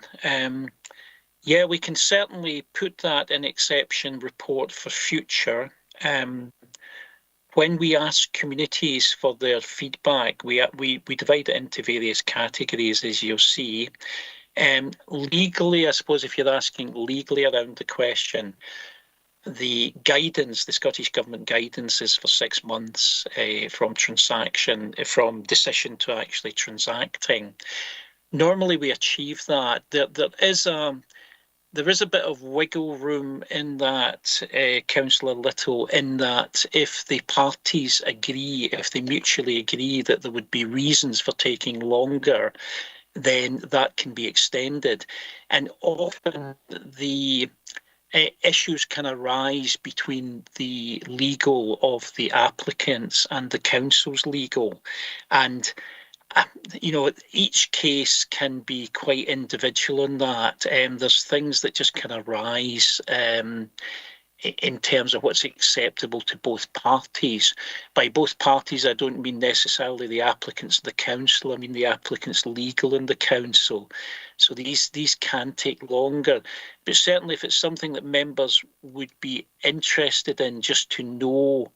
Yeah, we can certainly put that in exception report for future. When we ask communities for their feedback, we divide it into various categories, as you'll see. Legally, I suppose if you're asking legally around the question, the guidance, the Scottish Government guidance, is for 6 months from decision to actually transacting. Normally we achieve that. There is a bit of wiggle room in that, Councillor Little, in that if the parties agree, if they mutually agree that there would be reasons for taking longer, then that can be extended. And often the issues can arise between the legal of the applicants and the council's legal. And each case can be quite individual in that. There's things that just can arise in terms of what's acceptable to both parties. By both parties, I don't mean necessarily the applicants and the council. I mean the applicants legal and the council. So these can take longer. But certainly if it's something that members would be interested in, just to know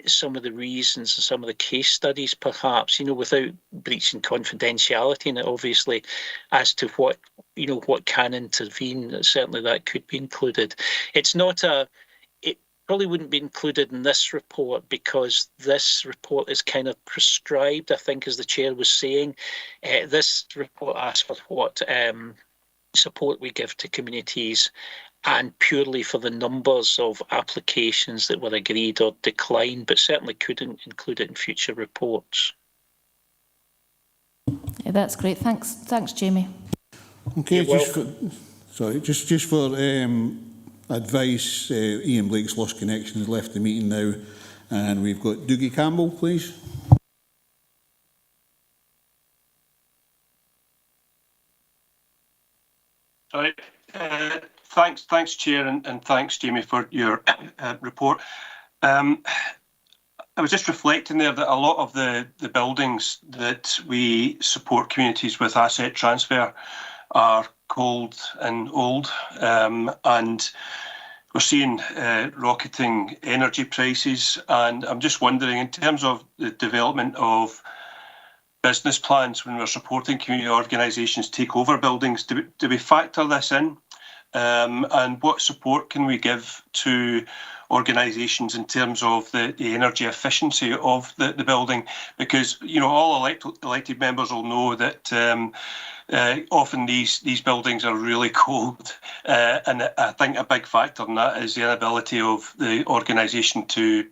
some of the reasons and some of the case studies, perhaps, without breaching confidentiality in it, obviously, as to what can intervene, certainly that could be included. It probably wouldn't be included in this report, because this report is kind of prescribed, I think, as the chair was saying. This report asks for what support we give to communities, and purely for the numbers of applications that were agreed or declined, but certainly couldn't include it in future reports.
Yeah, that's great. Thanks, Jamie.
Okay, just for advice, Ian Blake's lost connection, has left the meeting now, and we've got Dougie Campbell, please.
Sorry. Thanks, Chair, and thanks, Jamie, for your report. I was just reflecting there that a lot of the buildings that we support communities with asset transfer are cold and old, and we're seeing rocketing energy prices. And I'm just wondering, in terms of the development of business plans when we're supporting community organisations take over buildings, do we factor this in? And what support can we give to organisations in terms of the energy efficiency of the building, because all elected members will know that often these buildings are really cold, and I think a big factor in that is the inability of the organisation to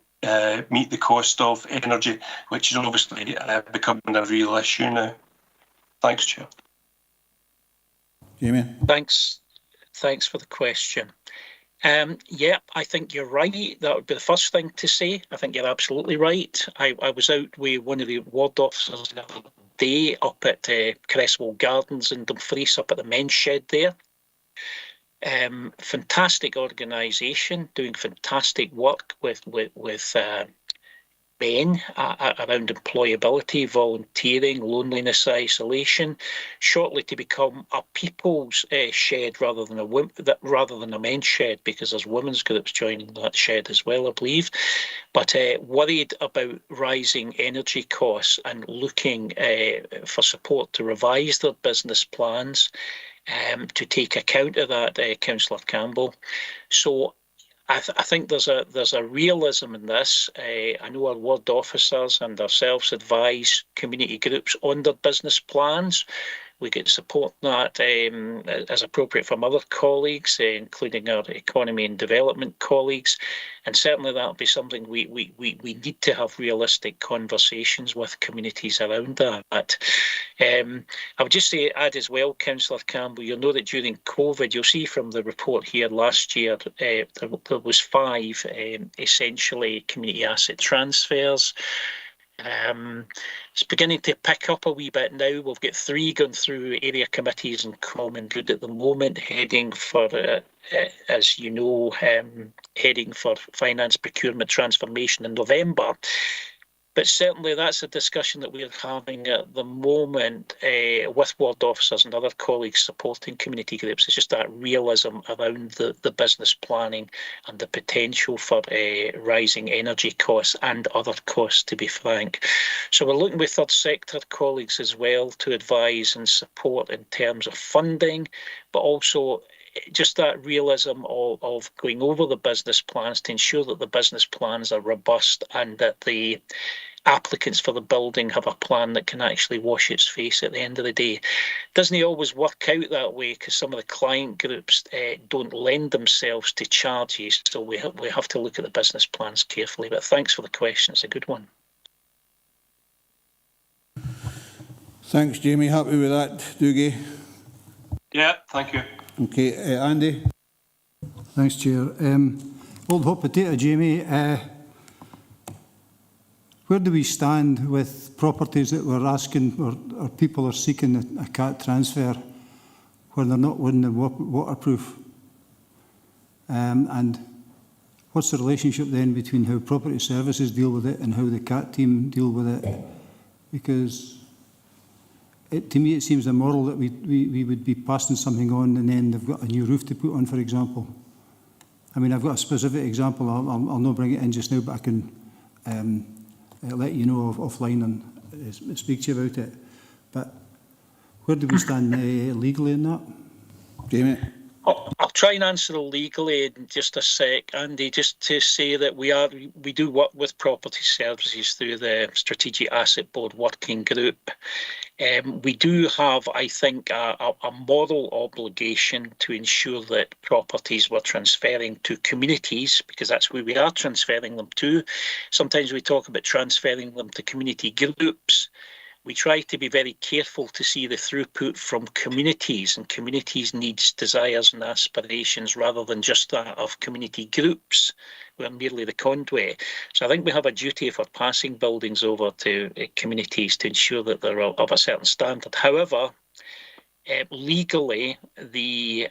meet the cost of energy, which is obviously becoming a real issue now. Thanks, Chair.
Jamie?
Thanks for the question. Yeah, I think you're right. That would be the first thing to say. I think you're absolutely right. I was out with one of the ward officers the other day up at Cresswell Gardens in Dumfries, up at the men's shed there. Fantastic organisation, doing fantastic work with men around employability, volunteering, loneliness, isolation, shortly to become a people's shed rather than a men's shed, because there's women's groups joining that shed as well, I believe. But worried about rising energy costs and looking for support to revise their business plans to take account of that, Councillor Campbell. So I think there's a realism in this. I know our ward officers and ourselves advise community groups on their business plans. We get support that as appropriate from other colleagues, including our economy and development colleagues. And certainly that'll be something we need to have realistic conversations with communities around that. I would just add as well, Councillor Campbell, you'll know that during COVID, you'll see from the report here last year, there was 5 essentially community asset transfers. It's beginning to pick up a wee bit now. We've got 3 going through area committees and common good at the moment, heading for, as you know, heading for finance, procurement, transformation in November. But certainly that's a discussion that we're having at the moment with ward officers and other colleagues supporting community groups. It's just that realism around the business planning and the potential for rising energy costs and other costs, to be frank. So we're looking with third sector colleagues as well to advise and support in terms of funding, but also just that realism of going over the business plans to ensure that the business plans are robust and that the applicants for the building have a plan that can actually wash its face at the end of the day. Doesn't always work out that way, because some of the client groups don't lend themselves to charges, so we have to look at the business plans carefully. But thanks for the question, it's a good one.
Thanks, Jamie. Happy with that, Dougie?
Yeah, thank you.
Okay, Andy?
Thanks, Chair. Old hot potato, Jamie. Where do we stand with properties that we're asking or people are seeking a CAT transfer where they're not within the waterproof? And what's the relationship then between how property services deal with it and how the CAT team deal with it? Because to me, it seems immoral that we would be passing something on and then they've got a new roof to put on, for example. I mean, I've got a specific example. I'll not bring it in just now, but I can let you know offline and speak to you about it. But where do we stand legally in that?
Jamie?
I'll try and answer legally in just a sec, Andy, just to say that we do work with property services through the Strategic Asset Board Working Group. We do have, I think, a moral obligation to ensure that properties we're transferring to communities, because that's where we are transferring them to. Sometimes we talk about transferring them to community groups. We try to be very careful to see the throughput from communities and communities' needs, desires and aspirations, rather than just that of community groups. We're merely the conduit. So I think we have a duty if we're passing buildings over to communities to ensure that they're of a certain standard. However, legally, the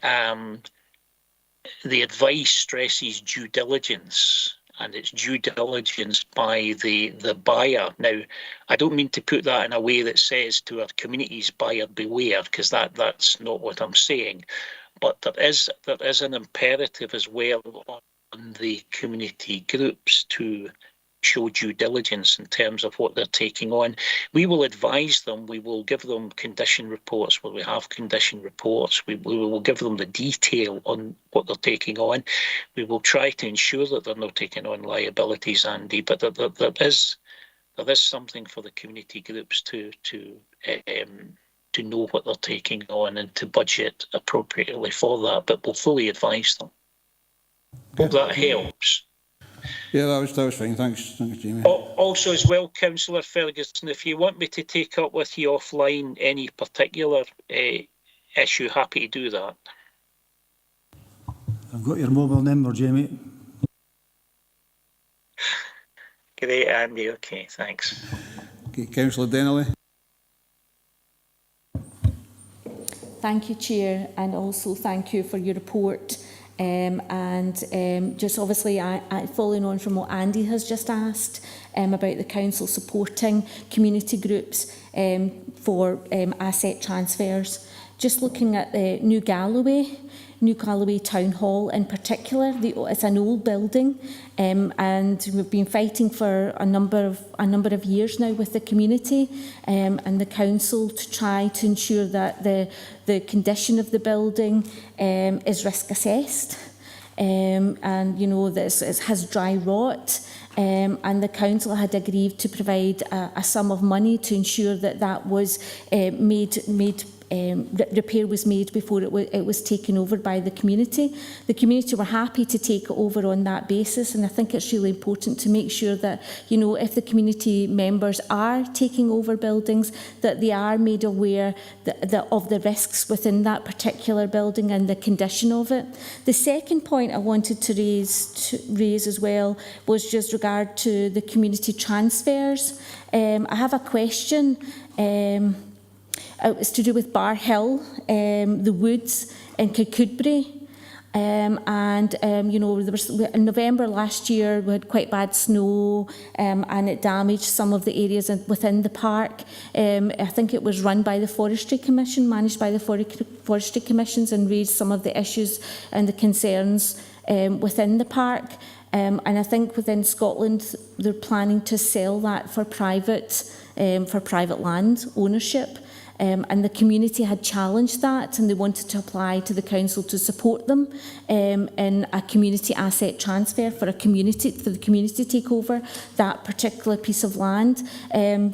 advice stresses due diligence. And it's due diligence by the buyer. Now, I don't mean to put that in a way that says to our communities, buyer beware, because that's not what I'm saying. But there is an imperative as well on the community groups to show due diligence in terms of what they're taking on. We will advise them, we will give them condition reports where we have condition reports, we will give them the detail on what they're taking on. We will try to ensure that they're not taking on liabilities, Andy, but there is something for the community groups to know what they're taking on and to budget appropriately for that, but we'll fully advise them. Hope that helps.
Yeah, that was fine. Thanks, Jamie.
Also, as well, Councillor Ferguson, if you want me to take up with you offline any particular issue, happy to do that.
I've got your mobile number, Jamie.
Great, Andy. Okay, thanks.
Okay, Councillor Deneley.
Thank you, Chair, and also thank you for your report. Just obviously, following on from what Andy has just asked about the council supporting community groups for asset transfers. Just looking at the New Galloway Town Hall in particular, it's an old building, and we've been fighting for a number of years now with the community and the council to try to ensure that the condition of the building is risk assessed, and you know that it has dry rot. And the council had agreed to provide a sum of money to ensure that was repair was made before it was taken over by the community. The community were happy to take it over on that basis, and I think it's really important to make sure that, you know, if the community members are taking over buildings, that they are made aware of the risks within that particular building and the condition of it. The second point I wanted to raise as well was just regard to the community transfers. I have a question. It was to do with Bar Hill, the woods in Kirkcudbright. You know, there was, in November last year, we had quite bad snow and it damaged some of the areas within the park. I think it was run by the Forestry Commission, managed by the Forestry Commissions, and raised some of the issues and the concerns within the park. And I think within Scotland, they're planning to sell that for private land ownership. And the community had challenged that, and they wanted to apply to the council to support them in a community asset transfer for the community to take over that particular piece of land,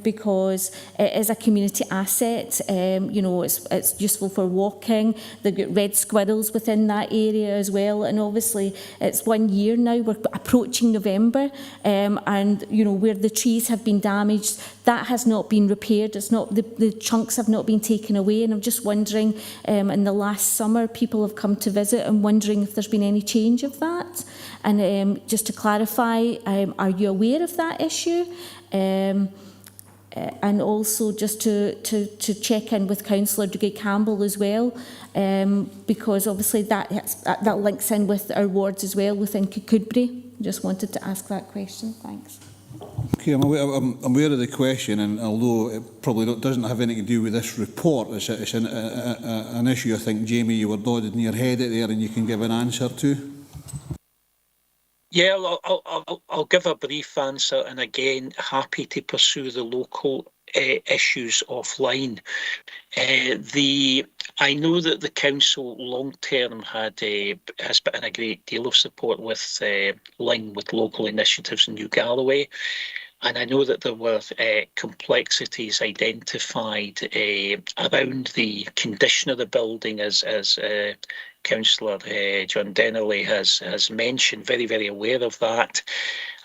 because it is a community asset. You know, it's useful for walking. They've got red squirrels within that area as well, and obviously it's 1 year now. We're approaching November, and you know, where the trees have been damaged, that has not been repaired. It's not the chunks have not been taken away, and I'm just wondering, in the last summer people have come to visit and wondering if there's been any change of that, and just to clarify, are you aware of that issue? And also just to check in with Councillor Dougie Campbell as well, because obviously that links in with our wards as well within Kirkcudbright. Just wanted to ask that question. Thanks.
Okay, I'm aware of the question, and although it probably doesn't have anything to do with this report, it's an issue I think, Jamie, you were nodding your head at there and you can give an answer to.
Yeah, I'll give a brief answer, and again, happy to pursue the local issues offline. I know that the council long term has put in a great deal of support with Ling, with local initiatives in New Galloway. And I know that there were complexities identified around the condition of the building, as Councillor John Deneley has mentioned, very, very aware of that.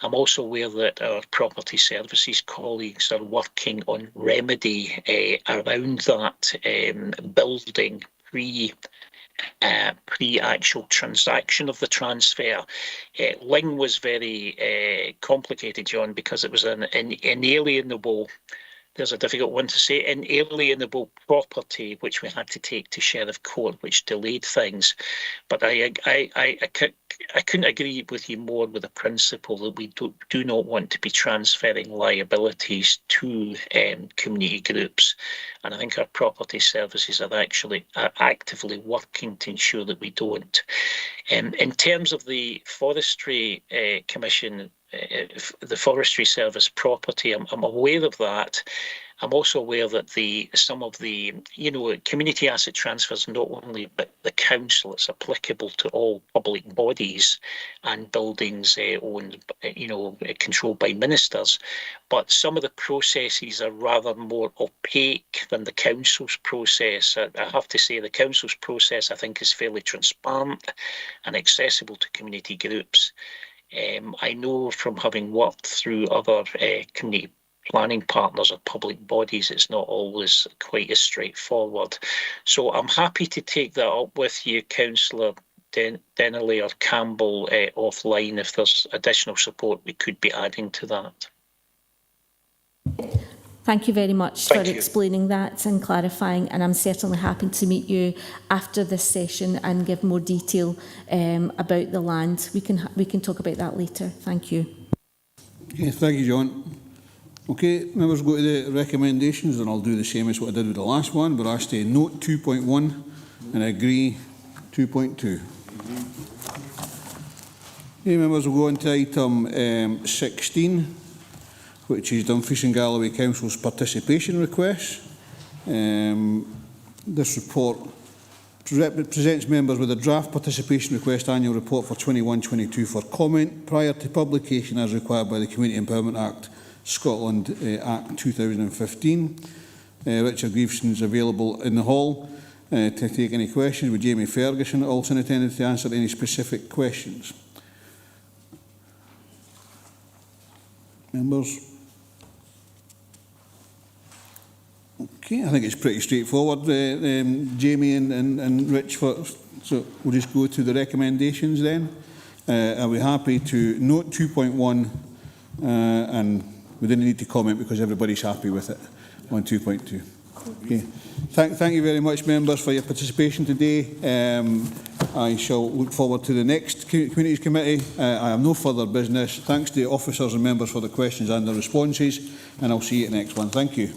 I'm also aware that our property services colleagues are working on remedy around that building pre-actual transaction of the transfer. Ling was very complicated, John, because it was an inalienable, there's a difficult one to say, inalienable property which we had to take to Sheriff Court, which delayed things. But I couldn't agree with you more with the principle that we do not want to be transferring liabilities to community groups. And I think our property services are actively working to ensure that we don't. In terms of the Forestry Commission the Forestry Service property. I'm aware of that. I'm also aware that some of the community asset transfers, not only but the council, it's applicable to all public bodies and buildings owned, controlled by ministers. But some of the processes are rather more opaque than the council's process. I have to say the council's process, I think, is fairly transparent and accessible to community groups. I know from having worked through other community planning partners or public bodies, it's not always quite as straightforward. So I'm happy to take that up with you, Councillor Dennerley or Campbell, offline if there's additional support we could be adding to that.
Thank you very much for explaining that and clarifying, and I'm certainly happy to meet you after this session and give more detail about the land. We can talk about that later. Thank you.
Okay, thank you, John. Okay, members, go to the recommendations, and I'll do the same as what I did with the last one. We're asked to note 2.1 and agree 2.2. Okay, members, we'll go on to item 16, which is Dumfries and Galloway Council's participation requests. This report presents members with a draft participation request annual report for 21-22 for comment prior to publication as required by the Community Empowerment Act, Scotland Act 2015. Richard Greaveson is available in the hall to take any questions, with Jamie Ferguson also in attendance to answer any specific questions. Members? Okay, I think it's pretty straightforward, Jamie and Rich. So we'll just go to the recommendations then. Are we happy to note 2.1 and we didn't need to comment because everybody's happy with it on 2.2. Okay. Thank you very much, members, for your participation today. I shall look forward to the next Communities Committee. I have no further business. Thanks to the officers and members for the questions and the responses, and I'll see you at the next one. Thank you.